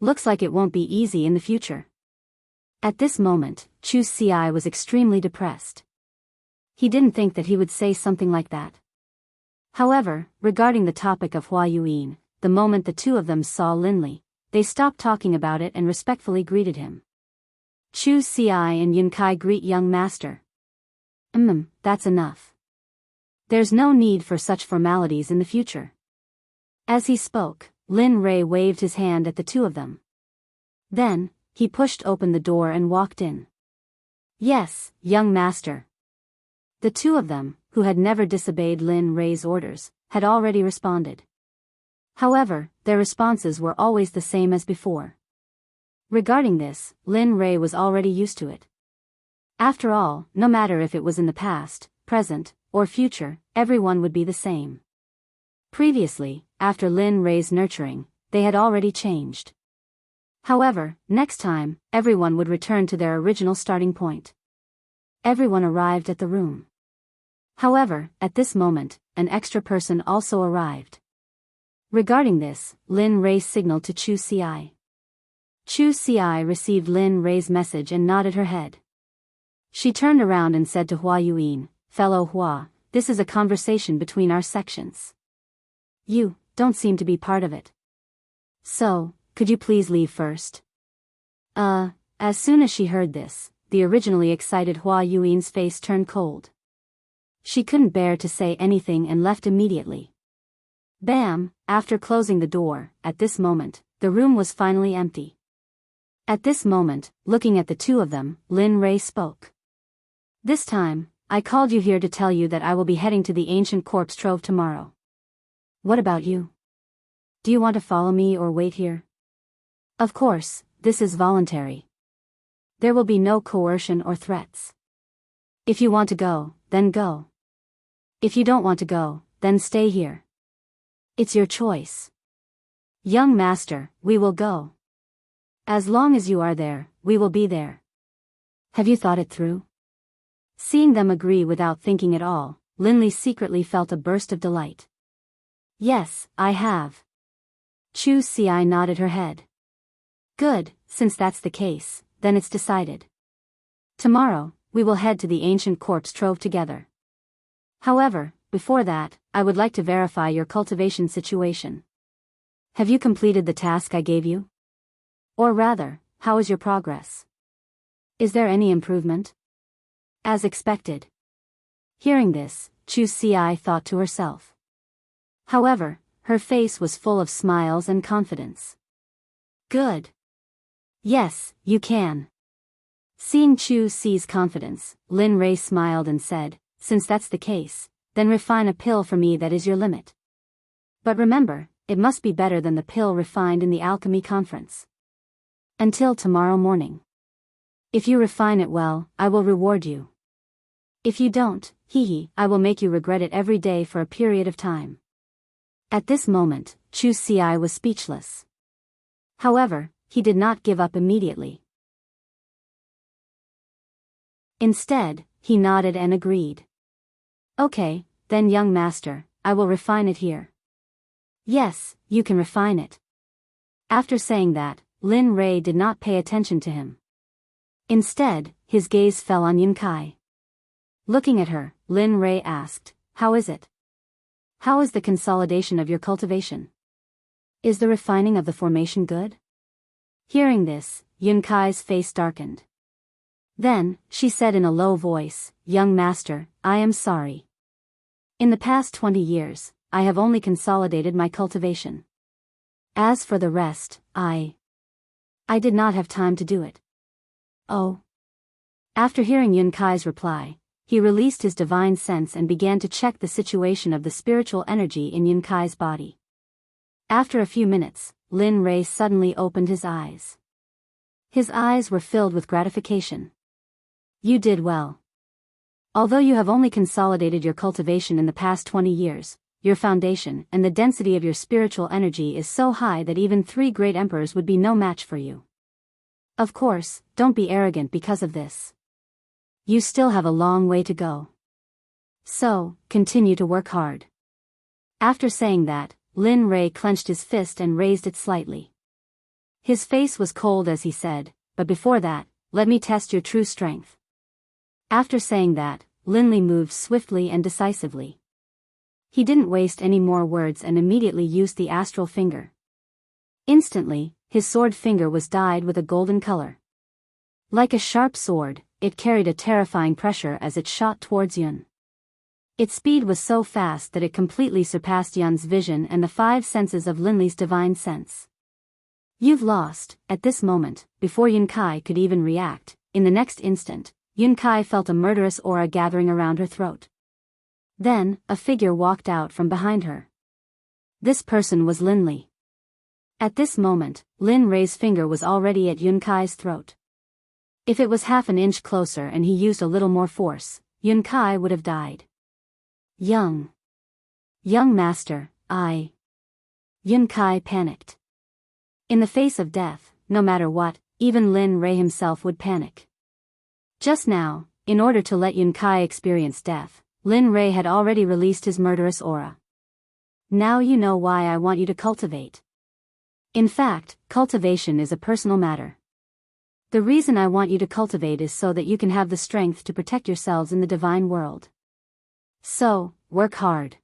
Looks like it won't be easy in the future. At this moment, Chu Xi was extremely depressed. He didn't think that he would say something like that. However, regarding the topic of Hua Yuan, the moment the 2 of them saw Lin Li, they stopped talking about it and respectfully greeted him. Chu Xi and Yun Kai greet young master. That's enough. There's no need for such formalities in the future. As he spoke, Lin Rei waved his hand at the 2 of them. Then, he pushed open the door and walked in. Yes, young master. The two of them, who had never disobeyed Lin Rei's orders, had already responded. However, their responses were always the same as before. Regarding this, Lin Rei was already used to it. After all, no matter if it was in the past, present, or future, everyone would be the same. Previously, after Lin Rei's nurturing, they had already changed. However, next time, everyone would return to their original starting point. Everyone arrived at the room. However, at this moment, an extra person also arrived. Regarding this, Lin Rei signaled to Chu Xi. Chu Xi received Lin Rei's message and nodded her head. She turned around and said to Hua Yuan, "Fellow Hua, this is a conversation between our sections. You don't seem to be part of it. So, could you please leave first?" As soon as she heard this, the originally excited Hua Yuan's face turned cold. She couldn't bear to say anything and left immediately. Bam! After closing the door, at this moment, the room was finally empty. At this moment, looking at the two of them, Lin Rei spoke. "This time, I called you here to tell you that I will be heading to the ancient corpse trove tomorrow. What about you? Do you want to follow me or wait here? Of course, this is voluntary. There will be no coercion or threats. If you want to go, then go. If you don't want to go, then stay here. It's your choice. Young master, we will go. As long as you are there, we will be there. Have you thought it through?" Seeing them agree without thinking at all, Linley secretly felt a burst of delight. "Yes, I have." Chu Xi nodded her head. "Good, since that's the case, then it's decided. Tomorrow, we will head to the ancient corpse trove together. However, before that, I would like to verify your cultivation situation. Have you completed the task I gave you? Or rather, how is your progress? Is there any improvement?" As expected. Hearing this, Chu Xi thought to herself. However, her face was full of smiles and confidence. "Good. Yes, you can." Seeing Chu Xi's confidence, Lin Rei smiled and said, "Since that's the case, then refine a pill for me that is your limit. But remember, it must be better than the pill refined in the alchemy conference. Until tomorrow morning. If you refine it well, I will reward you. If you don't, I will make you regret it every day for a period of time." At this moment, Chu Xi was speechless. However, he did not give up immediately. Instead, he nodded and agreed. "Okay, then young master, I will refine it here." "Yes, you can refine it." After saying that, Lin Rei did not pay attention to him. Instead, his gaze fell on Yunkai. Looking at her, Lin Rei asked, "How is it? How is the consolidation of your cultivation? Is the refining of the formation good?" Hearing this, Yunkai's face darkened. Then, she said in a low voice, "Young master, I am sorry. In the past 20 years, I have only consolidated my cultivation. As for the rest, I did not have time to do it." "Oh." After hearing Yunkai's reply, he released his divine sense and began to check the situation of the spiritual energy in Yunkai's body. After a few minutes, Lin Rei suddenly opened his eyes. His eyes were filled with gratification. "You did well. Although you have only consolidated your cultivation in the past 20 years, your foundation and the density of your spiritual energy is so high that even 3 great emperors would be no match for you. Of course, don't be arrogant because of this. You still have a long way to go. So, continue to work hard." After saying that, Lin Rei clenched his fist and raised it slightly. His face was cold as he said, "But before that, let me test your true strength." After saying that, Linley moved swiftly and decisively. He didn't waste any more words and immediately used the astral finger. Instantly, his sword finger was dyed with a golden color. Like a sharp sword, it carried a terrifying pressure as it shot towards Yun. Its speed was so fast that it completely surpassed Yun's vision and the 5 senses of Linley's divine sense. You've lost. At this moment, before Yun Kai could even react, in the next instant, Yun Kai felt a murderous aura gathering around her throat. Then, a figure walked out from behind her. This person was Lin Li. At this moment, Lin Rei's finger was already at Yun Kai's throat. If it was half an inch closer and he used a little more force, Yun Kai would have died. Young master, Yun Kai panicked. In the face of death, no matter what, even Lin Rei himself would panic. Just now, in order to let Yun Kai experience death, Lin Rei had already released his murderous aura. Now you know why I want you to cultivate. In fact, cultivation is a personal matter. The reason I want you to cultivate is so that you can have the strength to protect yourselves in the divine world. So, work hard.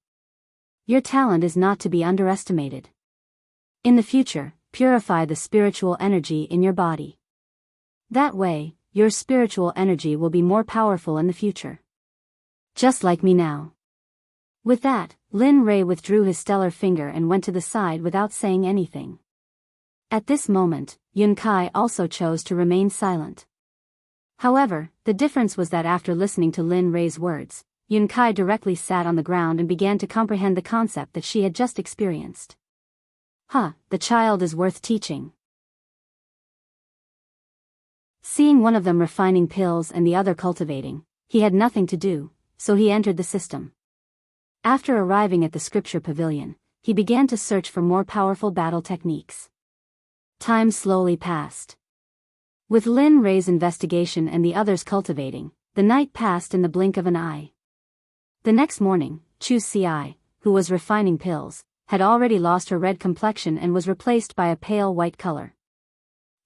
Your talent is not to be underestimated. In the future, purify the spiritual energy in your body. That way, your spiritual energy will be more powerful in the future. Just like me now. With that, Lin Rei withdrew his stellar finger and went to the side without saying anything. At this moment, Yun Kai also chose to remain silent. However, the difference was that after listening to Lin Rei's words, Yun Kai directly sat on the ground and began to comprehend the concept that she had just experienced. The child is worth teaching. Seeing one of them refining pills and the other cultivating, he had nothing to do, so he entered the system. After arriving at the scripture pavilion, he began to search for more powerful battle techniques. Time slowly passed. With Lin Rei's investigation and the others cultivating, the night passed in the blink of an eye. The next morning, Chu Ci, who was refining pills, had already lost her red complexion and was replaced by a pale white color.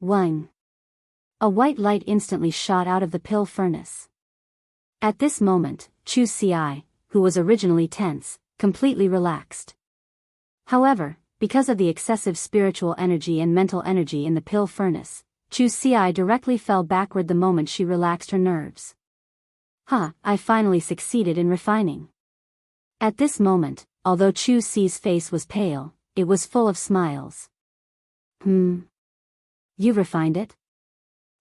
Wang! A white light instantly shot out of the pill furnace. At this moment, Chu Ci, who was originally tense, completely relaxed. However, because of the excessive spiritual energy and mental energy in the pill furnace, Chu Ci directly fell backward the moment she relaxed her nerves. I finally succeeded in refining. At this moment, although Chu Ci's face was pale, it was full of smiles. You refined it?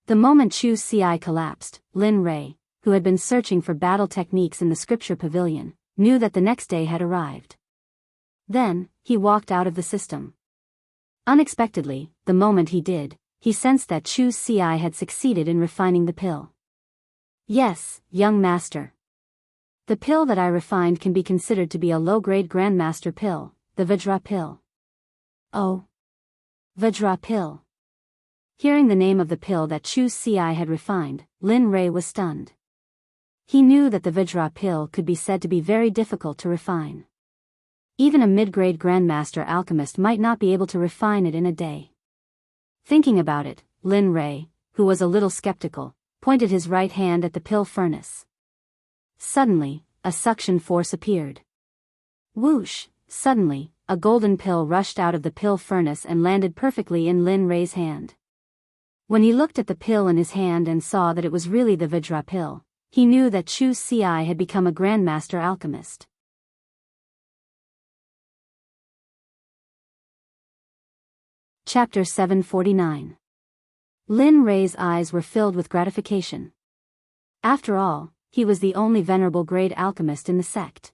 The moment Chu Ci collapsed, Lin Rei, who had been searching for battle techniques in the scripture pavilion, knew that the next day had arrived. Then, he walked out of the system. Unexpectedly, the moment he did, he sensed that Chu Ci had succeeded in refining the pill. Yes, young master. The pill that I refined can be considered to be a low-grade grandmaster pill, the Vajra pill. Oh. Vajra pill. Hearing the name of the pill that Chu Ci had refined, Lin Rei was stunned. He knew that the Vajra pill could be said to be very difficult to refine. Even a mid-grade grandmaster alchemist might not be able to refine it in a day. Thinking about it, Lin Rei, who was a little skeptical, pointed his right hand at the pill furnace. Suddenly, a suction force appeared. Whoosh! Suddenly, a golden pill rushed out of the pill furnace and landed perfectly in Lin Rei's hand. When he looked at the pill in his hand and saw that it was really the Vajra pill, he knew that Chu Ci had become a grandmaster alchemist. Chapter 749. Lin Rei's eyes were filled with gratification. After all, he was the only venerable grade alchemist in the sect.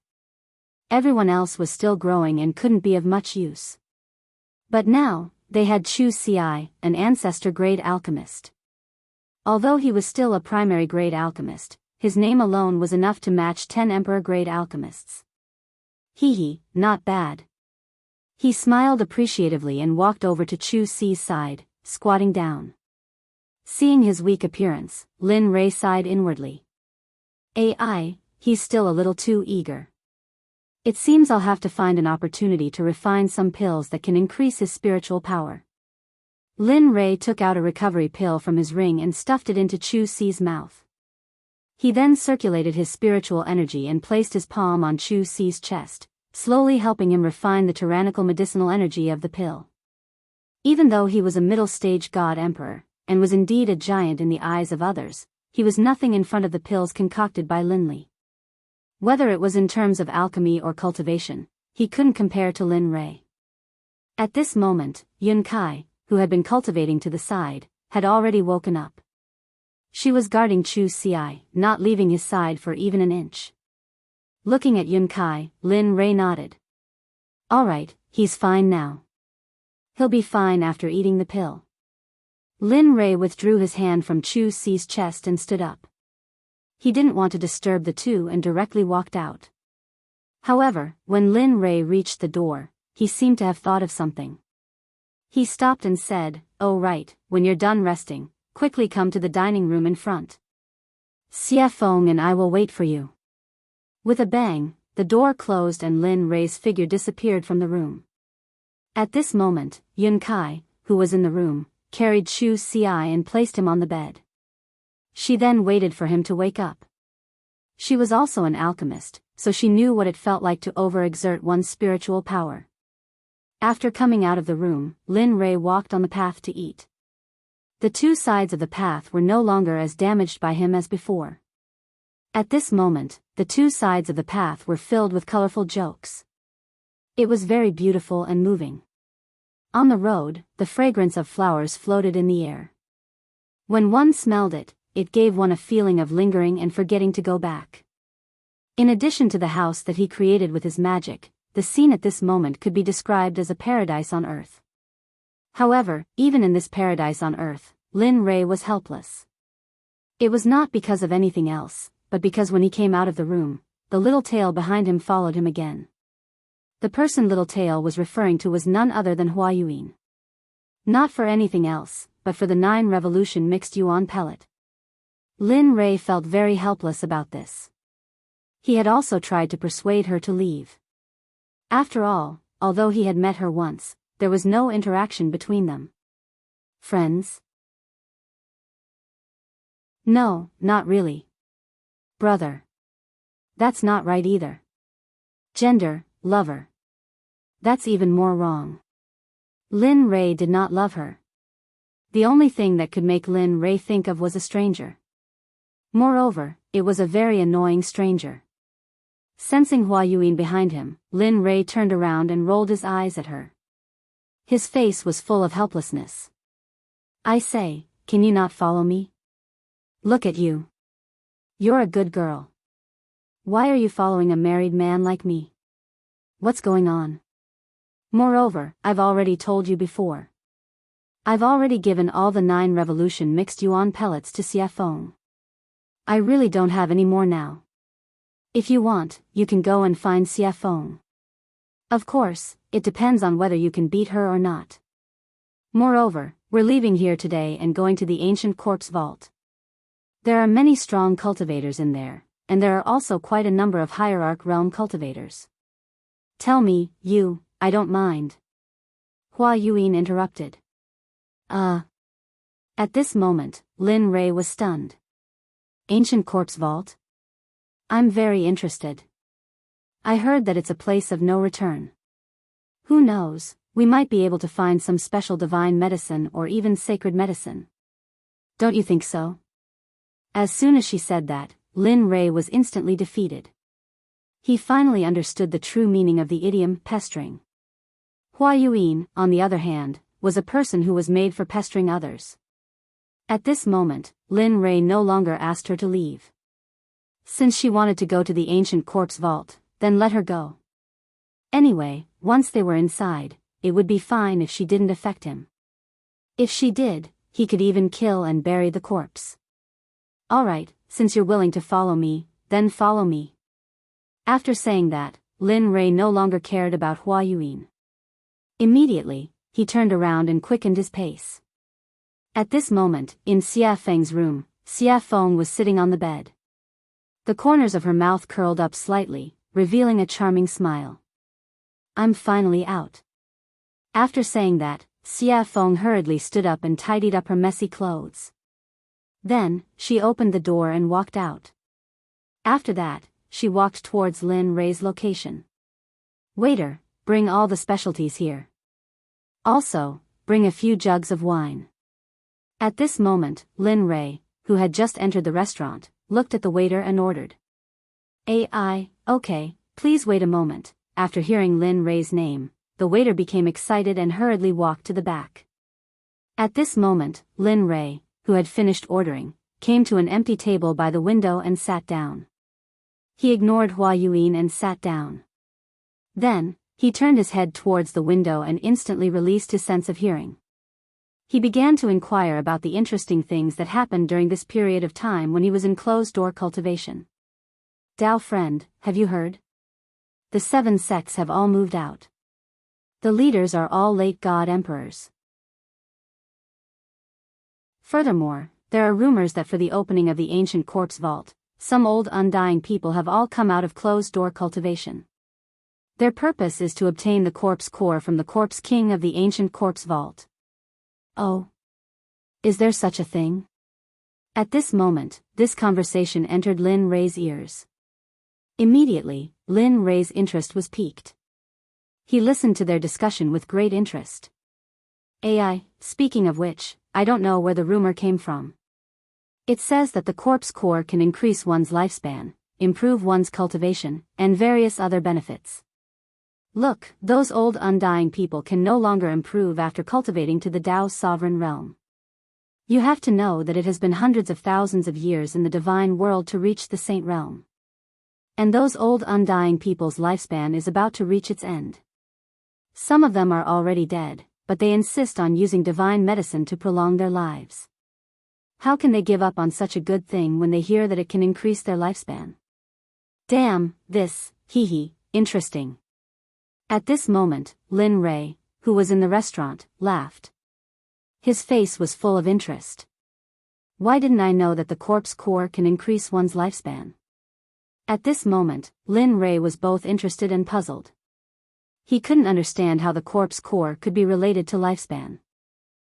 Everyone else was still growing and couldn't be of much use. But now, they had Chu Ci, an ancestor grade alchemist. Although he was still a primary grade alchemist, his name alone was enough to match 10 emperor grade alchemists. Not bad. He smiled appreciatively and walked over to Chu Ci's side, squatting down. Seeing his weak appearance, Lin Rei sighed inwardly. He's still a little too eager. It seems I'll have to find an opportunity to refine some pills that can increase his spiritual power. Lin Rei took out a recovery pill from his ring and stuffed it into Chu Ci's mouth. He then circulated his spiritual energy and placed his palm on Chu Ci's chest, slowly helping him refine the tyrannical medicinal energy of the pill. Even though he was a middle-stage god emperor, and was indeed a giant in the eyes of others, he was nothing in front of the pills concocted by Lin Li. Whether it was in terms of alchemy or cultivation, he couldn't compare to Lin Rei. At this moment, Yun Kai, who had been cultivating to the side, had already woken up. She was guarding Chu Xi, not leaving his side for even an inch. Looking at Yun Kai, Lin Rei nodded. All right, he's fine now. He'll be fine after eating the pill. Lin Rei withdrew his hand from Chu Xi's chest and stood up. He didn't want to disturb the two and directly walked out. However, when Lin Rei reached the door, he seemed to have thought of something. He stopped and said, "Oh right, when you're done resting, quickly come to the dining room in front. Xie Feng and I will wait for you." With a bang, the door closed and Lin Rei's figure disappeared from the room. At this moment, Yun Kai, who was in the room, carried Chu Xi and placed him on the bed. She then waited for him to wake up. She was also an alchemist, so she knew what it felt like to overexert one's spiritual power. After coming out of the room, Lin Rei walked on the path to eat. The two sides of the path were no longer as damaged by him as before. At this moment, the two sides of the path were filled with colorful jokes. It was very beautiful and moving. On the road, the fragrance of flowers floated in the air. When one smelled it, it gave one a feeling of lingering and forgetting to go back. In addition to the house that he created with his magic, the scene at this moment could be described as a paradise on earth. However, even in this paradise on earth, Lin Rei was helpless. It was not because of anything else, but because when he came out of the room, the little tail behind him followed him again. The person Little Tail was referring to was none other than Hua Yuan. Not for anything else, but for the 9 revolution mixed yuan pellet. Lin Rei felt very helpless about this. He had also tried to persuade her to leave. After all, although he had met her once, there was no interaction between them. Friends? No, not really. Brother. That's not right either. Gender, lover. That's even more wrong. Lin Rei did not love her. The only thing that could make Lin Rei think of was a stranger. Moreover, it was a very annoying stranger. Sensing Hua Yuan behind him, Lin Rei turned around and rolled his eyes at her. His face was full of helplessness. I say, can you not follow me? Look at you. You're a good girl. Why are you following a married man like me? What's going on? Moreover, I've already told you before. I've already given all the 9 revolution mixed yuan pellets to Xie Feng. I really don't have any more now. If you want, you can go and find Xie Feng. Of course, it depends on whether you can beat her or not. Moreover, we're leaving here today and going to the ancient corpse vault. There are many strong cultivators in there, and there are also quite a number of hierarch realm cultivators. Tell me, you, I don't mind. Hua Yuan interrupted. At this moment, Lin Rei was stunned. Ancient corpse vault? I'm very interested. I heard that it's a place of no return. Who knows, we might be able to find some special divine medicine or even sacred medicine. Don't you think so? As soon as she said that, Lin Rei was instantly defeated. He finally understood the true meaning of the idiom pestering. Hua Yuan, on the other hand, was a person who was made for pestering others. At this moment, Lin Rei no longer asked her to leave. Since she wanted to go to the ancient corpse vault, then let her go. Anyway, once they were inside, it would be fine if she didn't affect him. If she did, he could even kill and bury the corpse. Alright, since you're willing to follow me, then follow me. After saying that, Lin Rei no longer cared about Hua Yuan. Immediately, he turned around and quickened his pace. At this moment, in Xie Feng's room, Xie Feng was sitting on the bed. The corners of her mouth curled up slightly, revealing a charming smile. I'm finally out. After saying that, Xie Feng hurriedly stood up and tidied up her messy clothes. Then, she opened the door and walked out. After that, she walked towards Lin Rei's location. Waiter, bring all the specialties here. Also, bring a few jugs of wine. At this moment, Lin Rei, who had just entered the restaurant, looked at the waiter and ordered. Okay, please wait a moment. After hearing Lin Rei's name, the waiter became excited and hurriedly walked to the back. At this moment, Lin Rei, who had finished ordering, came to an empty table by the window and sat down. He ignored Hua Yuan and sat down. Then, he turned his head towards the window and instantly released his sense of hearing. He began to inquire about the interesting things that happened during this period of time when he was in closed-door cultivation. Dao friend, have you heard? The 7 sects have all moved out. The leaders are all late god emperors. Furthermore, there are rumors that for the opening of the ancient corpse vault, some old undying people have all come out of closed-door cultivation. Their purpose is to obtain the corpse core from the corpse king of the ancient corpse vault. Oh. Is there such a thing? At this moment, this conversation entered Lin Rei's ears. Immediately, Lin Rei's interest was piqued. He listened to their discussion with great interest. AI, speaking of which, I don't know where the rumor came from. It says that the corpse core can increase one's lifespan, improve one's cultivation, and various other benefits. Look, those old undying people can no longer improve after cultivating to the Dao's sovereign realm. You have to know that it has been hundreds of thousands of years in the divine world to reach the saint realm. And those old undying people's lifespan is about to reach its end. Some of them are already dead, but they insist on using divine medicine to prolong their lives. How can they give up on such a good thing when they hear that it can increase their lifespan? Damn, this, interesting. At this moment, Lin Rei, who was in the restaurant, laughed. His face was full of interest. Why didn't I know that the corpse core can increase one's lifespan? At this moment, Lin Rei was both interested and puzzled. He couldn't understand how the corpse core could be related to lifespan.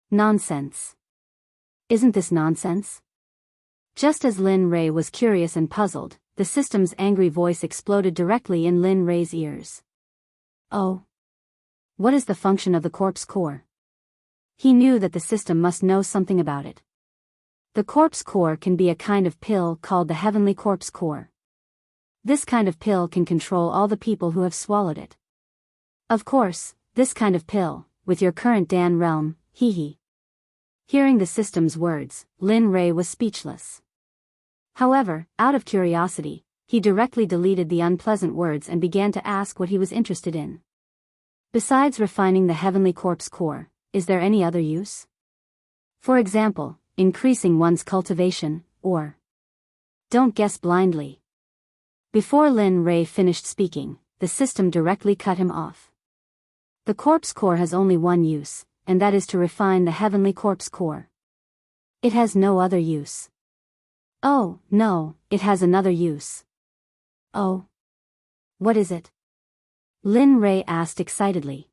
Nonsense. Isn't this nonsense? Just as Lin Rei was curious and puzzled, the system's angry voice exploded directly in Lin Rei's ears. Oh. What is the function of the corpse core? He knew that the system must know something about it. The corpse core can be a kind of pill called the heavenly corpse core. This kind of pill can control all the people who have swallowed it. Of course, this kind of pill, with your current Dan realm, Hearing the system's words, Lin Rei was speechless. However, out of curiosity, he directly deleted the unpleasant words and began to ask what he was interested in. Besides refining the heavenly corpse core, is there any other use? For example, increasing one's cultivation, or... Don't guess blindly. Before Lin Rei finished speaking, the system directly cut him off. The corpse core has only one use, and that is to refine the heavenly corpse core. It has no other use. Oh, no, it has another use. Oh. What is it? Lin Rei asked excitedly.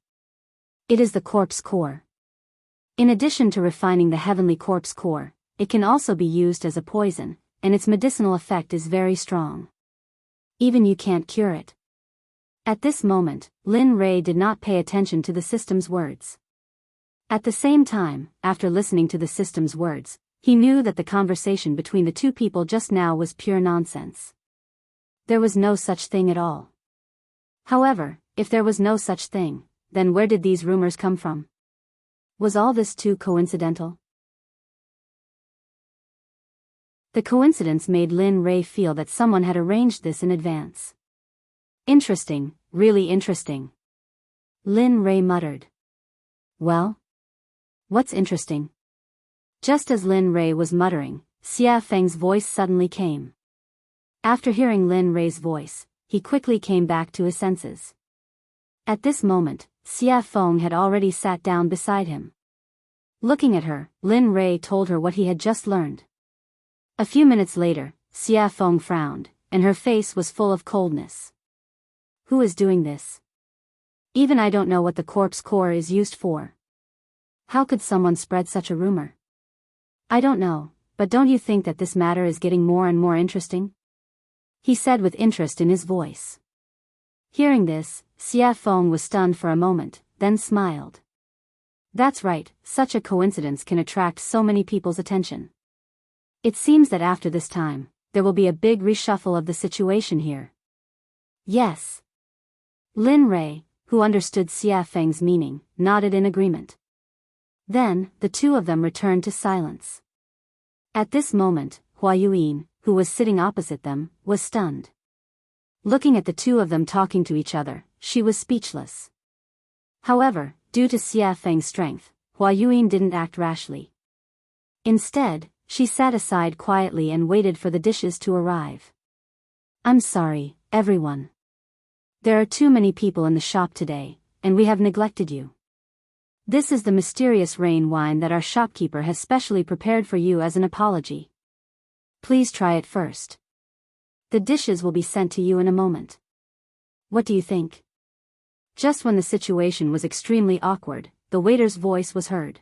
It is the corpse core. In addition to refining the heavenly corpse core, it can also be used as a poison, and its medicinal effect is very strong. Even you can't cure it. At this moment, Lin Rei did not pay attention to the system's words. At the same time, after listening to the system's words, he knew that the conversation between the two people just now was pure nonsense. There was no such thing at all. However, if there was no such thing, then where did these rumors come from? Was all this too coincidental? The coincidence made Lin Rei feel that someone had arranged this in advance. Interesting, really interesting. Lin Rei muttered. Well? What's interesting? Just as Lin Rei was muttering, Xia Feng's voice suddenly came. After hearing Lin Rei's voice, he quickly came back to his senses. At this moment, Xia Feng had already sat down beside him. Looking at her, Lin Rei told her what he had just learned. A few minutes later, Xia Feng frowned, and her face was full of coldness. Who is doing this? Even I don't know what the corpse core is used for. How could someone spread such a rumor? I don't know, but don't you think that this matter is getting more and more interesting? He said with interest in his voice. Hearing this, Xia Feng was stunned for a moment, then smiled. That's right, such a coincidence can attract so many people's attention. It seems that after this time, there will be a big reshuffle of the situation here. Yes. Lin Rei, who understood Xia Feng's meaning, nodded in agreement. Then, the two of them returned to silence. At this moment, Hua Yuyin, who was sitting opposite them, was stunned. Looking at the two of them talking to each other, she was speechless. However, due to Xia Feng's strength, Hua Yuyin didn't act rashly. Instead, she sat aside quietly and waited for the dishes to arrive. "I'm sorry, everyone. There are too many people in the shop today, and we have neglected you. This is the mysterious rain wine that our shopkeeper has specially prepared for you as an apology. Please try it first. The dishes will be sent to you in a moment. What do you think?" Just when the situation was extremely awkward, the waiter's voice was heard.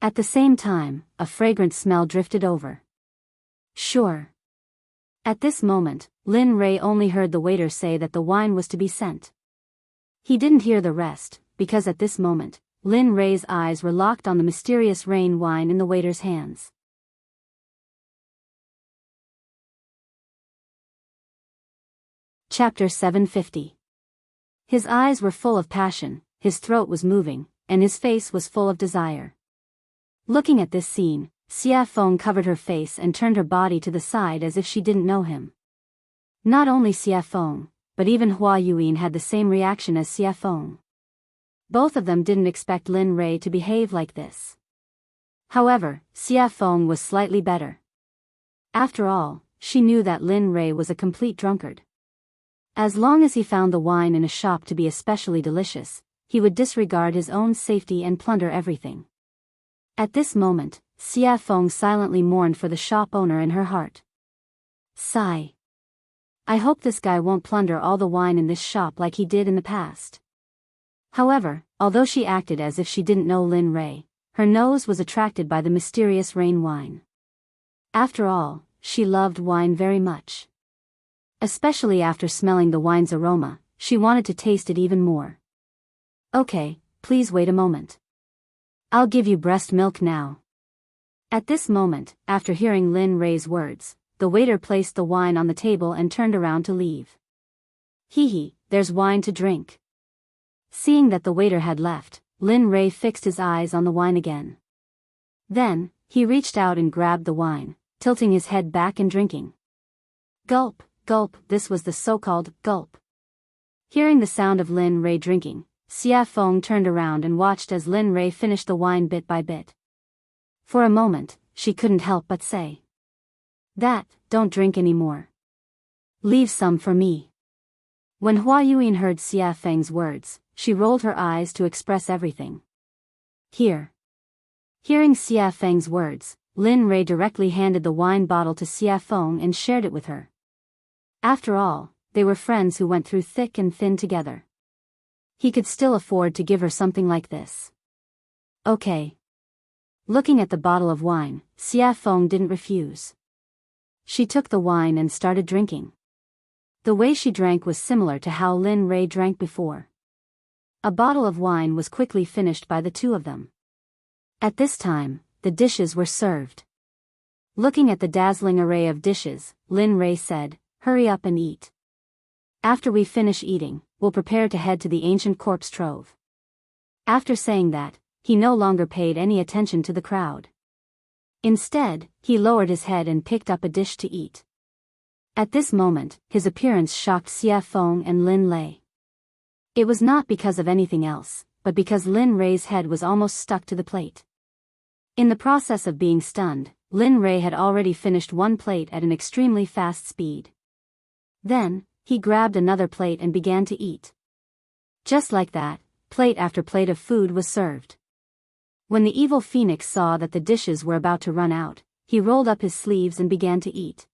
At the same time, a fragrant smell drifted over. "Sure." At this moment, Lin Rei only heard the waiter say that the wine was to be sent. He didn't hear the rest, because at this moment, Lin Rei's eyes were locked on the mysterious rain wine in the waiter's hands. Chapter 750. His eyes were full of passion, his throat was moving, and his face was full of desire. Looking at this scene, Xia Feng covered her face and turned her body to the side as if she didn't know him. Not only Xia Feng, but even Hua Yuyin had the same reaction as Xia Feng. Both of them didn't expect Lin Rei to behave like this. However, Xia Feng was slightly better. After all, she knew that Lin Rei was a complete drunkard. As long as he found the wine in a shop to be especially delicious, he would disregard his own safety and plunder everything. At this moment, Xia Feng silently mourned for the shop owner in her heart. Sigh. I hope this guy won't plunder all the wine in this shop like he did in the past. However, although she acted as if she didn't know Lin Rei, her nose was attracted by the mysterious rain wine. After all, she loved wine very much. Especially after smelling the wine's aroma, she wanted to taste it even more. Okay, please wait a moment. I'll give you breast milk now. At this moment, after hearing Lin Rei's words, the waiter placed the wine on the table and turned around to leave. Hee, there's wine to drink. Seeing that the waiter had left, Lin Rei fixed his eyes on the wine again. Then, he reached out and grabbed the wine, tilting his head back and drinking. Gulp, gulp, this was the so-called gulp. Hearing the sound of Lin Rei drinking, Xia Feng turned around and watched as Lin Rei finished the wine bit by bit. For a moment, she couldn't help but say, don't drink anymore. Leave some for me. When Hua Yuyin heard Xia Feng's words, she rolled her eyes to express everything. Here. Hearing Xia Feng's words, Lin Rei directly handed the wine bottle to Xia Feng and shared it with her. After all, they were friends who went through thick and thin together. He could still afford to give her something like this. Okay. Looking at the bottle of wine, Xia Feng didn't refuse. She took the wine and started drinking. The way she drank was similar to how Lin Rei drank before. A bottle of wine was quickly finished by the two of them. At this time, the dishes were served. Looking at the dazzling array of dishes, Lin Rei said, "Hurry up and eat. After we finish eating, we'll prepare to head to the ancient corpse trove." After saying that, he no longer paid any attention to the crowd. Instead, he lowered his head and picked up a dish to eat. At this moment, his appearance shocked Xia Feng and Lin Lei. It was not because of anything else, but because Lin Rei's head was almost stuck to the plate. In the process of being stunned, Lin Rei had already finished one plate at an extremely fast speed. Then, he grabbed another plate and began to eat. Just like that, plate after plate of food was served. When the evil phoenix saw that the dishes were about to run out, he rolled up his sleeves and began to eat.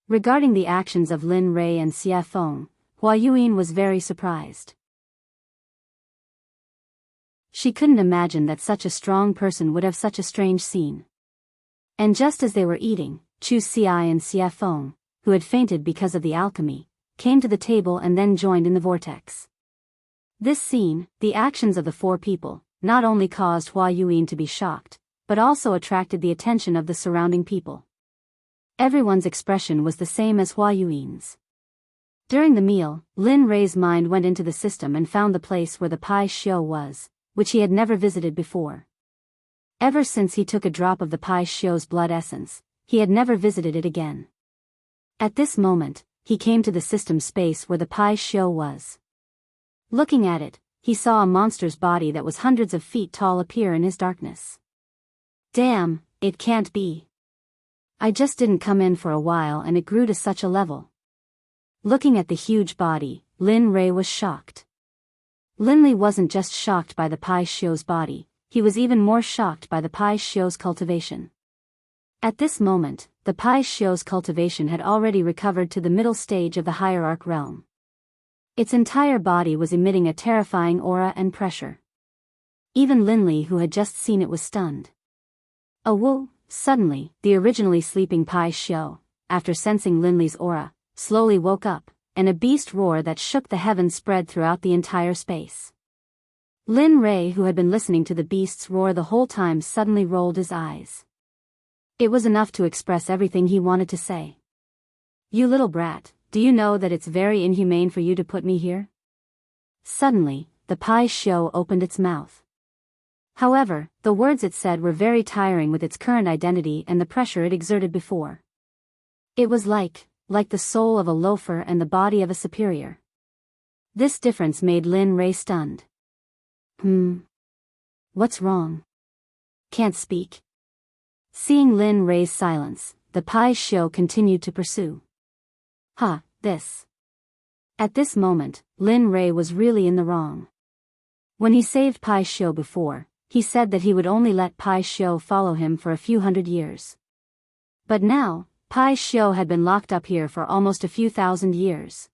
Regarding the actions of Lin Rei and Xia Feng, Hua Yuyin was very surprised. She couldn't imagine that such a strong person would have such a strange scene. And just as they were eating, Chu Xi and Xia Feng, who had fainted because of the alchemy, came to the table and then joined in the vortex. This scene, the actions of the four people, not only caused Hua Yuyin to be shocked, but also attracted the attention of the surrounding people. Everyone's expression was the same as Hua Yuyin's. During the meal, Lin Rei's mind went into the system and found the place where the Pai Xiu was, which he had never visited before. Ever since he took a drop of the Pai Shio's blood essence, he had never visited it again. At this moment, he came to the system space where the Pai Shio was. Looking at it, he saw a monster's body that was hundreds of feet tall appear in his darkness. Damn, it can't be. I just didn't come in for a while and it grew to such a level. Looking at the huge body, Lin Rei was shocked. Lin Li wasn't just shocked by the Pai Shio's body, he was even more shocked by the Pai Shio's cultivation. At this moment, the Pai Shio's cultivation had already recovered to the middle stage of the hierarch realm. Its entire body was emitting a terrifying aura and pressure. Even Lin Li, who had just seen it, was stunned. Oh, suddenly, the originally sleeping Pai Shio, after sensing Lin Li's aura, slowly woke up, and a beast roar that shook the heavens spread throughout the entire space. Lin Rei, who had been listening to the beast's roar the whole time, suddenly rolled his eyes. It was enough to express everything he wanted to say. You little brat, do you know that it's very inhumane for you to put me here? Suddenly, the Pai Shio opened its mouth. However, the words it said were very tiring with its current identity and the pressure it exerted before. It was like the soul of a loafer and the body of a superior. This difference made Lin Rei stunned. What's wrong? Can't speak? Seeing Lin Rei's silence, the Pai Shio continued to pursue. This. At this moment, Lin Rei was really in the wrong. When he saved Pai Shio before, he said that he would only let Pai Shio follow him for a few hundred years. But now, Pai Shio had been locked up here for almost a few thousand years.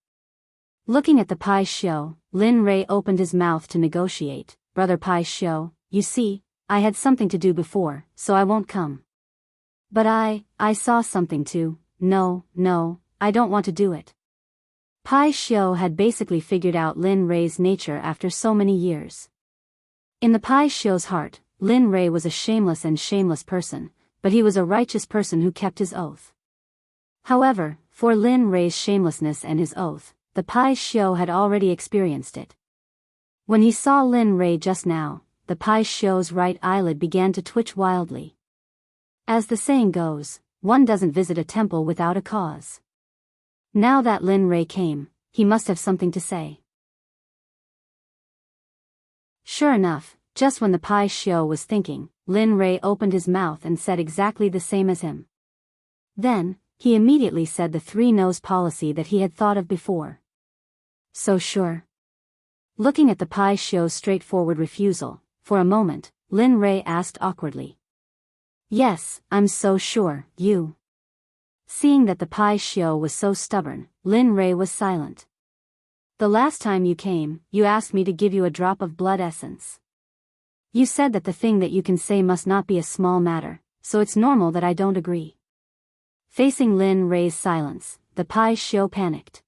Looking at the Pai Shio, Lin Rei opened his mouth to negotiate. Brother Pai Shio, you see, I had something to do before, so I won't come. But I saw something too. No, I don't want to do it. Pai Shio had basically figured out Lin Rei's nature after so many years. In the Pai Shio's heart, Lin Rei was a shameless person, but he was a righteous person who kept his oath. However, for Lin Rei's shamelessness and his oath, the Pai Shio had already experienced it. When he saw Lin Rei just now, the Pai Shio's right eyelid began to twitch wildly. As the saying goes, one doesn't visit a temple without a cause. Now that Lin Rei came, he must have something to say. Sure enough, just when the Pai Shio was thinking, Lin Rei opened his mouth and said exactly the same as him. Then, he immediately said the three-nose policy that he had thought of before. So sure. Looking at the Pai Shio's straightforward refusal, for a moment, Lin Rei asked awkwardly. Yes, I'm so sure, you. Seeing that the Pai Shio was so stubborn, Lin Rei was silent. The last time you came, you asked me to give you a drop of blood essence. You said that the thing that you can say must not be a small matter, so it's normal that I don't agree. Facing Lin Rei's silence, the Pai Shio panicked.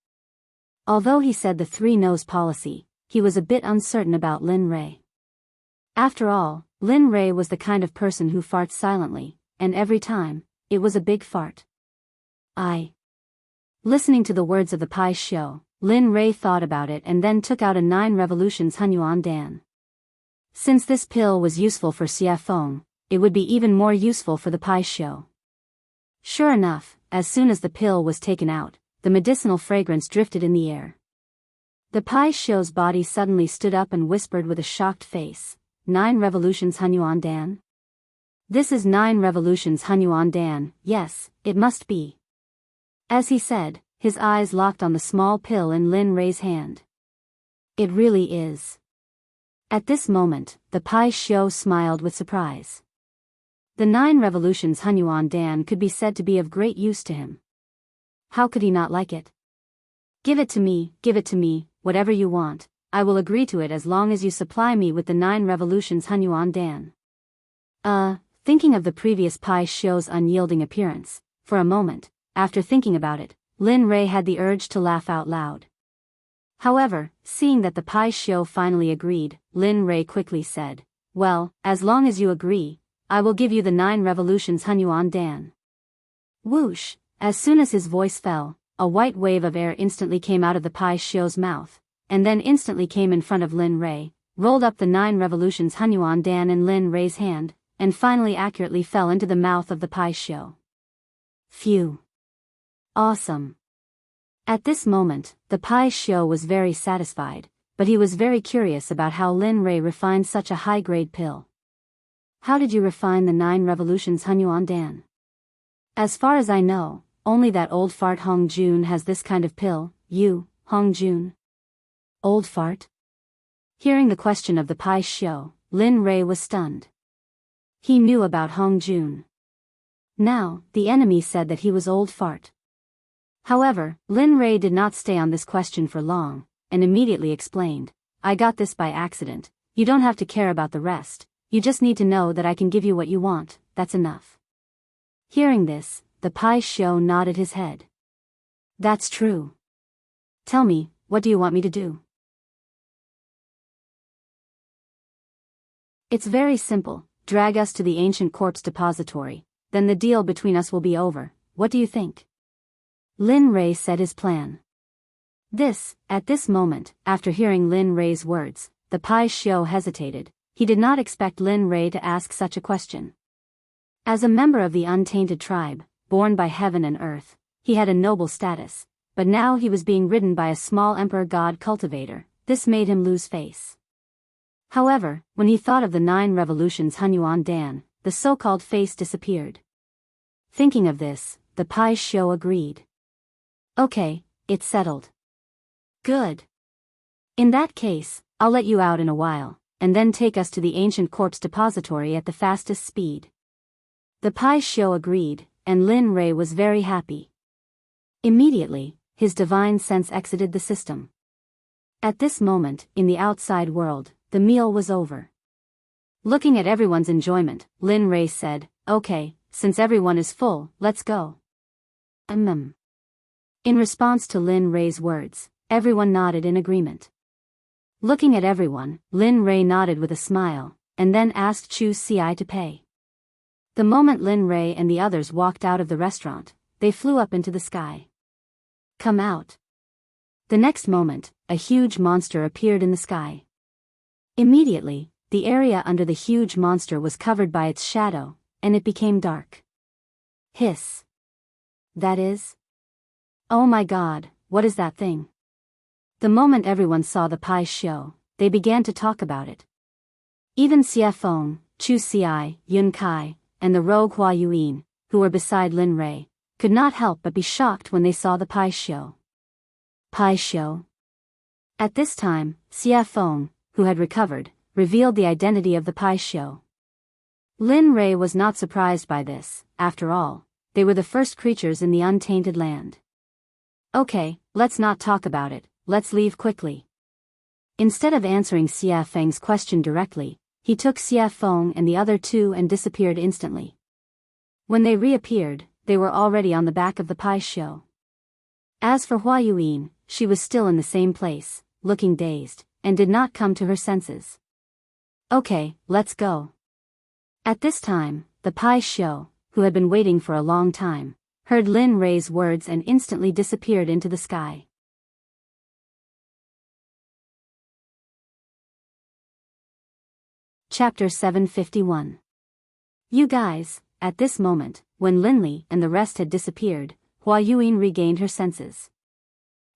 Although he said the three-nose policy, he was a bit uncertain about Lin Rei. After all, Lin Rei was the kind of person who farts silently, and every time, it was a big fart. Listening to the words of the Pai Shio, Lin Rei thought about it and then took out a 9 revolutions Hunyuan Dan. Since this pill was useful for Xie Feng, it would be even more useful for the Pai Shio. Sure enough, as soon as the pill was taken out, the medicinal fragrance drifted in the air. The Pai Shio's body suddenly stood up and whispered with a shocked face, 9 revolutions Hunyuan Dan? This is 9 revolutions Hunyuan Dan, yes, it must be. As he said, his eyes locked on the small pill in Lin Rei's hand. It really is. At this moment, the Pai Shio smiled with surprise. The 9 revolutions Hunyuan Dan could be said to be of great use to him. How could he not like it? Give it to me, whatever you want, I will agree to it as long as you supply me with the 9 revolutions Hunyuan Dan. Thinking of the previous Pai Shio's unyielding appearance, for a moment, after thinking about it, Lin Rei had the urge to laugh out loud. However, seeing that the Pai Shio finally agreed, Lin Rei quickly said, well, as long as you agree, I will give you the 9 revolutions Hunyuan Dan. Whoosh, as soon as his voice fell, a white wave of air instantly came out of the Pai Shio's mouth, and then instantly came in front of Lin Rei, rolled up the 9 revolutions Hunyuan Dan in Lin Rei's hand, and finally accurately fell into the mouth of the pie show. Phew. Awesome. At this moment, the pie show was very satisfied, but he was very curious about how Lin Rei refined such a high-grade pill. How did you refine the 9 revolutions Hunyuan Dan? As far as I know, only that old fart Hong Jun has this kind of pill. You, Hong Jun? Old fart? Hearing the question of the pie show, Lin Rei was stunned. He knew about Hong Jun. Now, the enemy said that he was old fart. However, Lin Rei did not stay on this question for long, and immediately explained, I got this by accident, you don't have to care about the rest, you just need to know that I can give you what you want, that's enough. Hearing this, the pie show nodded his head. That's true. Tell me, what do you want me to do? It's very simple, drag us to the ancient corpse depository, then the deal between us will be over, what do you think? Lin Rei said his plan. At this moment, after hearing Lin Rei's words, the pie show hesitated. He did not expect Lin Rei to ask such a question. As a member of the untainted tribe, born by heaven and earth, he had a noble status, but now he was being ridden by a small emperor god cultivator. This made him lose face. However, when he thought of the 9 revolutions Hunyuan Dan, the so-called face disappeared. Thinking of this, the pie show agreed. Okay, it's settled. Good. In that case, I'll let you out in a while, and then take us to the ancient corpse depository at the fastest speed. The pie show agreed, and Lin Rei was very happy. Immediately, his divine sense exited the system. At this moment, in the outside world, the meal was over. Looking at everyone's enjoyment, Lin Rei said, okay, since everyone is full, let's go. In response to Lin Rei's words, everyone nodded in agreement. Looking at everyone, Lin Rei nodded with a smile, and then asked Chu Ci to pay. The moment Lin Rei and the others walked out of the restaurant, they flew up into the sky. Come out. The next moment, a huge monster appeared in the sky. Immediately, the area under the huge monster was covered by its shadow, and it became dark. Hiss. That is? Oh my God, what is that thing? The moment everyone saw the pie show, they began to talk about it. Even Xie Feng, Chu Ci, Yun Kai, and the rogue Hua Yuan, who were beside Lin Rei, could not help but be shocked when they saw the pie show. Pie show? At this time, Xie Feng, who had recovered, revealed the identity of the pie show. Lin Rei was not surprised by this. After all, they were the first creatures in the untainted land. Okay, let's not talk about it, let's leave quickly. Instead of answering Xie Feng's question directly, he took Xie Feng and the other 2 and disappeared instantly. When they reappeared, they were already on the back of the pie show. As for Hua Yuan, she was still in the same place, looking dazed, and did not come to her senses. Okay, let's go. At this time, the pie show, who had been waiting for a long time, heard Lin Rei's words and instantly disappeared into the sky. Chapter 751. You guys, at this moment, when Linli and the rest had disappeared, Hua Yuan regained her senses.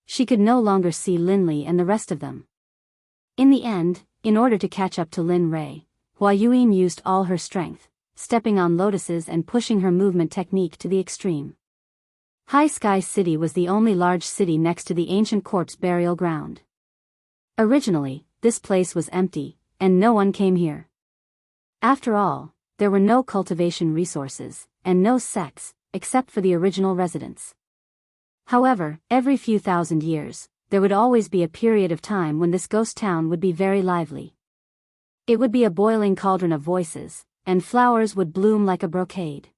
She could no longer see Linli and the rest of them. In the end, in order to catch up to Lin Rei, Hua Yuan used all her strength, stepping on lotuses and pushing her movement technique to the extreme. High Sky City was the only large city next to the ancient corpse burial ground. Originally, this place was empty, and no one came here. After all, there were no cultivation resources, and no sects, except for the original residents. However, every few thousand years, there would always be a period of time when this ghost town would be very lively. It would be a boiling cauldron of voices, and flowers would bloom like a brocade.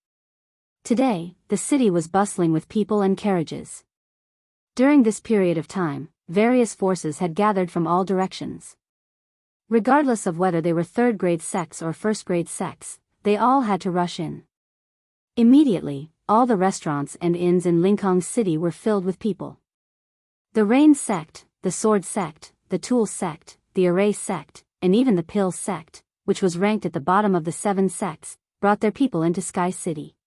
Today, the city was bustling with people and carriages. During this period of time, various forces had gathered from all directions. Regardless of whether they were third-grade sects or first-grade sects, they all had to rush in. Immediately, all the restaurants and inns in Linkhong City were filled with people. The Rain Sect, the Sword Sect, the Tool Sect, the Array Sect, and even the Pill Sect, which was ranked at the bottom of the 7 sects, brought their people into Sky City.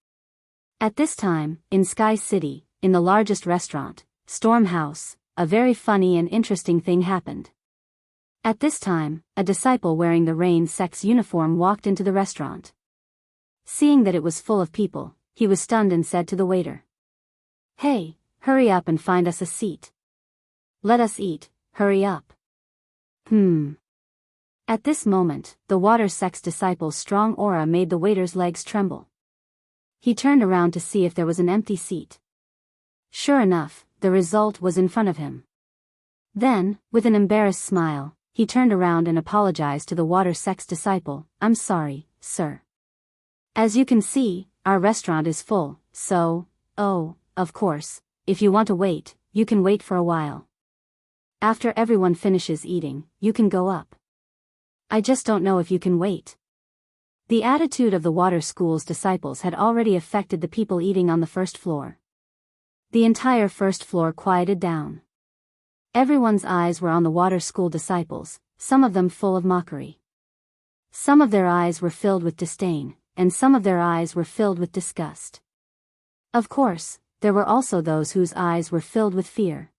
At this time, in Sky City, in the largest restaurant, Storm House, a very funny and interesting thing happened. At this time, a disciple wearing the Rain Sect's uniform walked into the restaurant. Seeing that it was full of people, he was stunned and said to the waiter, "Hey, hurry up and find us a seat. Let us eat, hurry up." At this moment, the Water Sect's disciple's strong aura made the waiter's legs tremble. He turned around to see if there was an empty seat. Sure enough, the result was in front of him. Then, with an embarrassed smile, he turned around and apologized to the Water Sect's disciple, "I'm sorry, sir. As you can see, our restaurant is full, so, of course, if you want to wait, you can wait for a while. After everyone finishes eating, you can go up. I just don't know if you can wait." The attitude of the Water School's disciples had already affected the people eating on the first floor. The entire first floor quieted down. Everyone's eyes were on the Water School disciples, some of them full of mockery. Some of their eyes were filled with disdain, and some of their eyes were filled with disgust. Of course, there were also those whose eyes were filled with fear.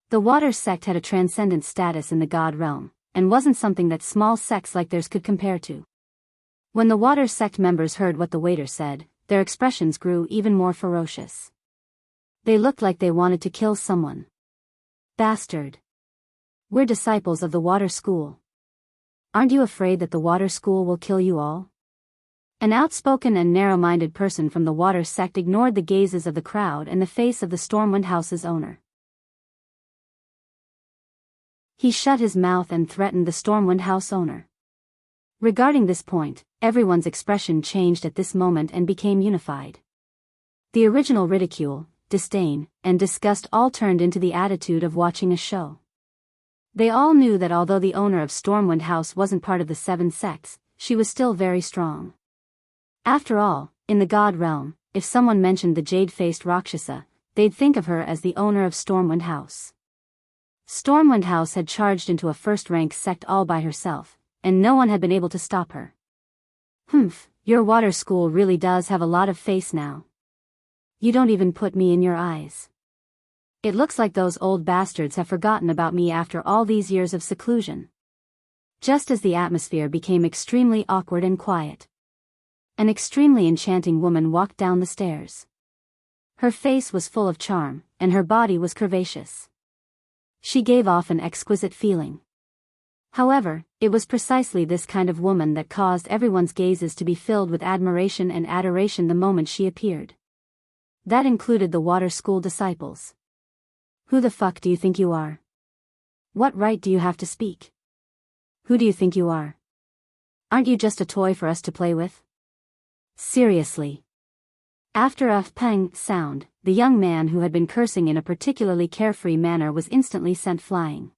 The Water Sect had a transcendent status in the God realm, and wasn't something that small sects like theirs could compare to. When the Water Sect members heard what the waiter said, their expressions grew even more ferocious. They looked like they wanted to kill someone. "Bastard. We're disciples of the Water School. Aren't you afraid that the Water School will kill you all?" An outspoken and narrow-minded person from the Water Sect ignored the gazes of the crowd and the face of the Stormwind House's owner. He shut his mouth and threatened the Stormwind House owner. Regarding this point, everyone's expression changed at this moment and became unified. The original ridicule, disdain, and disgust all turned into the attitude of watching a show. They all knew that although the owner of Stormwind House wasn't part of the 7 sects, she was still very strong. After all, in the God realm, if someone mentioned the jade-faced Rakshasa, they'd think of her as the owner of Stormwind House. Stormwind House had charged into a first-rank sect all by herself, and no one had been able to stop her. Your Water School really does have a lot of face now. You don't even put me in your eyes. It looks like those old bastards have forgotten about me after all these years of seclusion." Just as the atmosphere became extremely awkward and quiet, an extremely enchanting woman walked down the stairs. Her face was full of charm, and her body was curvaceous. She gave off an exquisite feeling. However, it was precisely this kind of woman that caused everyone's gazes to be filled with admiration and adoration the moment she appeared. That included the Water School disciples. "Who the fuck do you think you are? What right do you have to speak? Who do you think you are? Aren't you just a toy for us to play with? Seriously." After a pang sound, the young man who had been cursing in a particularly carefree manner was instantly sent flying.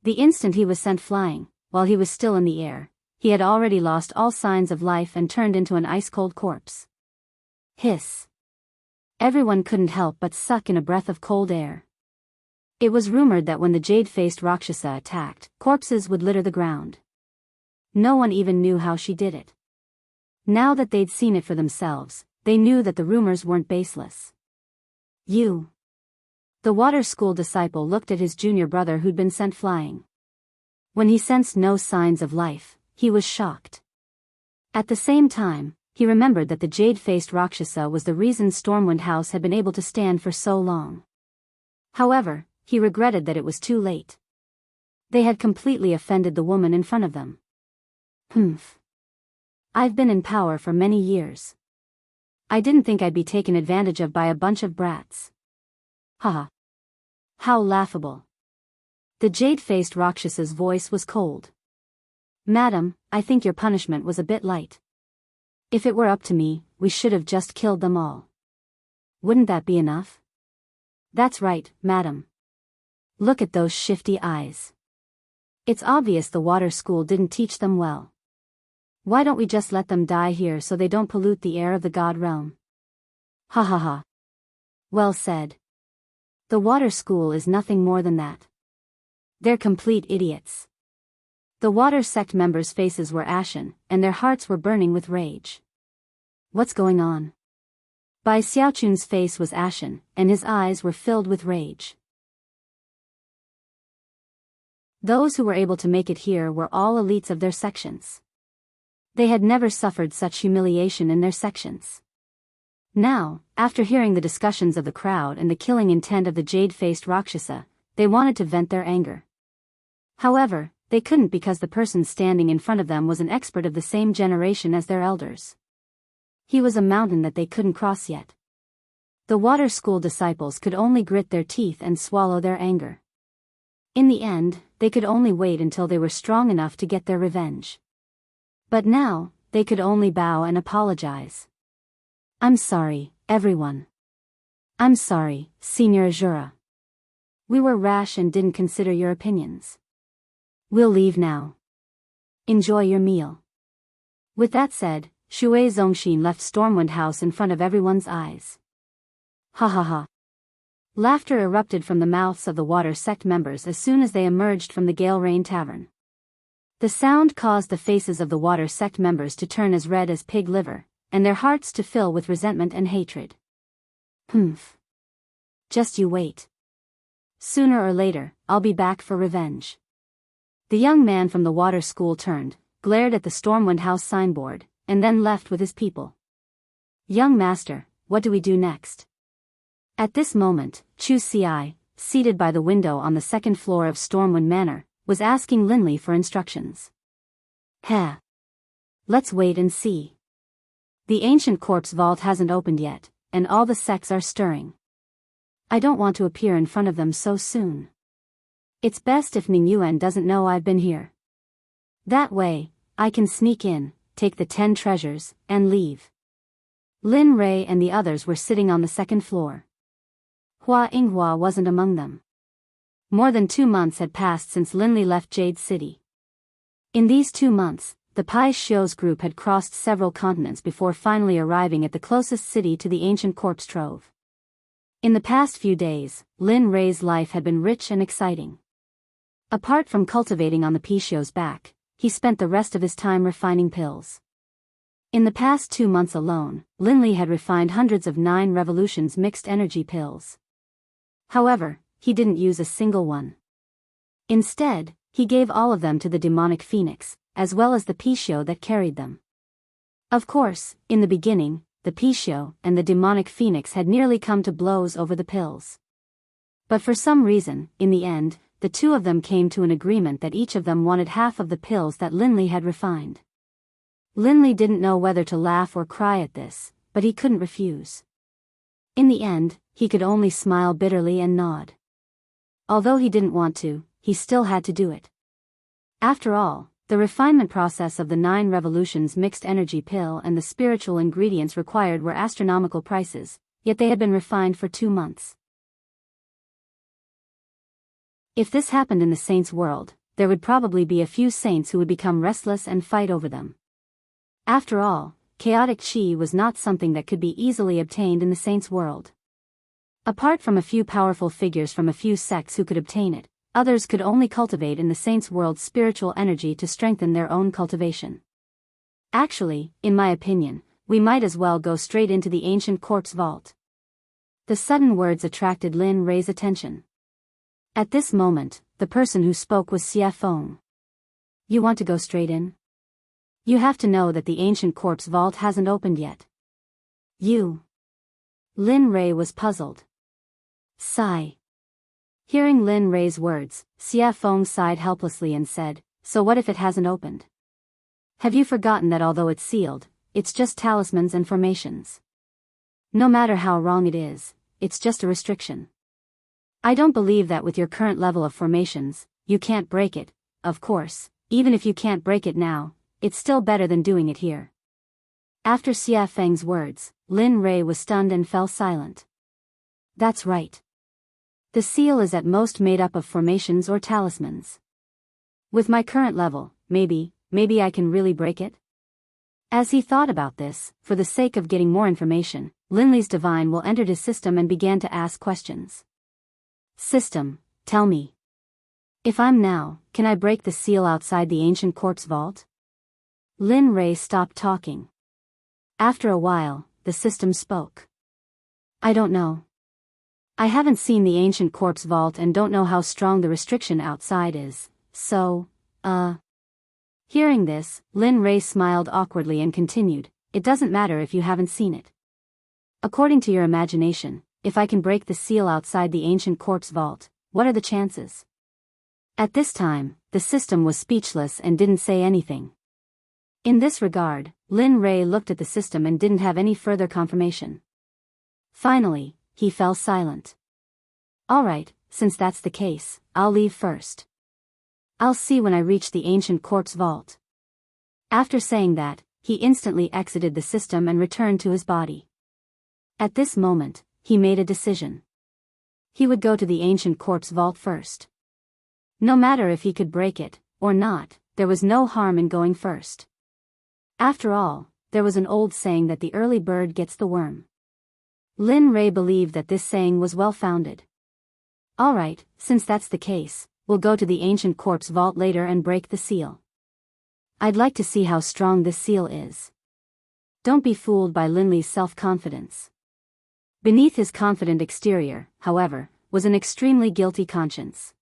The instant he was sent flying, while he was still in the air, he had already lost all signs of life and turned into an ice-cold corpse. Hiss. Everyone couldn't help but suck in a breath of cold air. It was rumored that when the jade-faced Rakshasa attacked, corpses would litter the ground. No one even knew how she did it. Now that they'd seen it for themselves, they knew that the rumors weren't baseless. "You." The Water School disciple looked at his junior brother who'd been sent flying. When he sensed no signs of life, he was shocked. At the same time, he remembered that the jade-faced Rakshasa was the reason Stormwind House had been able to stand for so long. However, he regretted that it was too late. They had completely offended the woman in front of them. I've been in power for many years. I didn't think I'd be taken advantage of by a bunch of brats. Haha. How laughable. The jade-faced Rakshasa's voice was cold. "Madam, I think your punishment was a bit light. If it were up to me, we should have just killed them all. Wouldn't that be enough?" "That's right, madam. Look at those shifty eyes. It's obvious the Water School didn't teach them well. Why don't we just let them die here so they don't pollute the air of the God realm?" "Ha ha ha. Well said. The Water School is nothing more than that. They're complete idiots." The water sect members' faces were ashen, and their hearts were burning with rage. What's going on? Bai Xiaochun's face was ashen, and his eyes were filled with rage. Those who were able to make it here were all elites of their sections. They had never suffered such humiliation in their sections. Now, after hearing the discussions of the crowd and the killing intent of the jade-faced Rakshasa, they wanted to vent their anger. However, they couldn't because the person standing in front of them was an expert of the same generation as their elders. He was a mountain that they couldn't cross yet. The water school disciples could only grit their teeth and swallow their anger. In the end, they could only wait until they were strong enough to get their revenge. But now, they could only bow and apologize. I'm sorry, everyone. I'm sorry, Senior Azura. We were rash and didn't consider your opinions. We'll leave now. Enjoy your meal. With that said, Shui Zongxin left Stormwind House in front of everyone's eyes. Ha ha ha. Laughter erupted from the mouths of the water sect members as soon as they emerged from the Gale Rain Tavern. The sound caused the faces of the water sect members to turn as red as pig liver, and their hearts to fill with resentment and hatred. Humph. Just you wait. Sooner or later, I'll be back for revenge. The young man from the water school turned, glared at the Stormwind House signboard, and then left with his people. Young master, what do we do next? At this moment, Chu Ci, seated by the window on the second floor of Stormwind Manor, was asking Linley for instructions. Heh. Let's wait and see. The ancient corpse vault hasn't opened yet, and all the sects are stirring. I don't want to appear in front of them so soon. It's best if Ning Yuan doesn't know I've been here. That way, I can sneak in, take the 10 treasures, and leave. Lin Rei and the others were sitting on the second floor. Hua Yinghua wasn't among them. More than 2 months had passed since Linley left Jade City. In these 2 months, the Pai Xiu's group had crossed several continents before finally arriving at the closest city to the ancient corpse trove. In the past few days, Lin Rei's life had been rich and exciting. Apart from cultivating on the Pai Xiu's back, he spent the rest of his time refining pills. In the past 2 months alone, Linley had refined hundreds of 9 revolutions mixed energy pills. However, he didn't use a single one. Instead, he gave all of them to the demonic phoenix, as well as the Pai Xiu that carried them. Of course, in the beginning, the Pai Xiu and the demonic phoenix had nearly come to blows over the pills. But for some reason, in the end, the two of them came to an agreement that each of them wanted half of the pills that Linley had refined. Linley didn't know whether to laugh or cry at this, but he couldn't refuse. In the end, he could only smile bitterly and nod. Although he didn't want to, he still had to do it. After all, the refinement process of the 9 revolutions mixed energy pill and the spiritual ingredients required were astronomical prices, yet they had been refined for 2 months. If this happened in the saints' world, there would probably be a few saints who would become restless and fight over them. After all, chaotic qi was not something that could be easily obtained in the saints' world. Apart from a few powerful figures from a few sects who could obtain it, others could only cultivate in the saints' world spiritual energy to strengthen their own cultivation. Actually, in my opinion, we might as well go straight into the ancient corpse vault. The sudden words attracted Lin Rei's attention. At this moment, the person who spoke was Xie Feng. You want to go straight in? You have to know that the ancient corpse vault hasn't opened yet. You. Lin Rei was puzzled. Sigh. Hearing Lin Rei's words, Xie Feng sighed helplessly and said, so what if it hasn't opened? Have you forgotten that although it's sealed, it's just talismans and formations? No matter how wrong it is, it's just a restriction. I don't believe that with your current level of formations, you can't break it. Of course, even if you can't break it now, it's still better than doing it here. After Xie Feng's words, Lin Rei was stunned and fell silent. That's right. The seal is at most made up of formations or talismans. With my current level, maybe I can really break it? As he thought about this, for the sake of getting more information, Linley's divine will entered his system and began to ask questions. System, tell me. If I'm now, can I break the seal outside the ancient quartz vault? Lin Rei stopped talking. After a while, the system spoke. I don't know. I haven't seen the ancient quartz vault and don't know how strong the restriction outside is, so, Hearing this, Lin Rei smiled awkwardly and continued, it doesn't matter if you haven't seen it. According to your imagination, if I can break the seal outside the ancient quartz vault, what are the chances? At this time, the system was speechless and didn't say anything. In this regard, Lin Rei looked at the system and didn't have any further confirmation. Finally, he fell silent. Alright, since that's the case, I'll leave first. I'll see when I reach the ancient quartz vault. After saying that, he instantly exited the system and returned to his body. At this moment, he made a decision. He would go to the ancient quartz vault first. No matter if he could break it, or not, there was no harm in going first. After all, there was an old saying that the early bird gets the worm. Lin Rei believed that this saying was well-founded. Alright, since that's the case, we'll go to the ancient quartz vault later and break the seal. I'd like to see how strong this seal is. Don't be fooled by Lin Li's self-confidence. Beneath his confident exterior, however, was an extremely guilty conscience.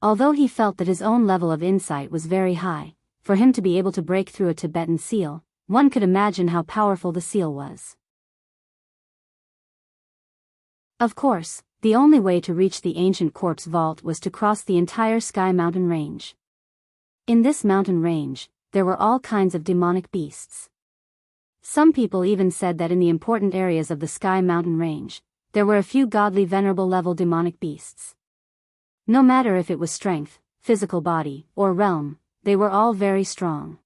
Although he felt that his own level of insight was very high, for him to be able to break through a Tibetan seal, one could imagine how powerful the seal was. Of course, the only way to reach the ancient quartz vault was to cross the entire Sky Mountain range. In this mountain range, there were all kinds of demonic beasts. Some people even said that in the important areas of the Sky Mountain range, there were a few godly venerable level demonic beasts. No matter if it was strength, physical body, or realm, they were all very strong.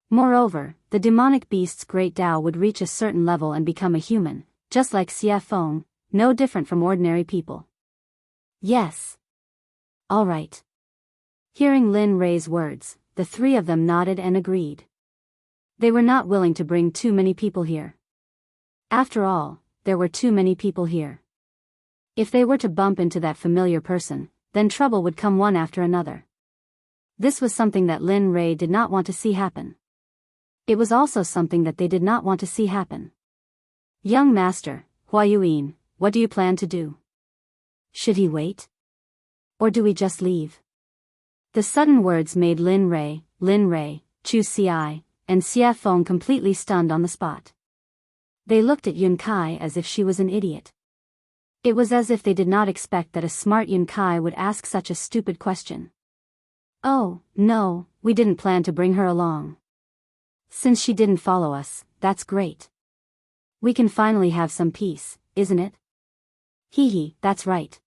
Moreover, the demonic beast's great Tao would reach a certain level and become a human, just like Xie Feng, no different from ordinary people. Yes. All right. Hearing Lin Rei's words, the three of them nodded and agreed. They were not willing to bring too many people here. After all, there were too many people here. If they were to bump into that familiar person, then trouble would come one after another. This was something that Lin Rei did not want to see happen. It was also something that they did not want to see happen. Young master, Hua Yuan, what do you plan to do? Should he wait? Or do we just leave? The sudden words made Lin Rei, Chu Xi, and Xie Feng completely stunned on the spot. They looked at Yun Kai as if she was an idiot. It was as if they did not expect that a smart Yun Kai would ask such a stupid question. Oh, no, we didn't plan to bring her along. Since she didn't follow us, that's great. We can finally have some peace, isn't it? Hee, that's right.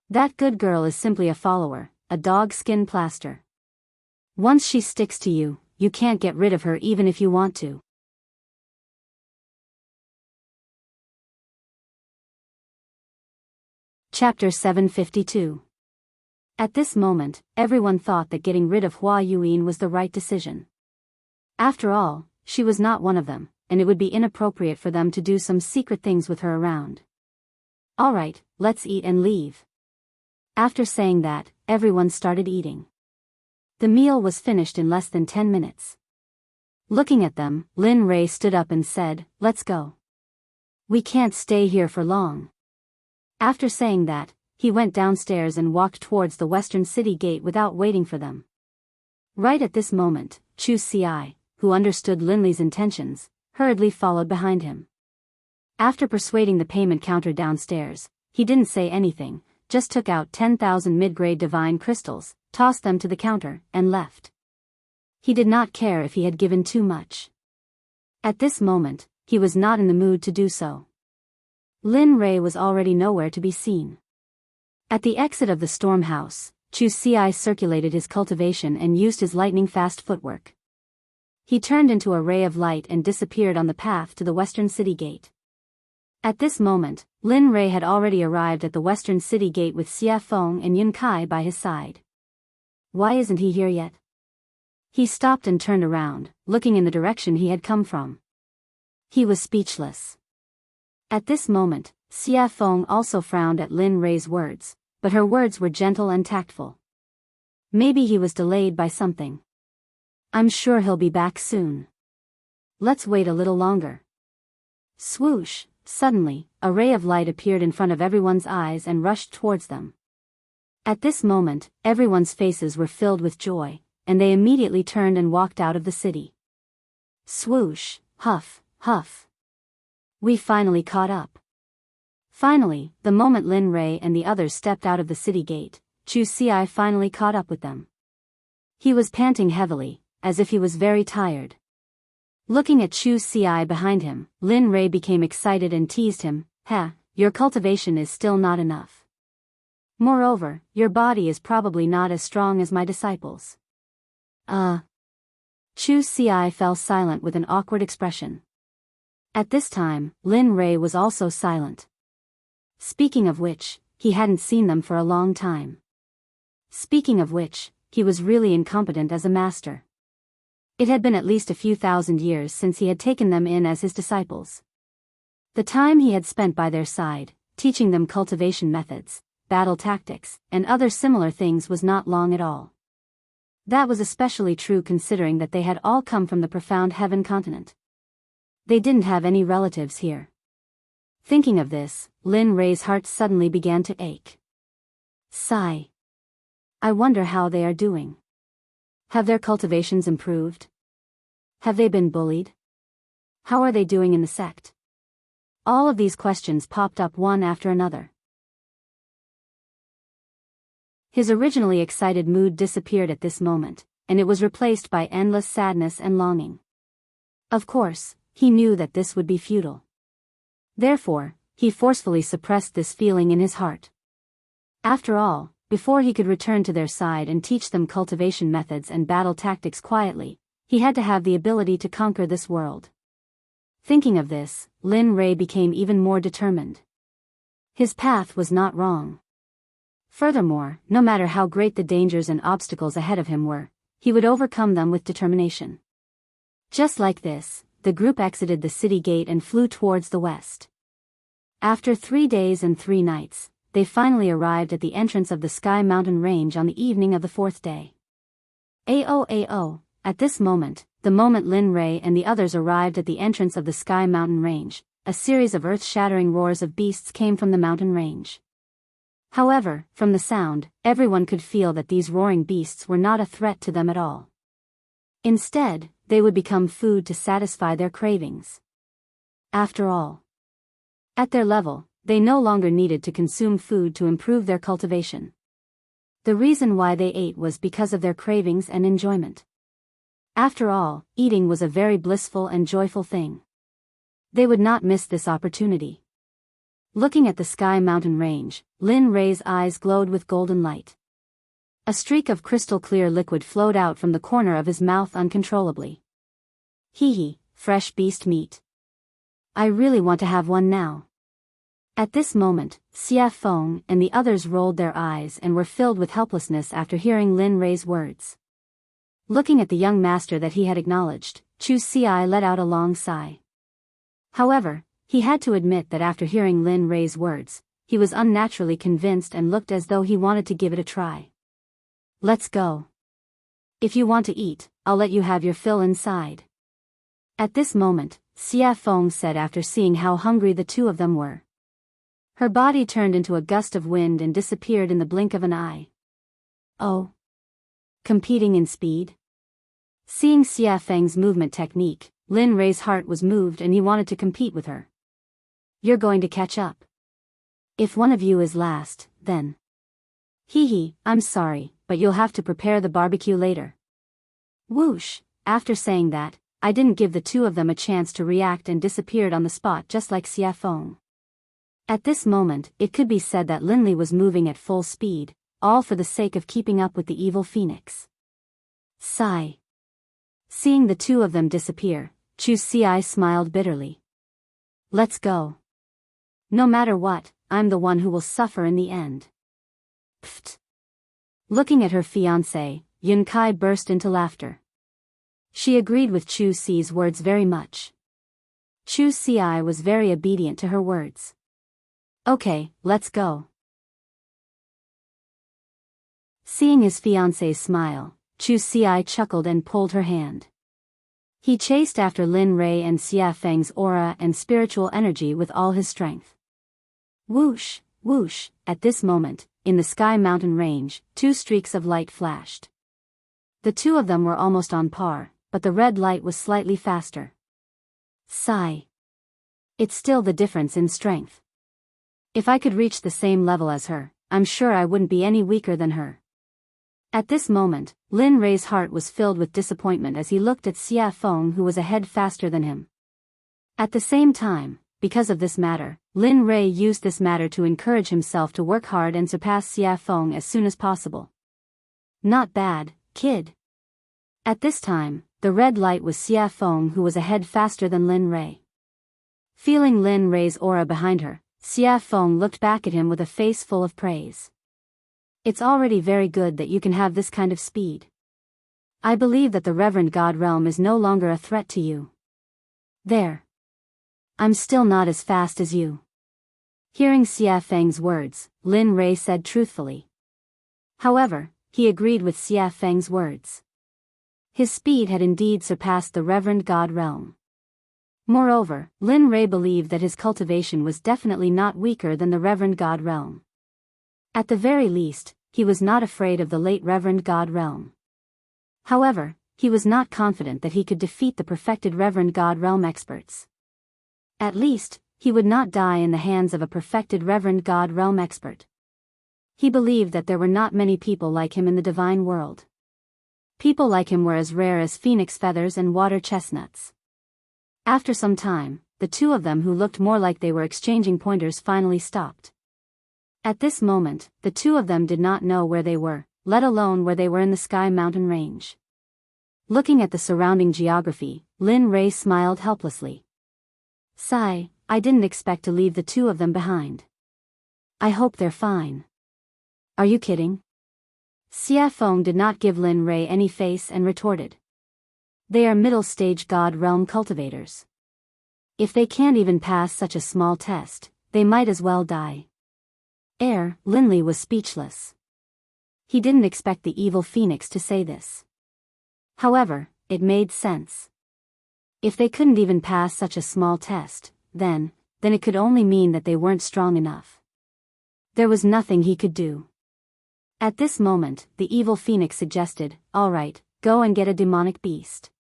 That good girl is simply a follower, a dog skin plaster. Once she sticks to you, you can't get rid of her even if you want to. Chapter 752. At this moment, everyone thought that getting rid of Hua Yuan was the right decision. After all, she was not one of them, and it would be inappropriate for them to do some secret things with her around. Alright, let's eat and leave. After saying that, everyone started eating. The meal was finished in less than 10 minutes. Looking at them, Lin Rei stood up and said, let's go. We can't stay here for long. After saying that, he went downstairs and walked towards the western city gate without waiting for them. Right at this moment, Chu Xi, who understood Lin Li's intentions, hurriedly followed behind him. After persuading the payment counter downstairs, he didn't say anything, just took out 10,000 mid-grade divine crystals, tossed them to the counter, and left. He did not care if he had given too much. At this moment, he was not in the mood to do so. Lin Rei was already nowhere to be seen. At the exit of the storm house, Chu Xi circulated his cultivation and used his lightning-fast footwork. He turned into a ray of light and disappeared on the path to the western city gate. At this moment, Lin Rei had already arrived at the western city gate with Xie Feng and Yun Kai by his side. Why isn't he here yet? He stopped and turned around, looking in the direction he had come from. He was speechless. At this moment, Xie Feng also frowned at Lin Rei's words, but her words were gentle and tactful. Maybe he was delayed by something. I'm sure he'll be back soon. Let's wait a little longer. Swoosh, suddenly, a ray of light appeared in front of everyone's eyes and rushed towards them. At this moment, everyone's faces were filled with joy, and they immediately turned and walked out of the city. Swoosh, huff, huff. We finally caught up. Finally, the moment Lin Rei and the others stepped out of the city gate, Chu Xi finally caught up with them. He was panting heavily, as if he was very tired. Looking at Chu Xi behind him, Lin Rei became excited and teased him, your cultivation is still not enough. Moreover, your body is probably not as strong as my disciples. Chu Xi fell silent with an awkward expression. At this time, Lin Rei was also silent. Speaking of which, he hadn't seen them for a long time. Speaking of which, he was really incompetent as a master. It had been at least a few thousand years since he had taken them in as his disciples. The time he had spent by their side, teaching them cultivation methods, battle tactics, and other similar things was not long at all. That was especially true considering that they had all come from the profound heaven continent. They didn't have any relatives here. Thinking of this, Lin Rei's heart suddenly began to ache. Sigh. I wonder how they are doing. Have their cultivations improved? Have they been bullied? How are they doing in the sect? All of these questions popped up one after another. His originally excited mood disappeared at this moment, and it was replaced by endless sadness and longing. Of course, he knew that this would be futile. Therefore, he forcefully suppressed this feeling in his heart. After all, before he could return to their side and teach them cultivation methods and battle tactics quietly, he had to have the ability to conquer this world. Thinking of this, Lin Rei became even more determined. His path was not wrong. Furthermore, no matter how great the dangers and obstacles ahead of him were, he would overcome them with determination. Just like this, the group exited the city gate and flew towards the west. After 3 days and 3 nights, they finally arrived at the entrance of the Sky Mountain Range on the evening of the 4th day. Ao. At this moment, the moment Lin Rei and the others arrived at the entrance of the Sky Mountain Range, a series of earth-shattering roars of beasts came from the mountain range. However, from the sound, everyone could feel that these roaring beasts were not a threat to them at all. Instead, they would become food to satisfy their cravings. After all, at their level, they no longer needed to consume food to improve their cultivation. The reason why they ate was because of their cravings and enjoyment. After all, eating was a very blissful and joyful thing. They would not miss this opportunity. Looking at the Sky Mountain Range, Lin Rei's eyes glowed with golden light. A streak of crystal-clear liquid flowed out from the corner of his mouth uncontrollably. Fresh beast meat. I really want to have one now. At this moment, Xia Feng and the others rolled their eyes and were filled with helplessness after hearing Lin Rei's words. Looking at the young master that he had acknowledged, Chu Xi let out a long sigh. However, he had to admit that after hearing Lin Rei's words, he was unnaturally convinced and looked as though he wanted to give it a try. Let's go. If you want to eat, I'll let you have your fill inside. At this moment, Xia Feng said after seeing how hungry the two of them were. Her body turned into a gust of wind and disappeared in the blink of an eye. Oh. Competing in speed? Seeing Xia Feng's movement technique, Lin Rei's heart was moved and he wanted to compete with her. You're going to catch up. If one of you is last, then. I'm sorry, but you'll have to prepare the barbecue later. Whoosh, after saying that, I didn't give the two of them a chance to react and disappeared on the spot just like Xia Feng. At this moment, it could be said that Lin Li was moving at full speed, all for the sake of keeping up with the evil phoenix. Sigh. Seeing the two of them disappear, Chu Xi smiled bitterly. Let's go. No matter what, I'm the one who will suffer in the end. Pfft. Looking at her fiancé, Yun Kai burst into laughter. She agreed with Chu Xi's words very much. Chu Xi was very obedient to her words. Okay, let's go. Seeing his fiancée's smile, Chu Xi chuckled and pulled her hand. He chased after Lin Rei and Xia Feng's aura and spiritual energy with all his strength. Whoosh, whoosh, at this moment, in the Sky Mountain range, 2 streaks of light flashed. The 2 of them were almost on par, but the red light was slightly faster. Sigh. It's still the difference in strength. If I could reach the same level as her, I'm sure I wouldn't be any weaker than her. At this moment, Lin Rei's heart was filled with disappointment as he looked at Xia Feng, who was ahead faster than him. At the same time, because of this matter, Lin Rei used this matter to encourage himself to work hard and surpass Xia Feng as soon as possible. Not bad, kid. At this time, the red light was Xia Feng, who was ahead faster than Lin Rei. Feeling Lin Rei's aura behind her, Xia Feng looked back at him with a face full of praise. It's already very good that you can have this kind of speed. I believe that the Reverend God Realm is no longer a threat to you. There. I'm still not as fast as you. Hearing Xia Feng's words, Lin Rei said truthfully. However, he agreed with Xia Feng's words. His speed had indeed surpassed the Reverend God Realm. Moreover, Lin Rei believed that his cultivation was definitely not weaker than the Reverend God Realm. At the very least, he was not afraid of the late Reverend God Realm. However, he was not confident that he could defeat the perfected Reverend God Realm experts. At least, he would not die in the hands of a perfected Reverend God Realm expert. He believed that there were not many people like him in the divine world. People like him were as rare as phoenix feathers and water chestnuts. After some time, the 2 of them, who looked more like they were exchanging pointers, finally stopped. At this moment, the 2 of them did not know where they were, let alone where they were in the Sky Mountain range. Looking at the surrounding geography, Lin Rei smiled helplessly. Sigh, I didn't expect to leave the 2 of them behind. I hope they're fine. Are you kidding? Xia Feng did not give Lin Rei any face and retorted. They are middle-stage God Realm cultivators. If they can't even pass such a small test, they might as well die. Linley was speechless. He didn't expect the evil phoenix to say this. However, it made sense. If they couldn't even pass such a small test, then it could only mean that they weren't strong enough. There was nothing he could do. At this moment, the evil phoenix suggested, all right, go and get a demonic beast.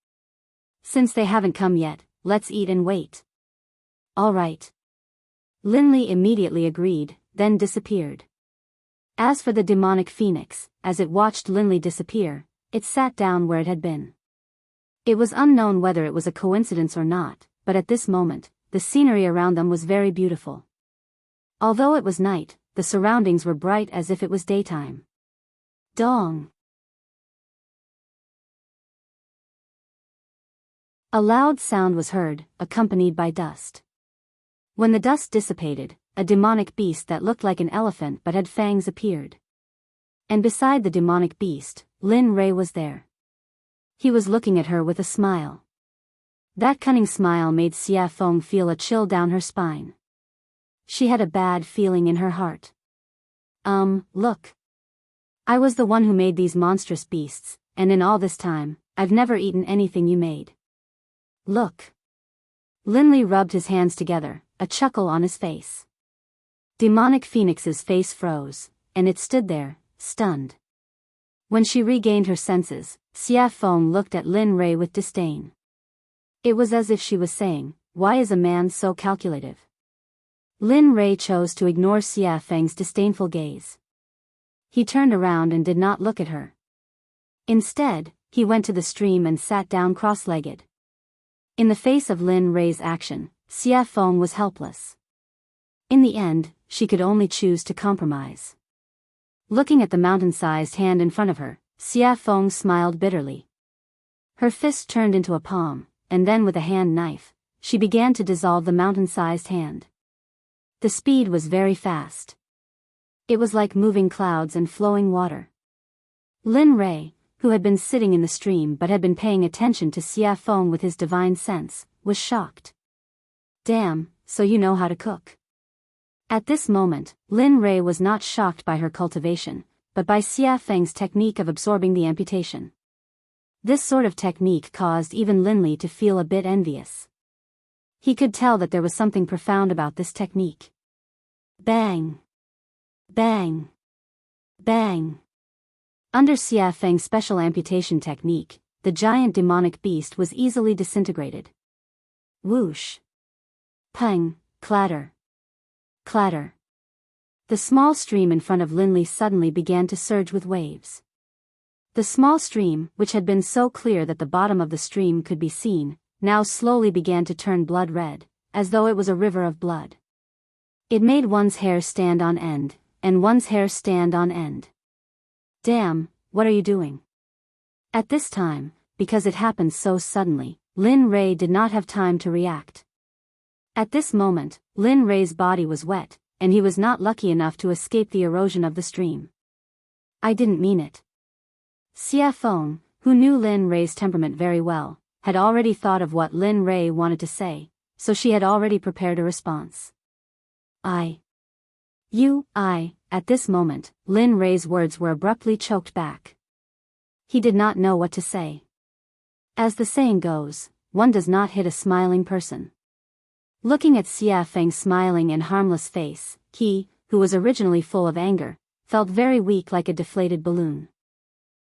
Since they haven't come yet, let's eat and wait. All right. Linley immediately agreed, then disappeared. As for the demonic phoenix, as it watched Linley disappear, it sat down where it had been. It was unknown whether it was a coincidence or not, but at this moment, the scenery around them was very beautiful. Although it was night, the surroundings were bright as if it was daytime. Dong! A loud sound was heard, accompanied by dust. When the dust dissipated, a demonic beast that looked like an elephant but had fangs appeared. And beside the demonic beast, Lin Rei was there. He was looking at her with a smile. That cunning smile made Xia Feng feel a chill down her spine. She had a bad feeling in her heart. Look. I was the one who made these monstrous beasts, and in all this time, I've never eaten anything you made. Look. Linley rubbed his hands together, a chuckle on his face. Demonic Phoenix's face froze, and it stood there, stunned. When she regained her senses, Xia Feng looked at Lin Rei with disdain. It was as if she was saying, why is a man so calculative? Lin Rei chose to ignore Xia Feng's disdainful gaze. He turned around and did not look at her. Instead, he went to the stream and sat down cross-legged. In the face of Lin Rei's action, Xia Feng was helpless. In the end, she could only choose to compromise. Looking at the mountain-sized hand in front of her, Xia Feng smiled bitterly. Her fist turned into a palm, and then with a hand knife, she began to dissolve the mountain-sized hand. The speed was very fast. It was like moving clouds and flowing water. Lin Rei, who had been sitting in the stream but had been paying attention to Xia Feng with his divine sense, was shocked. Damn, so you know how to cook. At this moment, Lin Rei was not shocked by her cultivation, but by Xia Feng's technique of absorbing the amputation. This sort of technique caused even Linli to feel a bit envious. He could tell that there was something profound about this technique. Bang! Bang! Bang! Under Xia Feng's special amputation technique, the giant demonic beast was easily disintegrated. Whoosh! Pang! Clatter! Clatter! The small stream in front of Linli suddenly began to surge with waves. The small stream, which had been so clear that the bottom of the stream could be seen, now slowly began to turn blood red, as though it was a river of blood. It made one's hair stand on end, and one's hair stand on end. Damn, what are you doing? At this time, because it happened so suddenly, Lin Rei did not have time to react. At this moment, Lin Rei's body was wet, and he was not lucky enough to escape the erosion of the stream. I didn't mean it. Xia Feng, who knew Lin Rei's temperament very well, had already thought of what Lin Rei wanted to say, so she had already prepared a response. At this moment, Lin Rei's words were abruptly choked back. He did not know what to say. As the saying goes, one does not hit a smiling person. Looking at Xia Feng's smiling and harmless face, he, who was originally full of anger, felt very weak like a deflated balloon.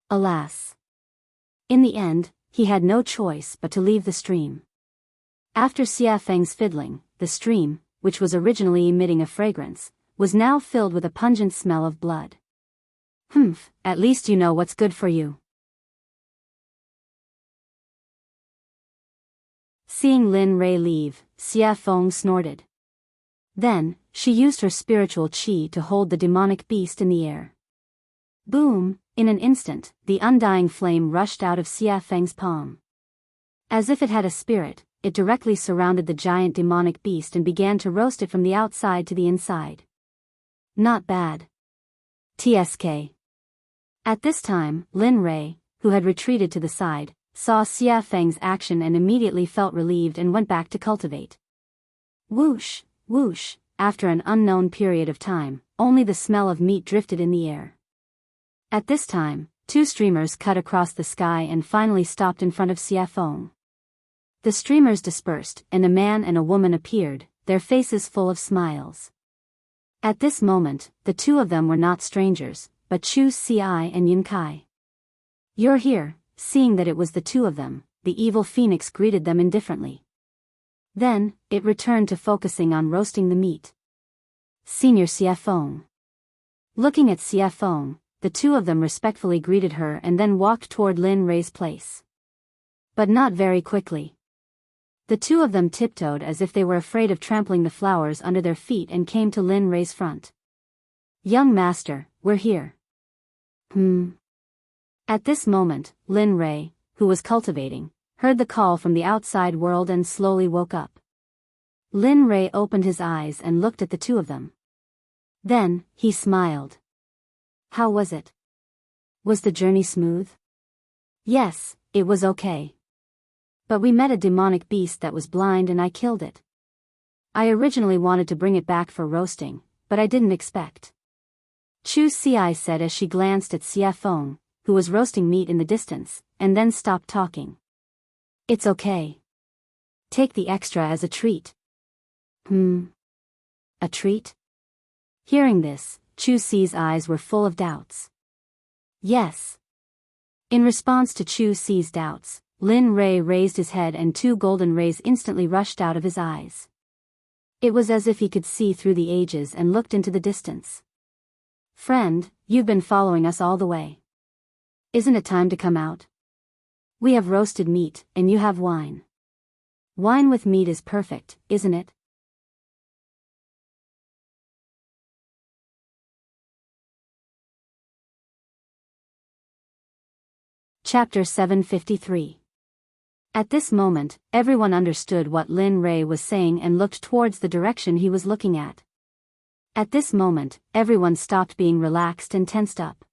Alas! In the end, he had no choice but to leave the stream. After Xia Feng's fiddling, the stream, which was originally emitting a fragrance, was now filled with a pungent smell of blood. Humph, at least you know what's good for you. Seeing Lin Rei leave, Xia Feng snorted. Then, she used her spiritual qi to hold the demonic beast in the air. Boom! In an instant, the undying flame rushed out of Xia Feng's palm. As if it had a spirit, it directly surrounded the giant demonic beast and began to roast it from the outside to the inside. Not bad. TSK. At this time, Lin Rei, who had retreated to the side, saw Xia Feng's action and immediately felt relieved and went back to cultivate. Whoosh, whoosh, after an unknown period of time, only the smell of meat drifted in the air. At this time, two streamers cut across the sky and finally stopped in front of Xia Feng. The streamers dispersed, and a man and a woman appeared, their faces full of smiles. At this moment, the two of them were not strangers, but Chu Ci and Yun Kai. You're here. Seeing that it was the two of them, the evil phoenix greeted them indifferently. Then, it returned to focusing on roasting the meat. Senior Xia Feng. Looking at Xia Feng, the two of them respectfully greeted her and then walked toward Lin Rei's place. But not very quickly. The two of them tiptoed as if they were afraid of trampling the flowers under their feet and came to Lin Rei's front. Young master, we're here. At this moment, Lin Rei, who was cultivating, heard the call from the outside world and slowly woke up. Lin Rei opened his eyes and looked at the two of them. Then, he smiled. How was it? Was the journey smooth? Yes, it was okay. But we met a demonic beast that was blind and I killed it. I originally wanted to bring it back for roasting, but I didn't expect. Chu Ci said as she glanced at Xia Feng, who was roasting meat in the distance, and then stopped talking. It's okay. Take the extra as a treat. A treat? Hearing this, Chu Ci's eyes were full of doubts. Yes. In response to Chu Ci's doubts, Lin Rei raised his head and two golden rays instantly rushed out of his eyes. It was as if he could see through the ages and looked into the distance. Friend, you've been following us all the way. Isn't it time to come out? We have roasted meat, and you have wine. Wine with meat is perfect, isn't it? Chapter 753. At this moment, everyone understood what Lin Rei was saying and looked towards the direction he was looking at. At this moment, everyone stopped being relaxed and tensed up.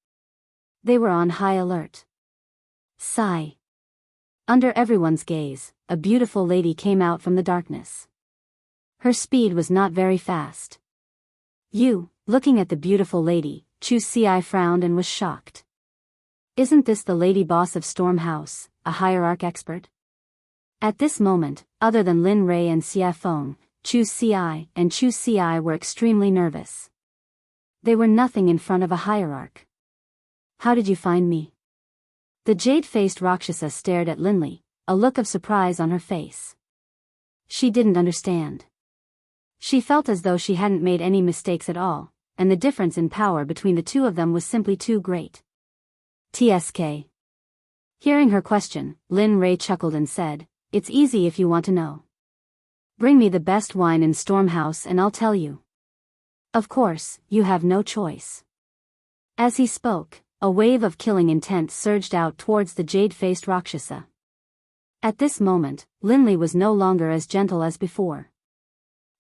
They were on high alert. Sigh. Under everyone's gaze, a beautiful lady came out from the darkness. Her speed was not very fast. Looking at the beautiful lady, Chu Ci frowned and was shocked. Isn't this the lady boss of Storm House, a hierarch expert? At this moment, other than Lin Rei and Xia Feng, Chu Ci and Chu Ci were extremely nervous. They were nothing in front of a hierarch. How did you find me? The jade-faced Rakshasa stared at Linley, a look of surprise on her face. She didn't understand. She felt as though she hadn't made any mistakes at all, and the difference in power between the two of them was simply too great. TSK. Hearing her question, Lin Rei chuckled and said, "It's easy if you want to know. Bring me the best wine in Storm House and I'll tell you. Of course, you have no choice." As he spoke, a wave of killing intent surged out towards the jade-faced Rakshasa. At this moment, Linley was no longer as gentle as before.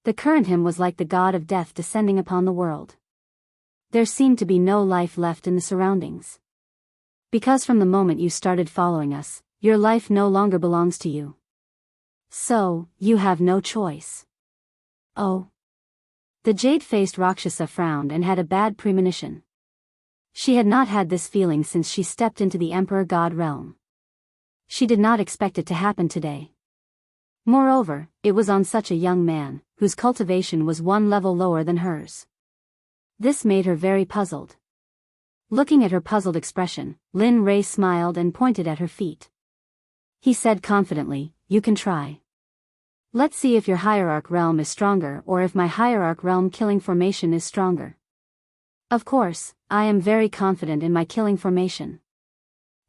The current him was like the god of death descending upon the world. There seemed to be no life left in the surroundings. Because from the moment you started following us, your life no longer belongs to you. So, you have no choice. Oh. The jade-faced Rakshasa frowned and had a bad premonition. She had not had this feeling since she stepped into the Emperor God realm. She did not expect it to happen today. Moreover, it was on such a young man, whose cultivation was one level lower than hers. This made her very puzzled. Looking at her puzzled expression, Lin Rei smiled and pointed at her feet. He said confidently, "You can try. Let's see if your hierarch realm is stronger or if my hierarch realm killing formation is stronger. Of course, I am very confident in my killing formation.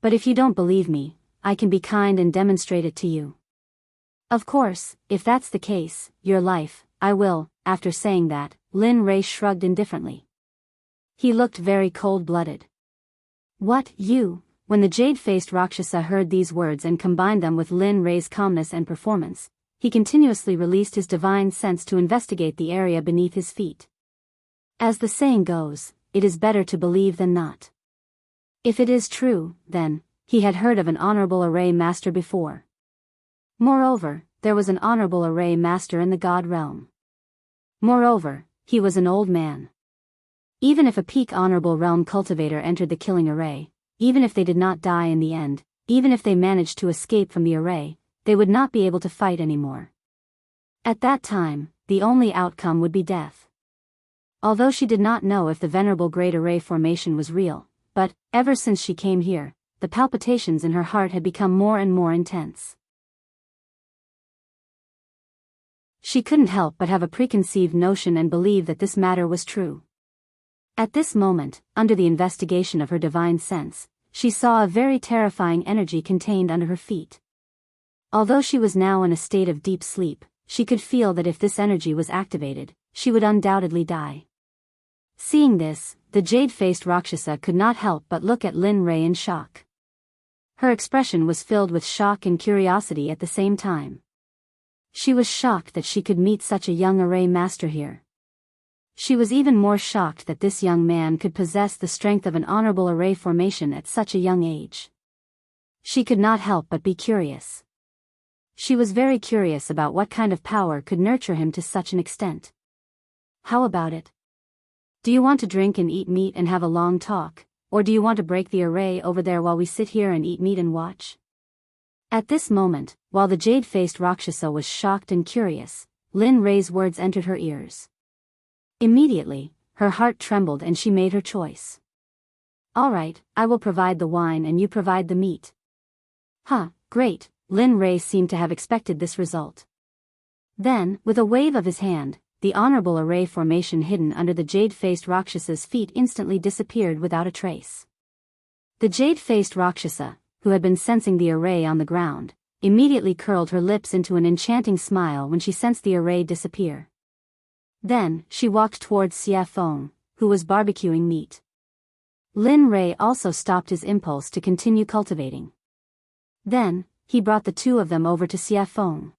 But if you don't believe me, I can be kind and demonstrate it to you. Of course, if that's the case, your life, I will." After saying that, Lin Rei shrugged indifferently. He looked very cold-blooded. "What, you?" When the jade-faced Rakshasa heard these words and combined them with Lin Rei's calmness and performance, he continuously released his divine sense to investigate the area beneath his feet. As the saying goes, it is better to believe than not. If it is true, then, he had heard of an honorable array master before. Moreover, there was an honorable array master in the god realm. Moreover, he was an old man. Even if a peak honorable realm cultivator entered the killing array, even if they did not die in the end, even if they managed to escape from the array, they would not be able to fight anymore. At that time, the only outcome would be death. Although she did not know if the venerable great array formation was real, but, ever since she came here, the palpitations in her heart had become more and more intense. She couldn't help but have a preconceived notion and believe that this matter was true. At this moment, under the investigation of her divine sense, she saw a very terrifying energy contained under her feet. Although she was now in a state of deep sleep, she could feel that if this energy was activated, she would undoubtedly die. Seeing this, the jade-faced Rakshasa could not help but look at Lin Rei in shock. Her expression was filled with shock and curiosity at the same time. She was shocked that she could meet such a young array master here. She was even more shocked that this young man could possess the strength of an honorable array formation at such a young age. She could not help but be curious. She was very curious about what kind of power could nurture him to such an extent. "How about it? Do you want to drink and eat meat and have a long talk, or do you want to break the array over there while we sit here and eat meat and watch?" At this moment, while the jade-faced Rakshasa was shocked and curious, Lin Rei's words entered her ears. Immediately, her heart trembled and she made her choice. "All right, I will provide the wine and you provide the meat." "Huh, great." Lin Rei seemed to have expected this result. Then, with a wave of his hand, the honorable array formation hidden under the jade-faced Rakshasa's feet instantly disappeared without a trace. The jade-faced Rakshasa, who had been sensing the array on the ground, immediately curled her lips into an enchanting smile when she sensed the array disappear. Then, she walked towards Xia Feng, who was barbecuing meat. Lin Rei also stopped his impulse to continue cultivating. Then, he brought the two of them over to Xia Feng.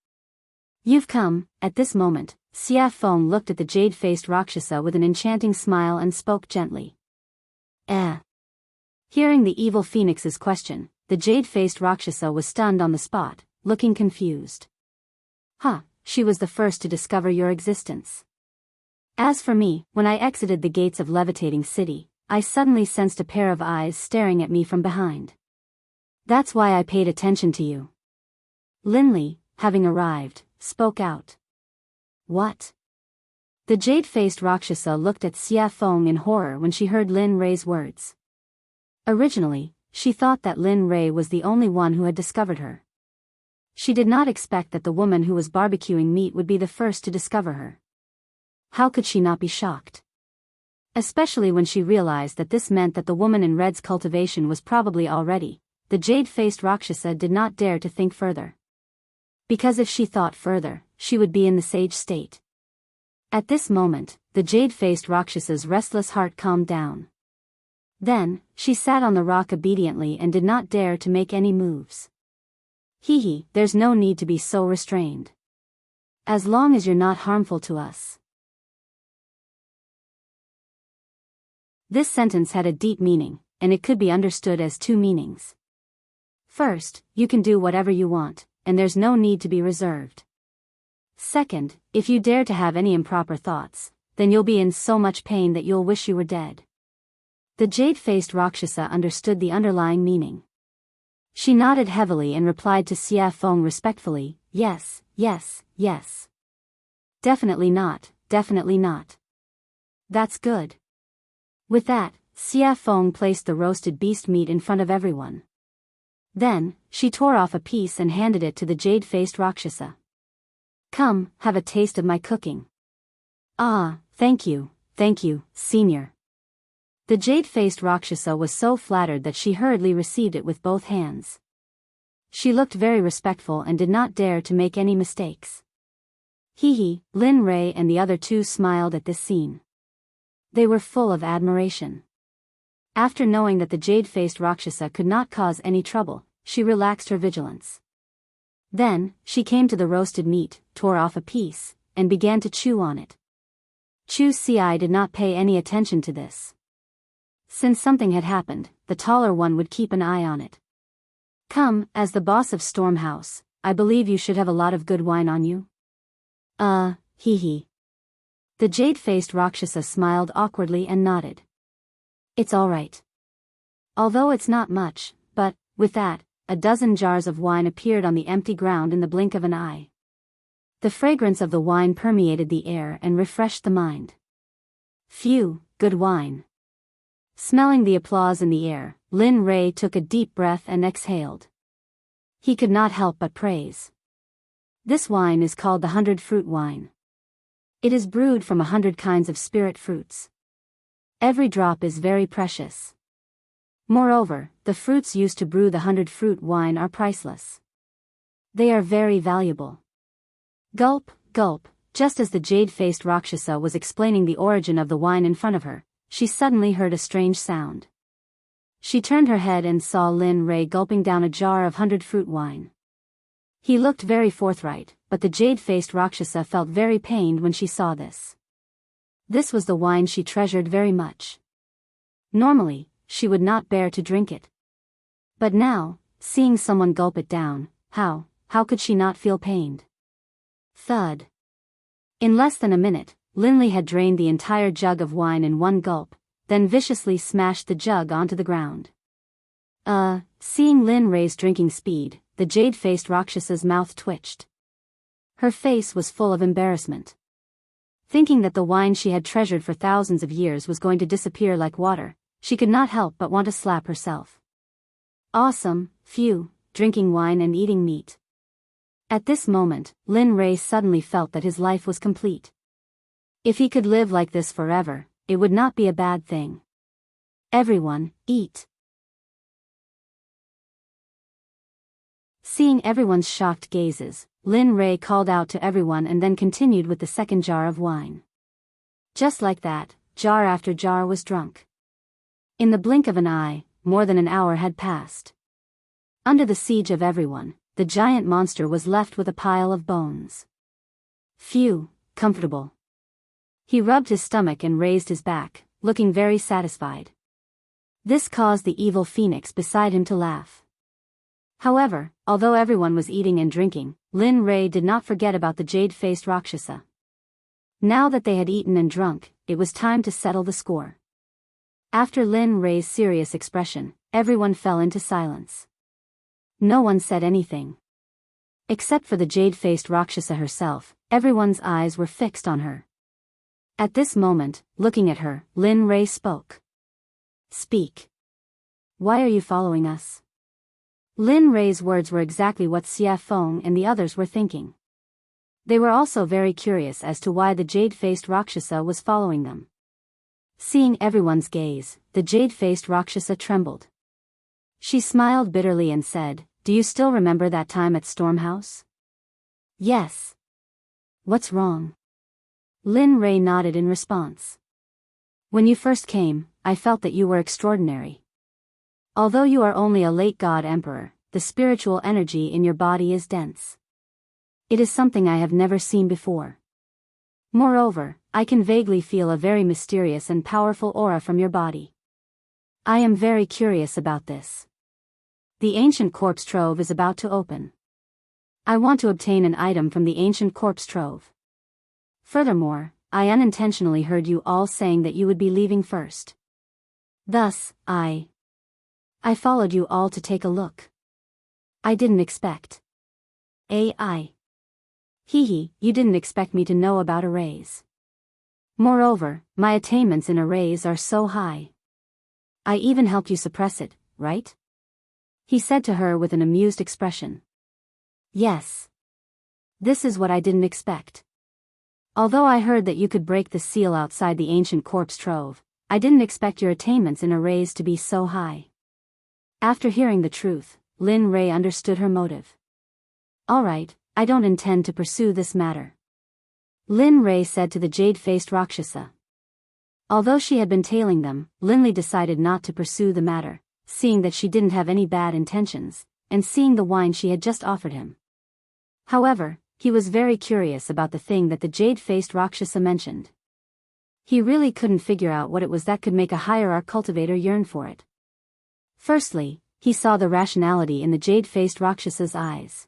"You've come." At this moment, Xia Feng looked at the jade-faced Rakshasa with an enchanting smile and spoke gently. "Eh." Hearing the evil phoenix's question, the jade-faced Rakshasa was stunned on the spot, looking confused. "Huh, she was the first to discover your existence. As for me, when I exited the gates of Levitating City, I suddenly sensed a pair of eyes staring at me from behind. That's why I paid attention to you. Linley, having arrived, spoke out. What? The jade-faced Rakshasa looked at Xia Feng in horror when she heard Lin Rei's words. Originally, she thought that Lin Rei was the only one who had discovered her. She did not expect that the woman who was barbecuing meat would be the first to discover her. How could she not be shocked? Especially when she realized that this meant that the woman in red's cultivation was probably already. The jade-faced Rakshasa did not dare to think further. Because if she thought further, she would be in the sage state. At this moment, the jade-faced Rakshasa's restless heart calmed down. Then, she sat on the rock obediently and did not dare to make any moves. Hee, there's no need to be so restrained. As long as you're not harmful to us. This sentence had a deep meaning, and it could be understood as two meanings. First, you can do whatever you want, and there's no need to be reserved. Second, if you dare to have any improper thoughts, then you'll be in so much pain that you'll wish you were dead. The jade-faced Rakshasa understood the underlying meaning. She nodded heavily and replied to Xia Feng respectfully, yes, yes, yes. Definitely not, definitely not. That's good. With that, Xia Feng placed the roasted beast meat in front of everyone. Then, she tore off a piece and handed it to the jade-faced Rakshasa. Come, have a taste of my cooking. Ah, thank you, senior. The jade-faced Rakshasa was so flattered that she hurriedly received it with both hands. She looked very respectful and did not dare to make any mistakes. Lin Rei and the other two smiled at this scene. They were full of admiration. After knowing that the jade-faced Rakshasa could not cause any trouble, she relaxed her vigilance. Then, she came to the roasted meat, tore off a piece, and began to chew on it. Chu Ci did not pay any attention to this. Since something had happened, the taller one would keep an eye on it. Come, as the boss of Storm House, I believe you should have a lot of good wine on you. The jade-faced Rakshasa smiled awkwardly and nodded. It's all right. Although it's not much, but, with that, a dozen jars of wine appeared on the empty ground in the blink of an eye. The fragrance of the wine permeated the air and refreshed the mind. Phew, good wine. Smelling the applause in the air, Lin Rei took a deep breath and exhaled. He could not help but praise. This wine is called the 100 fruit wine. It is brewed from 100 kinds of spirit fruits. Every drop is very precious. Moreover, the fruits used to brew the 100 fruit wine are priceless. They are very valuable. Gulp, gulp, just as the jade-faced Rakshasa was explaining the origin of the wine in front of her, she suddenly heard a strange sound. She turned her head and saw Lin Rei gulping down a jar of 100 fruit wine. He looked very forthright, but the jade-faced Rakshasa felt very pained when she saw this. This was the wine she treasured very much. Normally, she would not bear to drink it. But now, seeing someone gulp it down, how could she not feel pained? Thud. In less than a minute, Linley had drained the entire jug of wine in one gulp, then viciously smashed the jug onto the ground. Seeing Lin Rei's drinking speed, the jade-faced Rakshasa's mouth twitched. Her face was full of embarrassment. Thinking that the wine she had treasured for thousands of years was going to disappear like water, she could not help but want to slap herself. Awesome, phew, drinking wine and eating meat. At this moment, Lin Rei suddenly felt that his life was complete. If he could live like this forever, it would not be a bad thing. Everyone, eat. Seeing everyone's shocked gazes, Lin Rei called out to everyone and then continued with the second jar of wine. Just like that, jar after jar was drunk. In the blink of an eye, more than an hour had passed. Under the siege of everyone, the giant monster was left with a pile of bones. Phew, comfortable. He rubbed his stomach and raised his back, looking very satisfied. This caused the evil phoenix beside him to laugh. However, although everyone was eating and drinking, Lin Rei did not forget about the jade-faced Rakshasa. Now that they had eaten and drunk, it was time to settle the score. After Lin Rei's serious expression, everyone fell into silence. No one said anything. Except for the jade-faced Rakshasa herself, everyone's eyes were fixed on her. At this moment, looking at her, Lin Rei spoke. Speak. Why are you following us? Lin Rei's words were exactly what Xia Feng and the others were thinking. They were also very curious as to why the jade-faced Rakshasa was following them. Seeing everyone's gaze, the jade-faced Rakshasa trembled. She smiled bitterly and said, "Do you still remember that time at Stormhouse?" "Yes." "What's wrong?" Lin Rei nodded in response. "When you first came, I felt that you were extraordinary. Although you are only a late god emperor, the spiritual energy in your body is dense. It is something I have never seen before. Moreover, I can vaguely feel a very mysterious and powerful aura from your body. I am very curious about this. The ancient corpse trove is about to open. I want to obtain an item from the ancient corpse trove. Furthermore, I unintentionally heard you all saying that you would be leaving first. Thus, I followed you all to take a look. I didn't expect. AI. Hee, you didn't expect me to know about arrays. Moreover, my attainments in arrays are so high. I even helped you suppress it, right?" He said to her with an amused expression. "Yes. This is what I didn't expect. Although I heard that you could break the seal outside the ancient corpse trove, I didn't expect your attainments in arrays to be so high." After hearing the truth, Lin Rei understood her motive. "Alright, I don't intend to pursue this matter," Lin Rei said to the jade-faced Rakshasa. Although she had been tailing them, Linley decided not to pursue the matter, seeing that she didn't have any bad intentions, and seeing the wine she had just offered him. However, he was very curious about the thing that the jade-faced Rakshasa mentioned. He really couldn't figure out what it was that could make a hierarch cultivator yearn for it. Firstly, he saw the rationality in the jade-faced Rakshasa's eyes.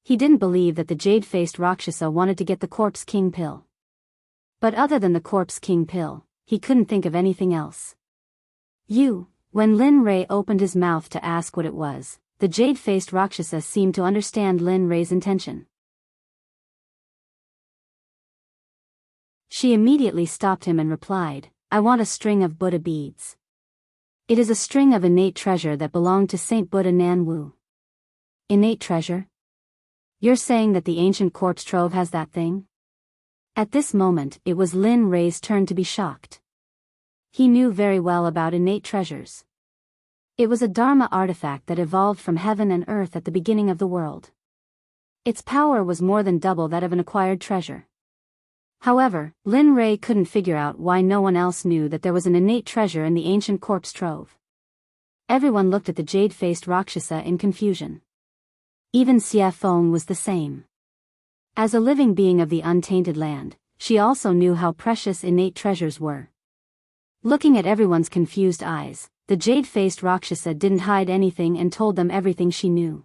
He didn't believe that the jade-faced Rakshasa wanted to get the Corpse King pill. But other than the Corpse King pill, he couldn't think of anything else. When Lin Rei opened his mouth to ask what it was, the jade-faced Rakshasa seemed to understand Lin Rei's intention. She immediately stopped him and replied, "I want a string of Buddha beads. It is a string of innate treasure that belonged to Saint Buddha Nan Wu." "Innate treasure? You're saying that the ancient corpse trove has that thing?" At this moment, it was Lin Rei's turn to be shocked. He knew very well about innate treasures. It was a Dharma artifact that evolved from heaven and earth at the beginning of the world. Its power was more than double that of an acquired treasure. However, Lin Rei couldn't figure out why no one else knew that there was an innate treasure in the ancient corpse trove. Everyone looked at the jade-faced Rakshasa in confusion. Even Xia Feng was the same. As a living being of the untainted land, she also knew how precious innate treasures were. Looking at everyone's confused eyes, the jade-faced Rakshasa didn't hide anything and told them everything she knew.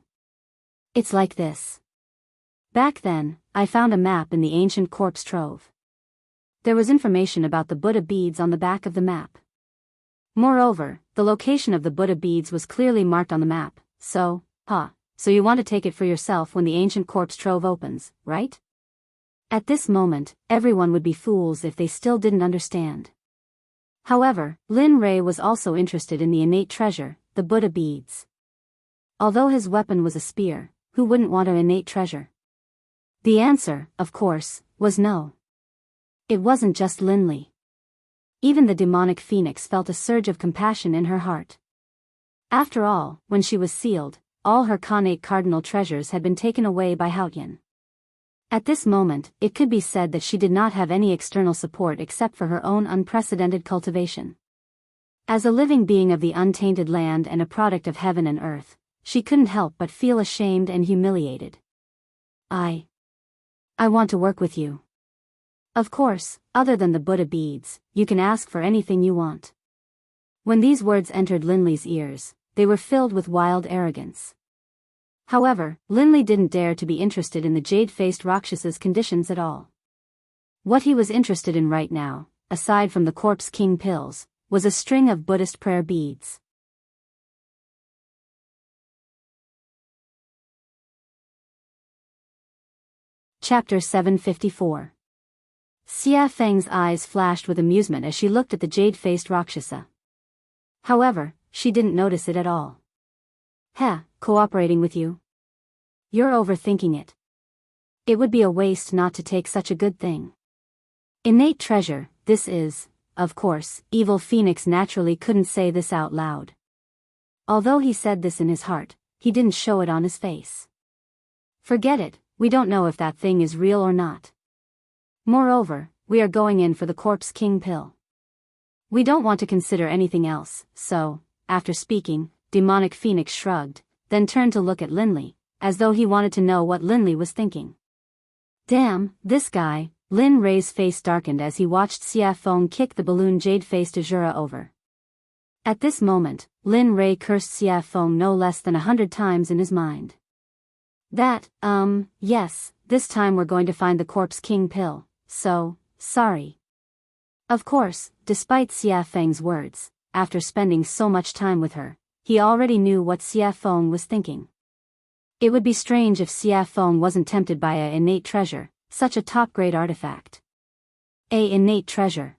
"It's like this. Back then, I found a map in the ancient corpse trove. There was information about the Buddha beads on the back of the map. Moreover, the location of the Buddha beads was clearly marked on the map, so you want to take it for yourself when the ancient corpse trove opens, right?" At this moment, everyone would be fools if they still didn't understand. However, Lin Rei was also interested in the innate treasure, the Buddha beads. Although his weapon was a spear, who wouldn't want an innate treasure? The answer, of course, was no. It wasn't just Linley. Even the demonic phoenix felt a surge of compassion in her heart. After all, when she was sealed, all her Khanate cardinal treasures had been taken away by Haotian. At this moment, it could be said that she did not have any external support except for her own unprecedented cultivation. As a living being of the untainted land and a product of heaven and earth, she couldn't help but feel ashamed and humiliated. I want to work with you. Of course, other than the Buddha beads, you can ask for anything you want." When these words entered Linley's ears, they were filled with wild arrogance. However, Linley didn't dare to be interested in the jade-faced Rakshasa's conditions at all. What he was interested in right now, aside from the Corpse King pills, was a string of Buddhist prayer beads. Chapter 754. Xia Feng's eyes flashed with amusement as she looked at the jade-faced Rakshasa. However, she didn't notice it at all. Cooperating with you? You're overthinking it. It would be a waste not to take such a good thing. Innate treasure, this is, of course, Evil Phoenix naturally couldn't say this out loud. Although he said this in his heart, he didn't show it on his face. Forget it, we don't know if that thing is real or not. Moreover, we are going in for the Corpse King pill. We don't want to consider anything else, so, after speaking, Demonic Phoenix shrugged, then turned to look at Linley, as though he wanted to know what Linley was thinking. Damn, this guy. Lin Rei's face darkened as he watched Xia Feng kick the balloon jade-faced Azura over. At this moment, Lin Rei cursed Xia Feng no less than 100 times in his mind. Yes, this time we're going to find the Corpse King pill, so, sorry. Of course, despite Xia Feng's words, after spending so much time with her, he already knew what Xia Feng was thinking. It would be strange if Xia Feng wasn't tempted by a innate treasure, such a top-grade artifact. A innate treasure.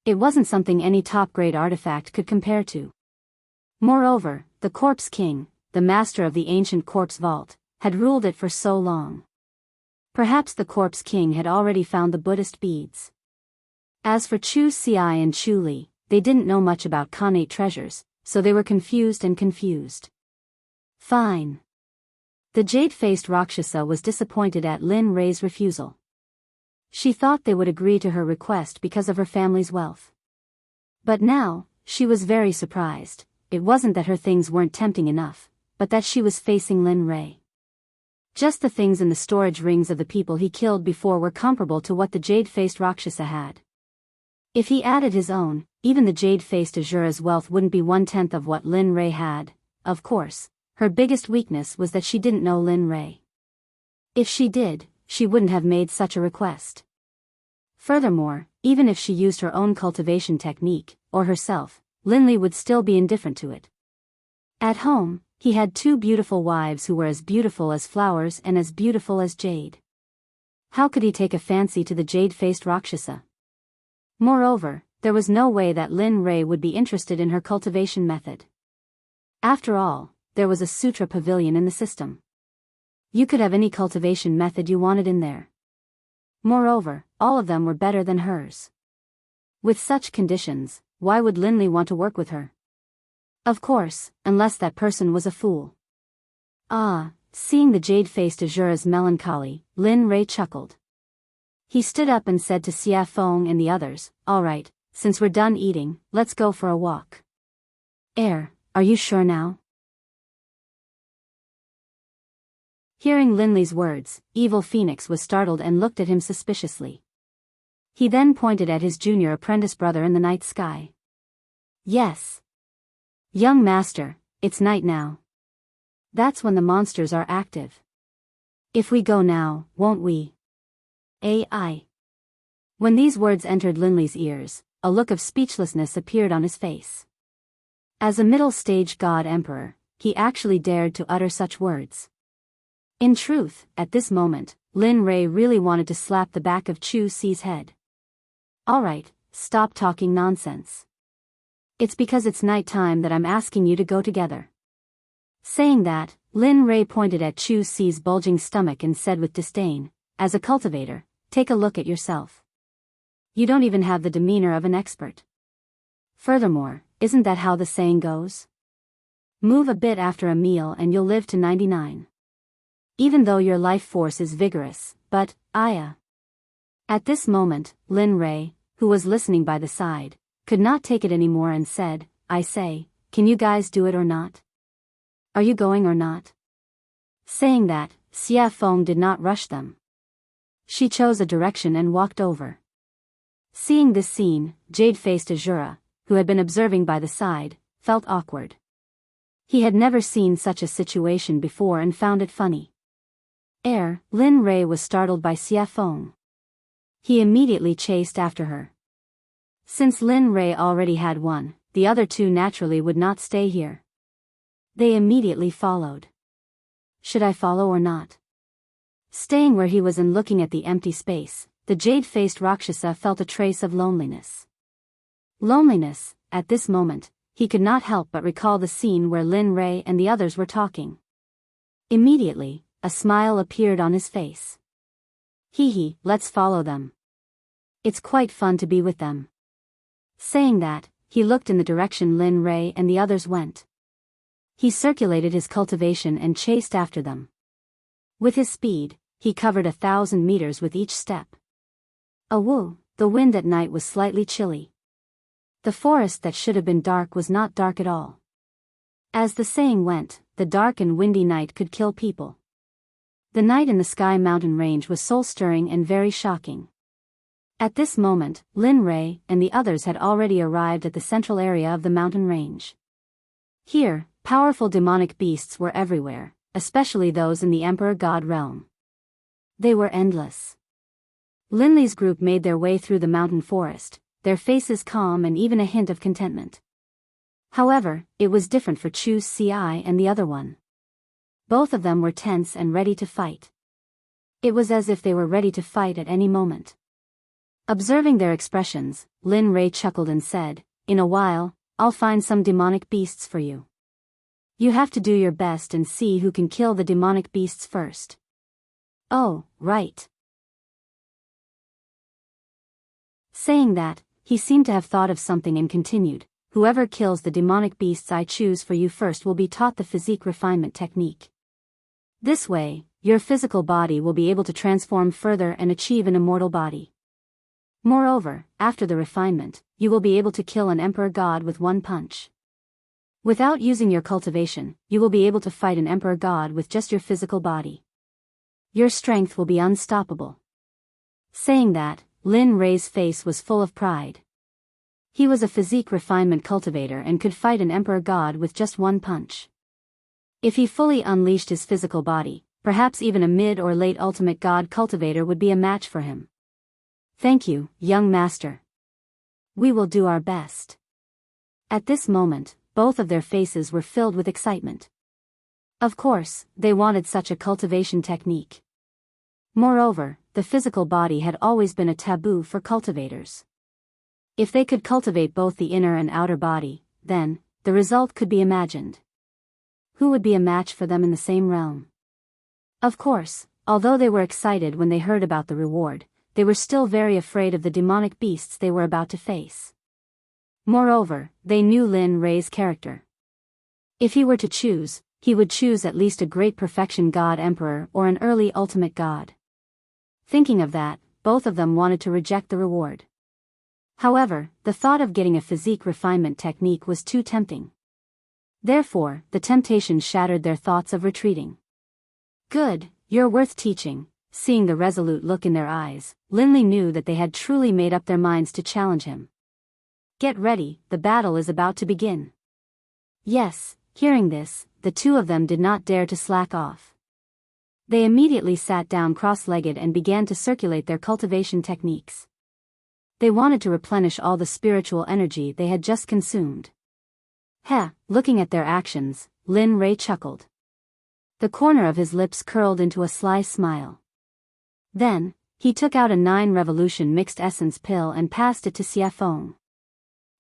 It wasn't something any top-grade artifact could compare to. Moreover, the Corpse King, the master of the ancient corpse vault, had ruled it for so long. Perhaps the Corpse King had already found the Buddhist beads. As for Chu Xiai and Chu Li, they didn't know much about connate treasures, so they were confused. Fine. The jade-faced Rakshasa was disappointed at Lin Rei's refusal. She thought they would agree to her request because of her family's wealth. But now, she was very surprised. It wasn't that her things weren't tempting enough, but that she was facing Lin Rei. Just the things in the storage rings of the people he killed before were comparable to what the jade-faced Rakshasa had. If he added his own, even the jade-faced Azura's wealth wouldn't be 1/10 of what Lin Rei had. Of course, her biggest weakness was that she didn't know Lin Rei. If she did, she wouldn't have made such a request. Furthermore, even if she used her own cultivation technique, or herself, Linley would still be indifferent to it. At home, he had 2 beautiful wives who were as beautiful as flowers and as beautiful as jade. How could he take a fancy to the jade-faced Rakshasa? Moreover, there was no way that Lin Rei would be interested in her cultivation method. After all, there was a sutra pavilion in the system. You could have any cultivation method you wanted in there. Moreover, all of them were better than hers. With such conditions, why would Linley want to work with her? Of course, unless that person was a fool. Seeing the jade-faced Azura's melancholy, Lin Rei chuckled. He stood up and said to Xia Feng and the others, "All right, since we're done eating, let's go for a walk." Are you sure now? Hearing Linley's words, Evil Phoenix was startled and looked at him suspiciously. He then pointed at his junior apprentice brother in the night sky. "Yes. Young master, it's night now. That's when the monsters are active. If we go now, won't we?" When these words entered Linley's ears, a look of speechlessness appeared on his face. As a middle-stage god-emperor, he actually dared to utter such words. In truth, at this moment, Lin Rei really wanted to slap the back of Chu Xi's head. "All right, stop talking nonsense. It's because it's night time that I'm asking you to go together." Saying that, Lin Rei pointed at Chu Xi's bulging stomach and said with disdain, "As a cultivator, take a look at yourself. You don't even have the demeanor of an expert. Furthermore, isn't that how the saying goes? Move a bit after a meal and you'll live to 99. Even though your life force is vigorous, but, At this moment, Lin Rei, who was listening by the side, could not take it anymore and said, "I say, can you guys do it or not? Are you going or not?" Saying that, Xia Feng did not rush them. She chose a direction and walked over. Seeing this scene, jade-faced Azura, who had been observing by the side, felt awkward. He had never seen such a situation before and found it funny. Lin Rei was startled by Xia Feng. He immediately chased after her. Since Lin Rei already had one, the other two naturally would not stay here. They immediately followed. Should I follow or not? Staying where he was and looking at the empty space, the jade-faced Rakshasa felt a trace of loneliness. Loneliness, at this moment, he could not help but recall the scene where Lin Rei and the others were talking. Immediately, a smile appeared on his face. Hee, let's follow them. It's quite fun to be with them. Saying that, he looked in the direction Lin Rei and the others went. He circulated his cultivation and chased after them. With his speed, he covered 1,000 meters with each step. Awoo, the wind at night was slightly chilly. The forest that should have been dark was not dark at all. As the saying went, the dark and windy night could kill people. The night in the Sky Mountain Range was soul-stirring and very shocking. At this moment, Lin Rei and the others had already arrived at the central area of the mountain range. Here, powerful demonic beasts were everywhere, especially those in the Emperor God realm. They were endless. Linley's group made their way through the mountain forest, their faces calm and even a hint of contentment. However, it was different for Chu Ci and the other one. Both of them were tense and ready to fight. It was as if they were ready to fight at any moment. Observing their expressions, Lin Rei chuckled and said, "In a while, I'll find some demonic beasts for you. You have to do your best and see who can kill the demonic beasts first." "Oh, right." Saying that, he seemed to have thought of something and continued, "Whoever kills the demonic beasts I choose for you first will be taught the physique refinement technique. This way, your physical body will be able to transform further and achieve an immortal body. Moreover, after the refinement, you will be able to kill an emperor god with one punch. Without using your cultivation, you will be able to fight an emperor god with just your physical body. Your strength will be unstoppable." Saying that, Lin Rei's face was full of pride. He was a physique refinement cultivator and could fight an emperor god with just one punch. If he fully unleashed his physical body, perhaps even a mid or late ultimate god cultivator would be a match for him. "Thank you, young master. We will do our best." At this moment, both of their faces were filled with excitement. Of course, they wanted such a cultivation technique. Moreover, the physical body had always been a taboo for cultivators. If they could cultivate both the inner and outer body, then, the result could be imagined. Who would be a match for them in the same realm? Of course, although they were excited when they heard about the reward, they were still very afraid of the demonic beasts they were about to face. Moreover, they knew Lin Rei's character. If he were to choose, he would choose at least a great perfection god emperor or an early ultimate god. Thinking of that, both of them wanted to reject the reward. However, the thought of getting a physique refinement technique was too tempting. Therefore, the temptation shattered their thoughts of retreating. "Good, you're worth teaching." Seeing the resolute look in their eyes, Linley knew that they had truly made up their minds to challenge him. "Get ready, the battle is about to begin." Yes, hearing this, the two of them did not dare to slack off. They immediately sat down cross-legged and began to circulate their cultivation techniques. They wanted to replenish all the spiritual energy they had just consumed. Looking at their actions, Lin Rei chuckled. The corner of his lips curled into a sly smile. Then, he took out a 9-revolution mixed essence pill and passed it to Xie Feng.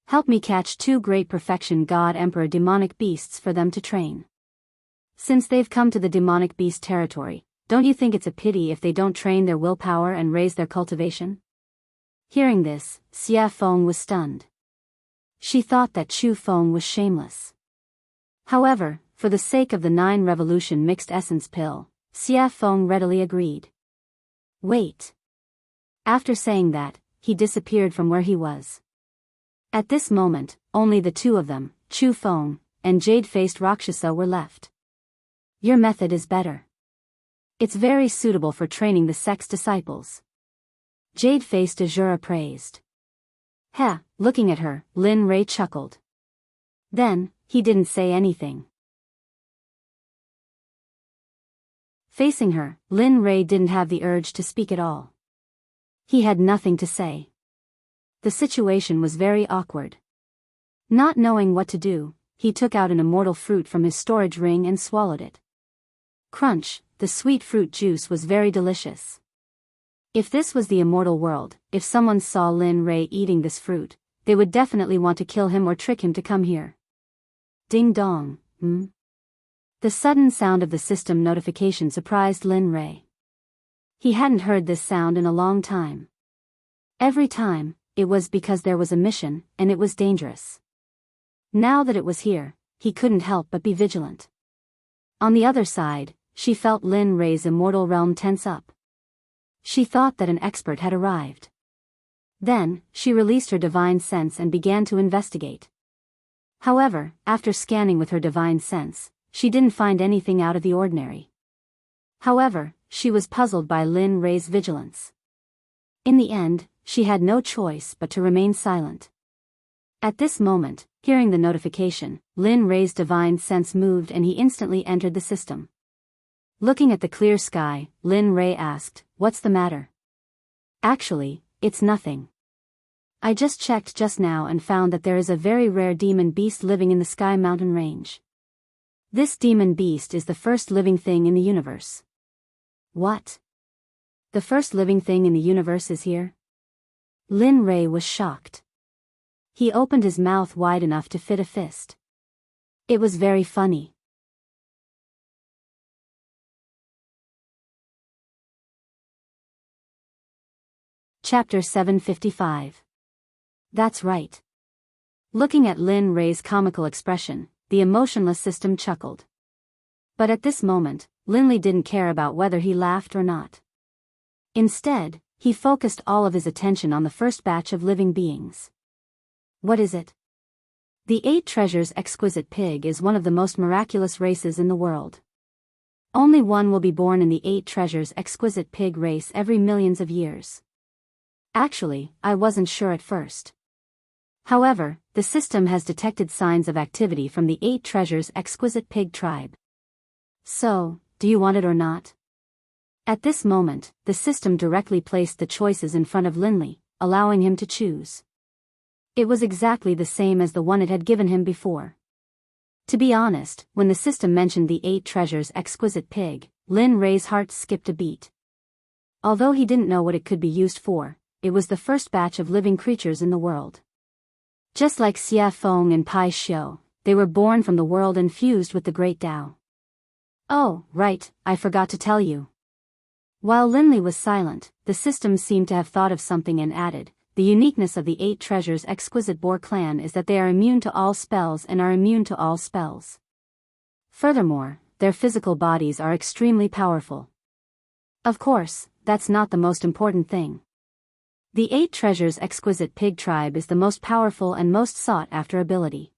"Help me catch 2 great perfection god emperor demonic beasts for them to train. Since they've come to the demonic beast territory, don't you think it's a pity if they don't train their willpower and raise their cultivation?" Hearing this, Xie Feng was stunned. She thought that Chu Feng was shameless. However, for the sake of the 9-revolution mixed essence pill, Xie Feng readily agreed. "Wait." After saying that, he disappeared from where he was. At this moment, only the two of them, Chu Feng and jade-faced Rakshasa, were left. "Your method is better. It's very suitable for training the Sect's disciples." Jade-faced Azura praised. Looking at her, Lin Rei chuckled. Then, he didn't say anything. Facing her, Lin Rei didn't have the urge to speak at all. He had nothing to say. The situation was very awkward. Not knowing what to do, he took out an immortal fruit from his storage ring and swallowed it. Crunch, the sweet fruit juice was very delicious. If this was the immortal world, if someone saw Lin Rei eating this fruit, they would definitely want to kill him or trick him to come here. Ding dong, The sudden sound of the system notification surprised Lin Rei. He hadn't heard this sound in a long time. Every time, it was because there was a mission, and it was dangerous. Now that it was here, he couldn't help but be vigilant. On the other side, she felt Lin Rei's immortal realm tense up. She thought that an expert had arrived. Then, she released her divine sense and began to investigate. However, after scanning with her divine sense, she didn't find anything out of the ordinary. However, she was puzzled by Lin Rei's vigilance. In the end, she had no choice but to remain silent. At this moment, hearing the notification, Lin Rei's divine sense moved and he instantly entered the system. Looking at the clear sky, Lin Rei asked, "What's the matter?" "Actually, it's nothing. I just checked just now and found that there is a very rare demon beast living in the Sky Mountain range. This demon beast is the first living thing in the universe." "What? The first living thing in the universe is here?" Lin Rei was shocked. He opened his mouth wide enough to fit a fist. It was very funny. Chapter 755. That's right. Looking at Lin Rei's comical expression, the emotionless system chuckled. But at this moment, Lin Li didn't care about whether he laughed or not. Instead, he focused all of his attention on the first batch of living beings. What is it? The 8 Treasures Exquisite Pig is one of the most miraculous races in the world. Only one will be born in the 8 Treasures Exquisite Pig race every millions of years. Actually, I wasn't sure at first. However, the system has detected signs of activity from the 8 Treasures Exquisite Pig tribe. So, do you want it or not? At this moment, the system directly placed the choices in front of Lin Li, allowing him to choose. It was exactly the same as the one it had given him before. To be honest, when the system mentioned the 8 Treasures Exquisite Pig, Lin Rei's heart skipped a beat. Although he didn't know what it could be used for, it was the first batch of living creatures in the world. Just like Xia Feng and Pai Xiu, they were born from the world and fused with the Great Tao. Oh, right, I forgot to tell you. While Lin Li was silent, the system seemed to have thought of something and added, "The uniqueness of the 8 Treasures Exquisite Boar clan is that they are immune to all spells and are immune to all spells. Furthermore, their physical bodies are extremely powerful. Of course, that's not the most important thing. The 8 Treasures Exquisite Pig tribe is the most powerful and most sought-after ability.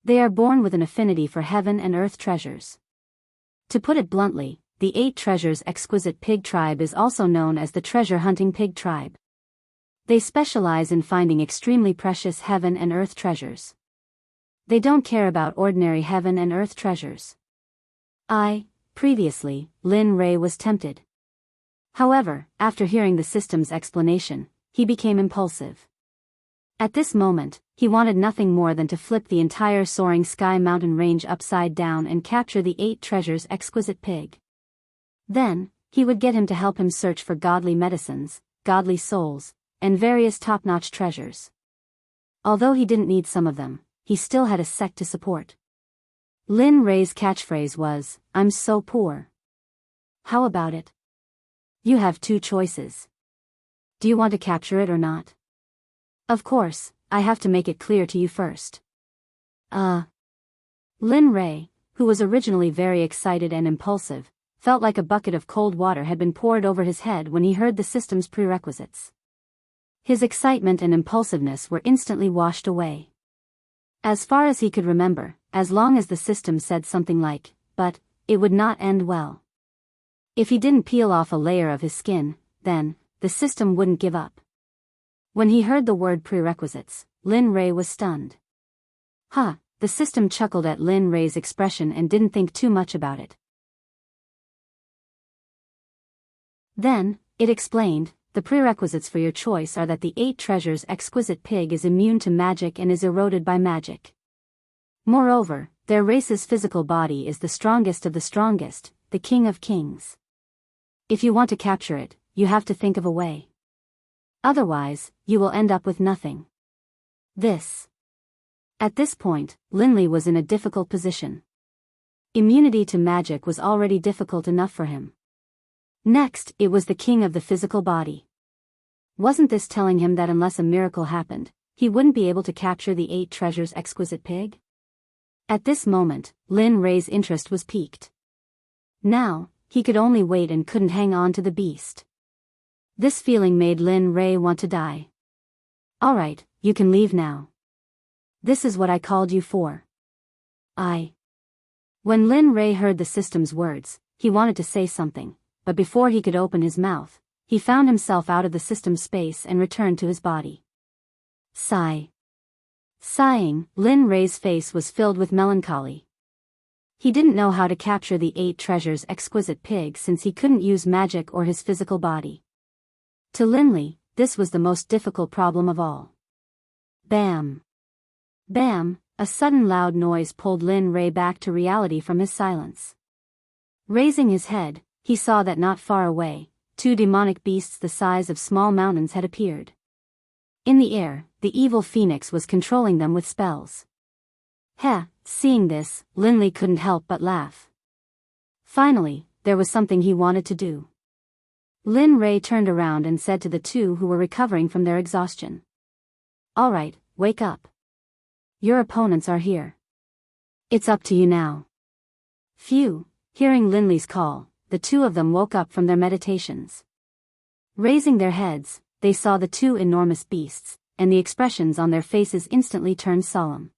They are born with an affinity for heaven and earth treasures. To put it bluntly, the 8 Treasures Exquisite Pig tribe is also known as the treasure-hunting pig tribe. They specialize in finding extremely precious heaven and earth treasures. They don't care about ordinary heaven and earth treasures." Previously, Lin Rei was tempted. However, after hearing the system's explanation, he became impulsive. At this moment, he wanted nothing more than to flip the entire soaring Sky Mountain range upside down and capture the 8 Treasures Exquisite Pig. Then, he would get him to help him search for godly medicines, godly souls, and various top-notch treasures. Although he didn't need some of them, he still had a sect to support. Lin Rei's catchphrase was, "I'm so poor." How about it? You have 2 choices. Do you want to capture it or not? Of course, I have to make it clear to you first. Lin Rei, who was originally very excited and impulsive, felt like a bucket of cold water had been poured over his head when he heard the system's prerequisites. His excitement and impulsiveness were instantly washed away. As far as he could remember, as long as the system said something like, "but," it would not end well. If he didn't peel off a layer of his skin, then, the system wouldn't give up. When he heard the word prerequisites, Lin Rei was stunned. The system chuckled at Lin Rei's expression and didn't think too much about it. Then, it explained, the prerequisites for your choice are that the 8 treasures exquisite pig is immune to magic and is eroded by magic. Moreover, their race's physical body is the strongest of the strongest, the king of kings. If you want to capture it, you have to think of a way. Otherwise, you will end up with nothing. At this point, Linley was in a difficult position. Immunity to magic was already difficult enough for him. Next, it was the king of the physical body. Wasn't this telling him that unless a miracle happened, he wouldn't be able to capture the 8 treasures exquisite pig? At this moment, Lin Ray's interest was piqued. Now, he could only wait and couldn't hang on to the beast. This feeling made Lin Ray want to die. Alright, you can leave now. This is what I called you for. When Lin Ray heard the system's words, he wanted to say something, but before he could open his mouth, he found himself out of the system's space and returned to his body. Sigh. Sighing, Lin Ray's face was filled with melancholy. He didn't know how to capture the 8 treasures exquisite pig since he couldn't use magic or his physical body. To Linley, this was the most difficult problem of all. Bam! Bam! A sudden loud noise pulled Lin Ray back to reality from his silence. Raising his head, he saw that not far away, 2 demonic beasts the size of small mountains had appeared. In the air, the evil phoenix was controlling them with spells. Seeing this, Linley couldn't help but laugh. Finally, there was something he wanted to do. Lin Ray turned around and said to the 2 who were recovering from their exhaustion. Alright, wake up. Your opponents are here. It's up to you now. Phew, hearing Linley's call, the 2 of them woke up from their meditations. Raising their heads, they saw the 2 enormous beasts, and the expressions on their faces instantly turned solemn.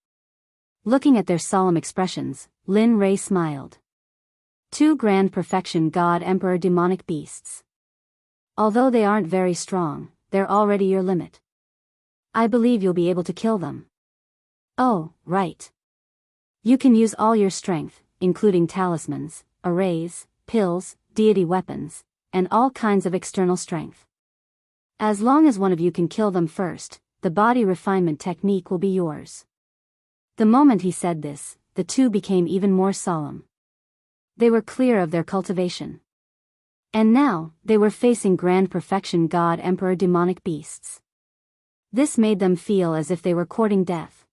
Looking at their solemn expressions, Lin Ray smiled. 2 grand perfection god emperor demonic beasts. Although they aren't very strong, they're already your limit. I believe you'll be able to kill them. Oh, right. You can use all your strength, including talismans, arrays, pills, deity weapons, and all kinds of external strength. As long as one of you can kill them first, the body refinement technique will be yours. The moment he said this, the 2 became even more solemn. They were clear of their cultivation. And now, they were facing grand perfection god emperor demonic beasts. This made them feel as if they were courting death.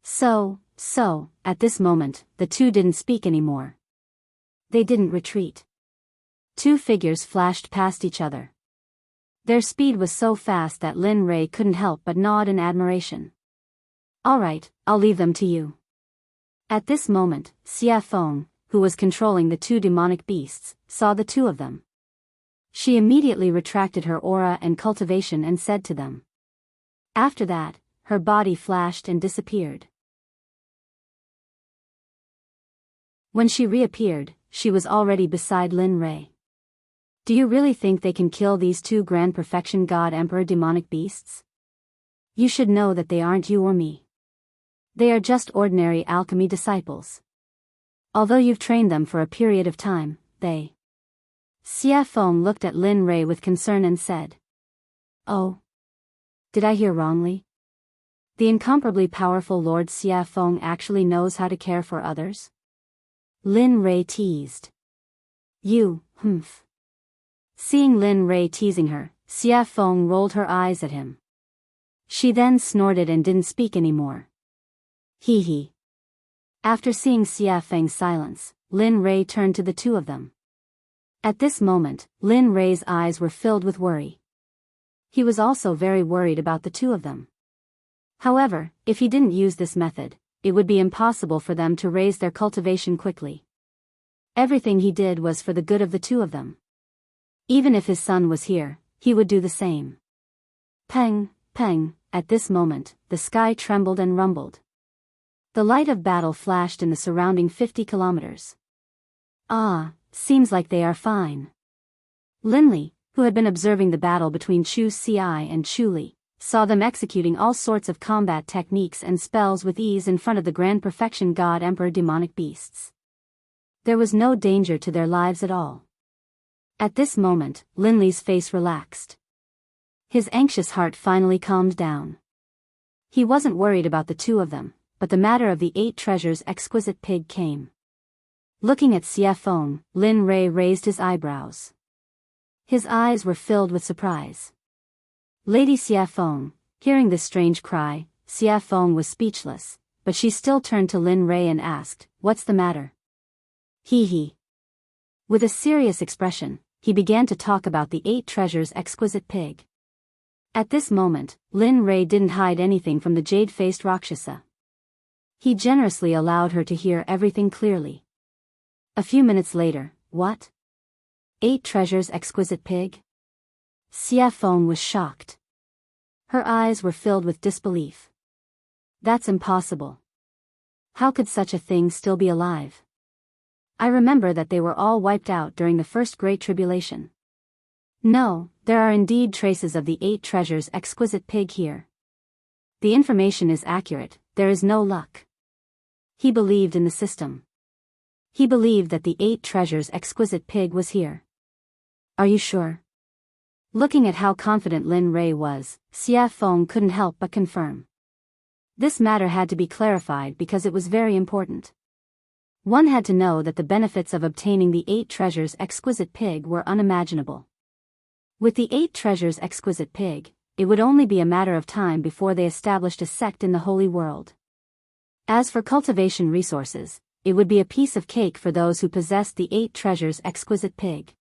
So, at this moment, the 2 didn't speak anymore. They didn't retreat. 2 figures flashed past each other. Their speed was so fast that Lin Ray couldn't help but nod in admiration. Alright, I'll leave them to you. At this moment, Xia Feng, who was controlling the 2 demonic beasts, saw the 2 of them. She immediately retracted her aura and cultivation and said to them. After that, her body flashed and disappeared. When she reappeared, she was already beside Lin Ray. Do you really think they can kill these 2 grand perfection god emperor demonic beasts? You should know that they aren't you or me. They are just ordinary alchemy disciples. Although you've trained them for a period of time, they... Xia Feng looked at Lin Ray with concern and said. Oh. Did I hear wrongly? The incomparably powerful Lord Xia Feng actually knows how to care for others? Lin Ray teased. You, humph. Seeing Lin Ray teasing her, Xia Feng rolled her eyes at him. She then snorted and didn't speak anymore. Hee hee. After seeing Xia Feng's silence, Lin Ray turned to the 2 of them. At this moment, Lin Ray's eyes were filled with worry. He was also very worried about the 2 of them. However, if he didn't use this method, it would be impossible for them to raise their cultivation quickly. Everything he did was for the good of the 2 of them. Even if his son was here, he would do the same. Peng, peng, at this moment, the sky trembled and rumbled. The light of battle flashed in the surrounding 50 kilometers. Seems like they are fine. Linley, who had been observing the battle between Chu Xi and Chu Li, saw them executing all sorts of combat techniques and spells with ease in front of the grand perfection god emperor demonic beasts. There was no danger to their lives at all. At this moment, Linley's face relaxed. His anxious heart finally calmed down. He wasn't worried about the two of them, but the matter of the 8 treasures exquisite pig came. Looking at Xie Feng, Lin Rei raised his eyebrows. His eyes were filled with surprise. Lady Xie Feng, hearing this strange cry, Xie Feng was speechless, but she still turned to Lin Rei and asked, "What's the matter?" He. With a serious expression, he began to talk about the 8 treasures exquisite pig. At this moment, Lin Rei didn't hide anything from the jade-faced Rakshasa. He generously allowed her to hear everything clearly. A few minutes later, "What? 8 treasures exquisite pig?" Xie Feng was shocked. Her eyes were filled with disbelief. "That's impossible. How could such a thing still be alive? I remember that they were all wiped out during the first Great Tribulation." "No, there are indeed traces of the 8 treasures exquisite pig here. The information is accurate, there is no luck." He believed in the system. He believed that the 8 treasures exquisite pig was here. "Are you sure?" Looking at how confident Lin Rei was, Xie Feng couldn't help but confirm. This matter had to be clarified because it was very important. One had to know that the benefits of obtaining the 8 treasures exquisite pig were unimaginable. With the 8 treasures exquisite pig, it would only be a matter of time before they established a sect in the Holy World. As for cultivation resources, it would be a piece of cake for those who possessed the 8 treasures exquisite pig.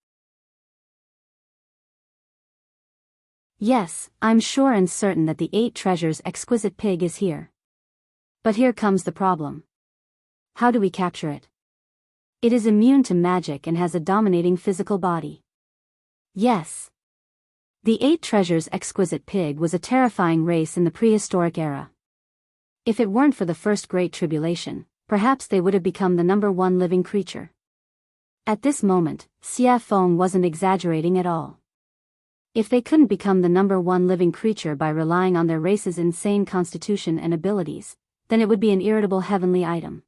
"Yes, I'm sure and certain that the 8 treasures exquisite pig is here. But here comes the problem. How do we capture it? It is immune to magic and has a dominating physical body." Yes. The 8 treasures exquisite pig was a terrifying race in the prehistoric era. If it weren't for the first Great Tribulation, perhaps they would have become the #1 living creature. At this moment, Xie Feng wasn't exaggerating at all. If they couldn't become the #1 living creature by relying on their race's insane constitution and abilities, then it would be an irritable heavenly item.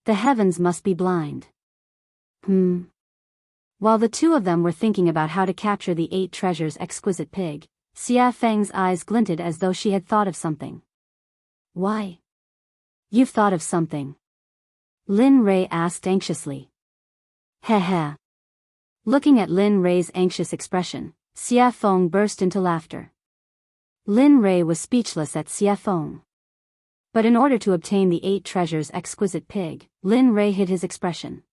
The heavens must be blind. While the two of them were thinking about how to capture the 8 treasures exquisite pig, Xie Feng's eyes glinted as though she had thought of something. "Why? You've thought of something?" Lin Rei asked anxiously. Heh. Looking at Lin Rei's anxious expression, Xie Feng burst into laughter. Lin Rei was speechless at Xie Feng. But in order to obtain the 8 treasures exquisite pig, Lin Rei hid his expression.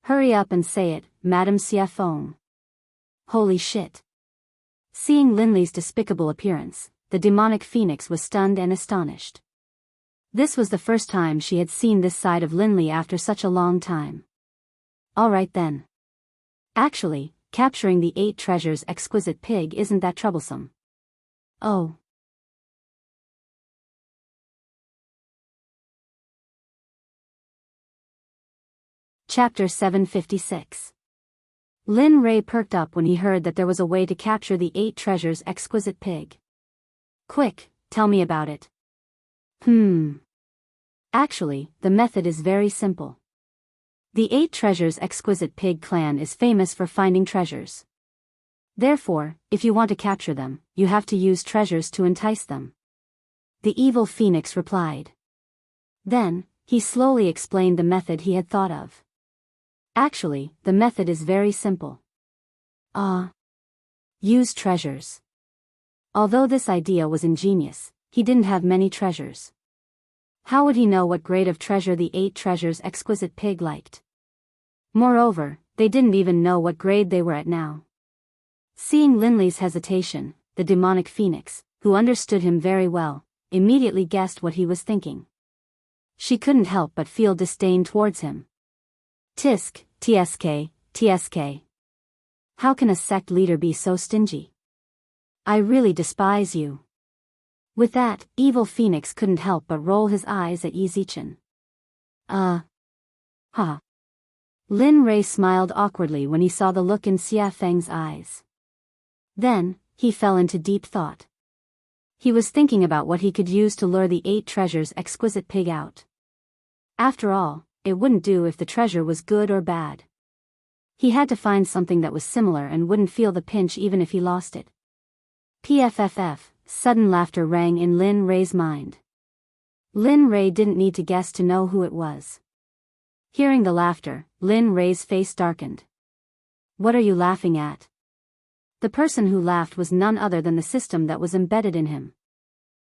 "Hurry up and say it, Madame Xie Feng." Holy shit. Seeing Linley's despicable appearance, the demonic phoenix was stunned and astonished. This was the first time she had seen this side of Linley after such a long time. "All right then. Actually, capturing the 8 treasures exquisite pig isn't that troublesome." "Oh." Chapter 756. Lin Rei perked up when he heard that there was a way to capture the 8 treasures exquisite pig. "Quick, tell me about it." Actually, the method is very simple. The 8 treasures exquisite pig clan is famous for finding treasures. Therefore, if you want to capture them, you have to use treasures to entice them. The evil phoenix replied. Then, he slowly explained the method he had thought of. Actually, the method is very simple. Use treasures. Although this idea was ingenious, he didn't have many treasures. How would he know what grade of treasure the 8 treasures exquisite pig liked? Moreover, they didn't even know what grade they were at now. Seeing Linley's hesitation, the demonic phoenix, who understood him very well, immediately guessed what he was thinking. She couldn't help but feel disdain towards him. TSK. How can a sect leader be so stingy? I really despise you. With that, evil phoenix couldn't help but roll his eyes at Yi Zichen. Lin Rei smiled awkwardly when he saw the look in Xie Feng's eyes. Then, he fell into deep thought. He was thinking about what he could use to lure the 8 treasures exquisite pig out. After all, it wouldn't do if the treasure was good or bad. He had to find something that was similar and wouldn't feel the pinch even if he lost it. PFFF, sudden laughter rang in Lin Ray's mind. Lin Ray didn't need to guess to know who it was. Hearing the laughter, Lin Ray's face darkened. What are you laughing at? The person who laughed was none other than the system that was embedded in him.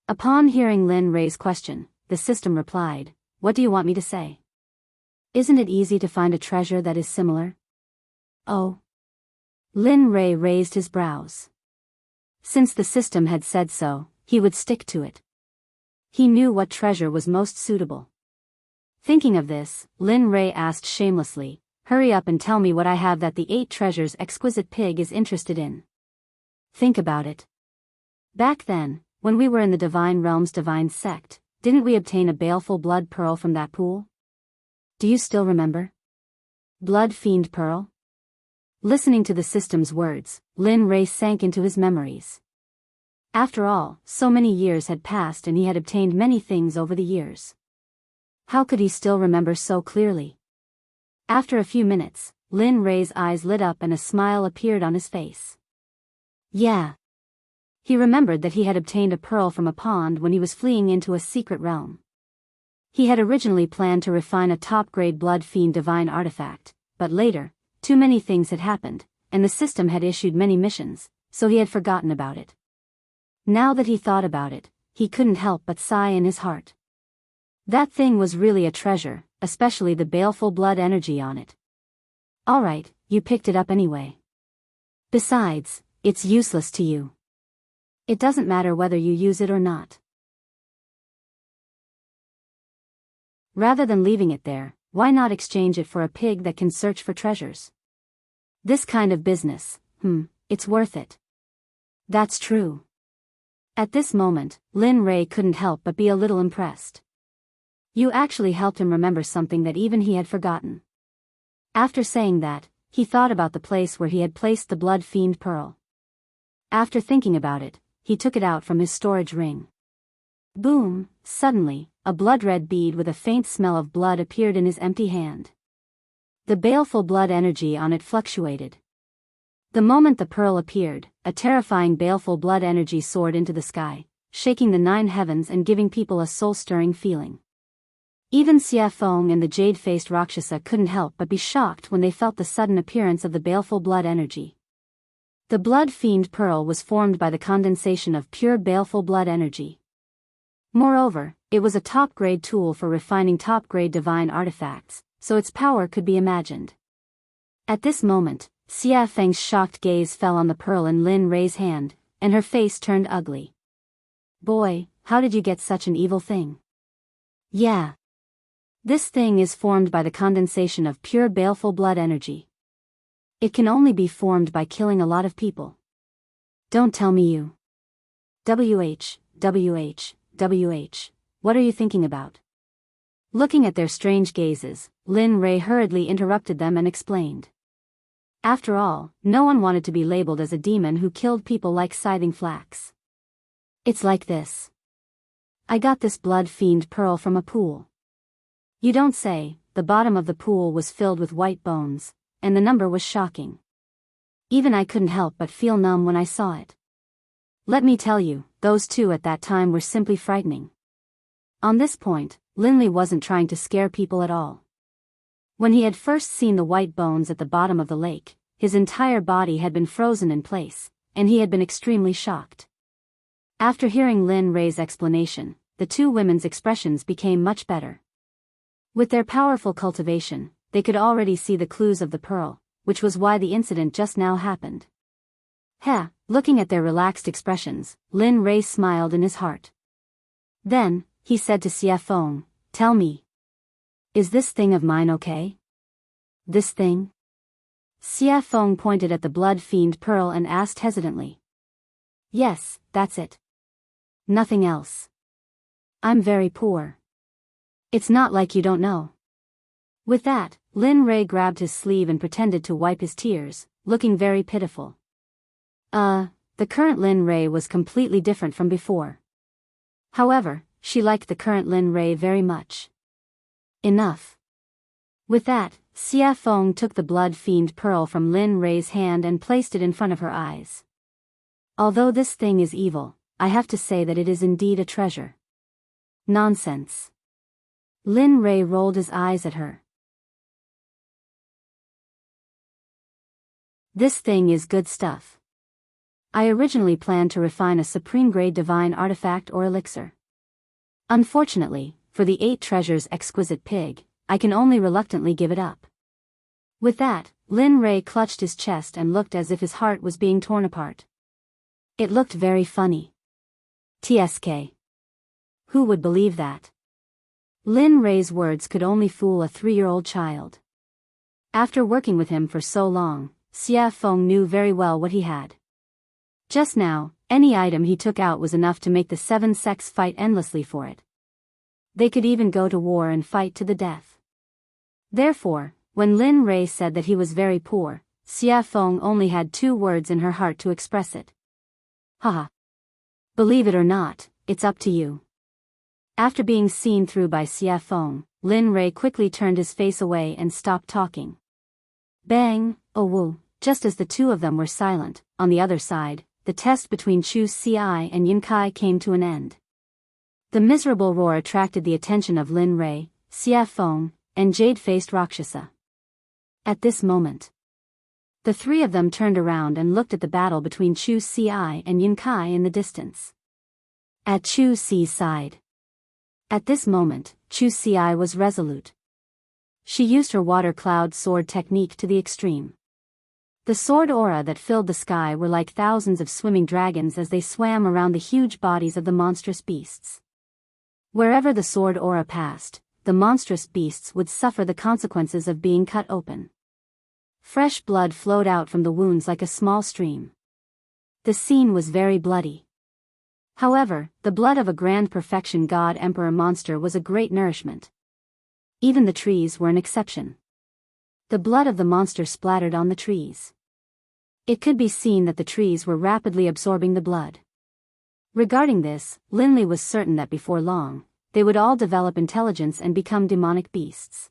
Upon hearing Lin Ray's question, the system replied, "What do you want me to say? Isn't it easy to find a treasure that is similar?" Oh. Lin Ray raised his brows. Since the system had said so, he would stick to it. He knew what treasure was most suitable. Thinking of this, Lin Ray asked shamelessly, "Hurry up and tell me what I have that the 8 treasures exquisite pig is interested in." Think about it. Back then, when we were in the Divine Realm's Divine Sect, didn't we obtain a baleful blood pearl from that pool? Do you still remember? Blood fiend pearl? Listening to the system's words, Lin Ray sank into his memories. After all, so many years had passed and he had obtained many things over the years. How could he still remember so clearly? After a few minutes, Lin Ray's eyes lit up and a smile appeared on his face. Yeah. He remembered that he had obtained a pearl from a pond when he was fleeing into a secret realm. He had originally planned to refine a top-grade blood fiend divine artifact, but later, too many things had happened, and the system had issued many missions, so he had forgotten about it. Now that he thought about it, he couldn't help but sigh in his heart. That thing was really a treasure, especially the baleful blood energy on it. Alright, you picked it up anyway. Besides, it's useless to you. It doesn't matter whether you use it or not. Rather than leaving it there, why not exchange it for a pig that can search for treasures? This kind of business, it's worth it. That's true. At this moment, Lin Ray couldn't help but be a little impressed. You actually helped him remember something that even he had forgotten. After saying that, he thought about the place where he had placed the blood fiend pearl. After thinking about it, he took it out from his storage ring. Boom! Suddenly, a blood-red bead with a faint smell of blood appeared in his empty hand. The baleful blood energy on it fluctuated. The moment the pearl appeared, a terrifying baleful blood energy soared into the sky, shaking the 9 heavens and giving people a soul-stirring feeling. Even Xia Feng and the jade-faced Rakshasa couldn't help but be shocked when they felt the sudden appearance of the baleful blood energy. The blood fiend pearl was formed by the condensation of pure baleful blood energy. Moreover, it was a top-grade tool for refining top-grade divine artifacts, so its power could be imagined. At this moment, Xia Feng's shocked gaze fell on the pearl in Lin Ray's hand, and her face turned ugly. Boy, how did you get such an evil thing? Yeah. This thing is formed by the condensation of pure baleful blood energy. It can only be formed by killing a lot of people. Don't tell me you. WH, what are you thinking about? Looking at their strange gazes, Lin Ray hurriedly interrupted them and explained. After all, no one wanted to be labeled as a demon who killed people like scything flax. It's like this. I got this blood fiend pearl from a pool. You don't say. The bottom of the pool was filled with white bones, and the number was shocking. Even I couldn't help but feel numb when I saw it. Let me tell you, those 2 at that time were simply frightening. On this point, Linley wasn't trying to scare people at all. When he had first seen the white bones at the bottom of the lake, his entire body had been frozen in place, and he had been extremely shocked. After hearing Lin Ray's explanation, the 2 women's expressions became much better. With their powerful cultivation, they could already see the clues of the pearl, which was why the incident just now happened. Looking at their relaxed expressions, Lin Ray smiled in his heart. Then, he said to Xia Feng, "Tell me. Is this thing of mine okay?" This thing? Xia Feng pointed at the blood fiend pearl and asked hesitantly. Yes, that's it. Nothing else. I'm very poor. It's not like you don't know. With that, Lin Ray grabbed his sleeve and pretended to wipe his tears, looking very pitiful. The current Lin Ray was completely different from before. However, she liked the current Lin Ray very much. Enough. With that, Xia Feng took the blood fiend pearl from Lin Ray's hand and placed it in front of her eyes. Although this thing is evil, I have to say that it is indeed a treasure. Nonsense. Lin Rei rolled his eyes at her. This thing is good stuff. I originally planned to refine a supreme-grade divine artifact or elixir. Unfortunately, for the 8 treasures exquisite pig, I can only reluctantly give it up. With that, Lin Rei clutched his chest and looked as if his heart was being torn apart. It looked very funny. TSK. Who would believe that? Lin Rei's words could only fool a 3-year-old child. After working with him for so long, Xia Feng knew very well what he had. Just now, any item he took out was enough to make the 7 sects fight endlessly for it. They could even go to war and fight to the death. Therefore, when Lin Rei said that he was very poor, Xia Feng only had 2 words in her heart to express it. Haha. Believe it or not, it's up to you. After being seen through by Xia Feng, Lin Rei quickly turned his face away and stopped talking. Bang, oh woo, just as the 2 of them were silent, on the other side, the test between Chu Xi and Yun Kai came to an end. The miserable roar attracted the attention of Lin Rei, Xia Feng, and jade-faced Rakshasa. At this moment, the 3 of them turned around and looked at the battle between Chu Xi and Yun Kai in the distance. At Chu Xi's side. At this moment, Chu Xi was resolute. She used her water cloud sword technique to the extreme. The sword aura that filled the sky were like thousands of swimming dragons as they swam around the huge bodies of the monstrous beasts. Wherever the sword aura passed, the monstrous beasts would suffer the consequences of being cut open. Fresh blood flowed out from the wounds like a small stream. The scene was very bloody. However, the blood of a grand perfection god emperor monster was a great nourishment. Even the trees were an exception. The blood of the monster splattered on the trees. It could be seen that the trees were rapidly absorbing the blood. Regarding this, Lin Li was certain that before long, they would all develop intelligence and become demonic beasts.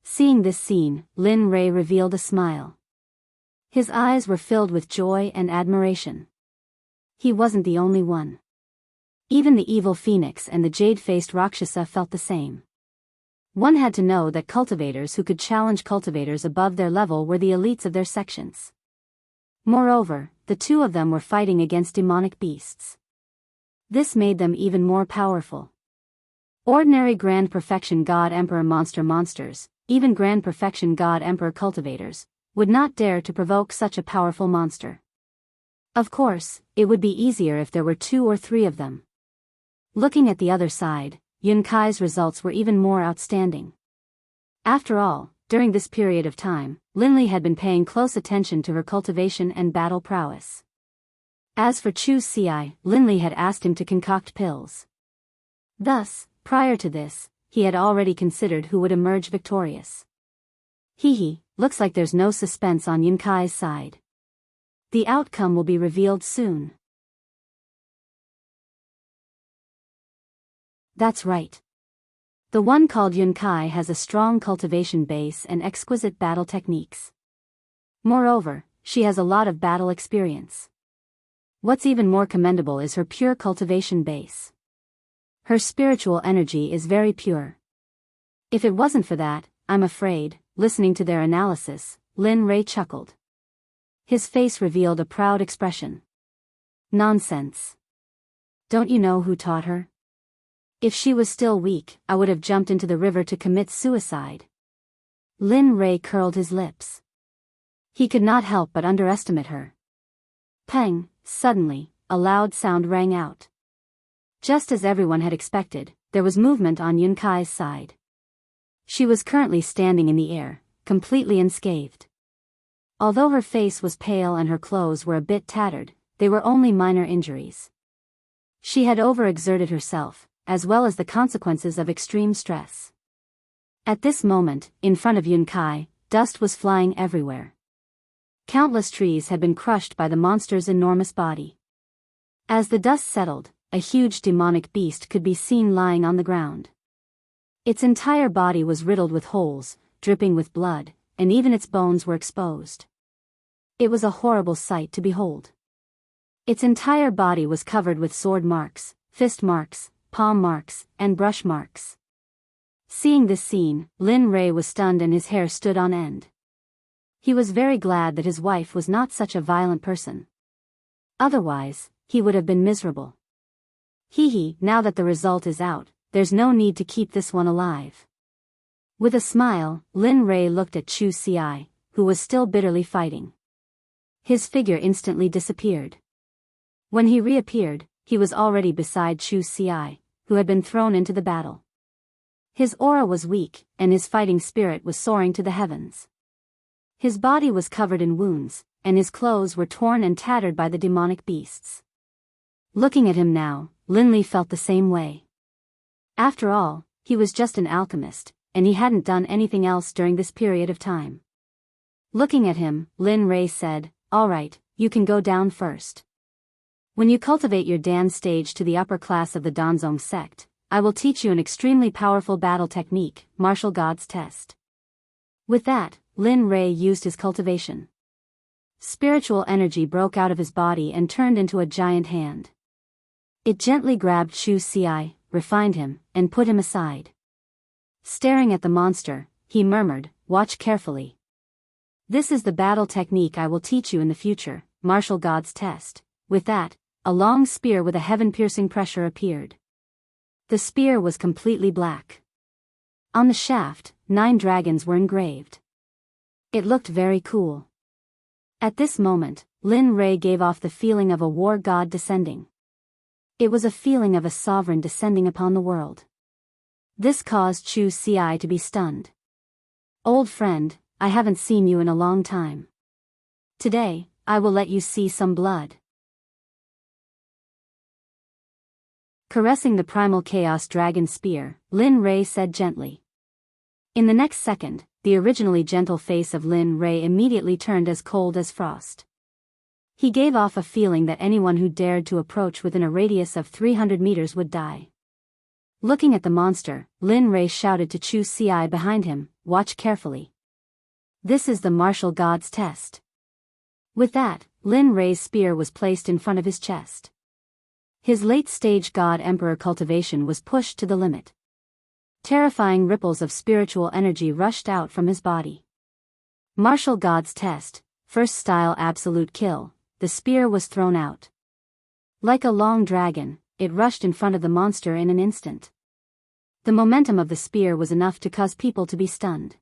Seeing this scene, Lin Rei revealed a smile. His eyes were filled with joy and admiration. He wasn't the only one. Even the evil phoenix and the jade-faced Rakshasa felt the same. One had to know that cultivators who could challenge cultivators above their level were the elites of their sections. Moreover, the 2 of them were fighting against demonic beasts. This made them even more powerful. Ordinary Grand Perfection God Emperor monsters, even Grand Perfection God Emperor cultivators, would not dare to provoke such a powerful monster. Of course, it would be easier if there were 2 or 3 of them. Looking at the other side, Yun Kai's results were even more outstanding. After all, during this period of time, Lin Li had been paying close attention to her cultivation and battle prowess. As for Chu Xi, Lin Li had asked him to concoct pills. Thus, prior to this, he had already considered who would emerge victorious. Looks like there's no suspense on Yun Kai's side. The outcome will be revealed soon. That's right. The one called Yun Kai has a strong cultivation base and exquisite battle techniques. Moreover, she has a lot of battle experience. What's even more commendable is her pure cultivation base. Her spiritual energy is very pure. If it wasn't for that, I'm afraid, listening to their analysis, Lin Rei chuckled. His face revealed a proud expression. Nonsense. Don't you know who taught her? If she was still weak, I would have jumped into the river to commit suicide. Lin Rei curled his lips. He could not help but underestimate her. Pang, suddenly, a loud sound rang out. Just as everyone had expected, there was movement on Yun Kai's side. She was currently standing in the air, completely unscathed. Although her face was pale and her clothes were a bit tattered, they were only minor injuries. She had overexerted herself, as well as the consequences of extreme stress. At this moment, in front of Yun Kai, dust was flying everywhere. Countless trees had been crushed by the monster's enormous body. As the dust settled, a huge demonic beast could be seen lying on the ground. Its entire body was riddled with holes, dripping with blood, and even its bones were exposed. It was a horrible sight to behold. Its entire body was covered with sword marks, fist marks, palm marks, and brush marks. Seeing this scene, Lin Rei was stunned and his hair stood on end. He was very glad that his wife was not such a violent person. Otherwise, he would have been miserable. Now that the result is out, there's no need to keep this one alive. With a smile, Lin Rei looked at Chu Xi, who was still bitterly fighting. His figure instantly disappeared. When he reappeared, he was already beside Chu Xi, who had been thrown into the battle. His aura was weak, and his fighting spirit was soaring to the heavens. His body was covered in wounds, and his clothes were torn and tattered by the demonic beasts. Looking at him now, Linley felt the same way. After all, he was just an alchemist, and he hadn't done anything else during this period of time. Looking at him, Lin Rei said, "All right, you can go down first. When you cultivate your Dan stage to the upper class of the Danzong sect, I will teach you an extremely powerful battle technique, Martial God's Test." With that, Lin Rei used his cultivation. Spiritual energy broke out of his body and turned into a giant hand. It gently grabbed Chu Xi, refined him, and put him aside. Staring at the monster, he murmured, "Watch carefully. This is the battle technique I will teach you in the future, Martial God's Test." With that, a long spear with a heaven-piercing pressure appeared. The spear was completely black. On the shaft, 9 dragons were engraved. It looked very cool. At this moment, Lin Rei gave off the feeling of a war god descending. It was a feeling of a sovereign descending upon the world. This caused Chu Xi to be stunned. "Old friend, I haven't seen you in a long time. Today, I will let you see some blood." Caressing the primal chaos dragon spear, Lin Rei said gently. In the next second, the originally gentle face of Lin Rei immediately turned as cold as frost. He gave off a feeling that anyone who dared to approach within a radius of 300 meters would die. Looking at the monster, Lin Rei shouted to Chu Xi behind him, "Watch carefully. This is the Martial God's Test." With that, Lin Rei's spear was placed in front of his chest. His late-stage God-Emperor cultivation was pushed to the limit. Terrifying ripples of spiritual energy rushed out from his body. Martial God's Test, first style absolute kill, the spear was thrown out. Like a long dragon, it rushed in front of the monster in an instant. The momentum of the spear was enough to cause people to be stunned.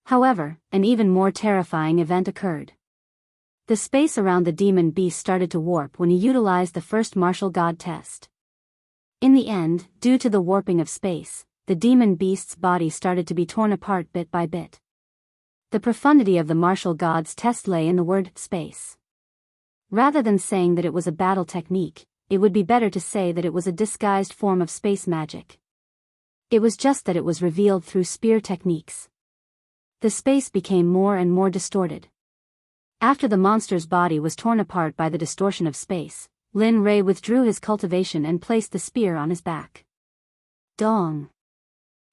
However, an even more terrifying event occurred. The space around the demon beast started to warp when he utilized the first martial god test. In the end, due to the warping of space, the demon beast's body started to be torn apart bit by bit. The profundity of the martial god's test lay in the word space. Rather than saying that it was a battle technique, it would be better to say that it was a disguised form of space magic. It was just that it was revealed through spear techniques. The space became more and more distorted. After the monster's body was torn apart by the distortion of space, Lin Rei withdrew his cultivation and placed the spear on his back. Dong!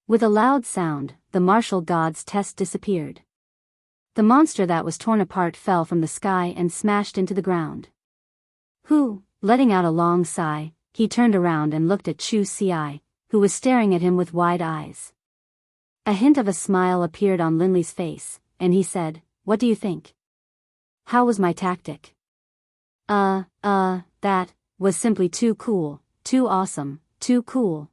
With a loud sound, the martial god's test disappeared. The monster that was torn apart fell from the sky and smashed into the ground. Letting out a long sigh, he turned around and looked at Chu Xi, who was staring at him with wide eyes. A hint of a smile appeared on Linley's face, and he said, "What do you think? How was my tactic?" That was simply too cool, too awesome, too cool."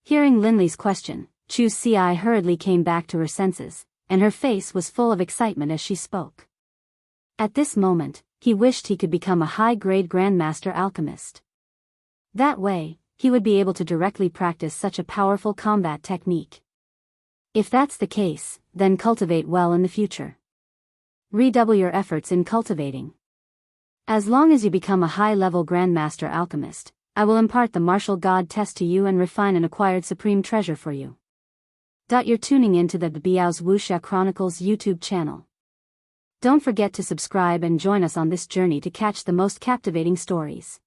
Hearing Linley's question, Chu Xi hurriedly came back to her senses, and her face was full of excitement as she spoke. At this moment, he wished he could become a high-grade Grandmaster Alchemist. That way, he would be able to directly practice such a powerful combat technique. If that's the case, then cultivate well in the future. Redouble your efforts in cultivating. As long as you become a high-level Grandmaster Alchemist, I will impart the Martial God Test to you and refine an acquired supreme treasure for you. You're tuning in to the Biyao's Wuxia Chronicles YouTube channel. Don't forget to subscribe and join us on this journey to catch the most captivating stories.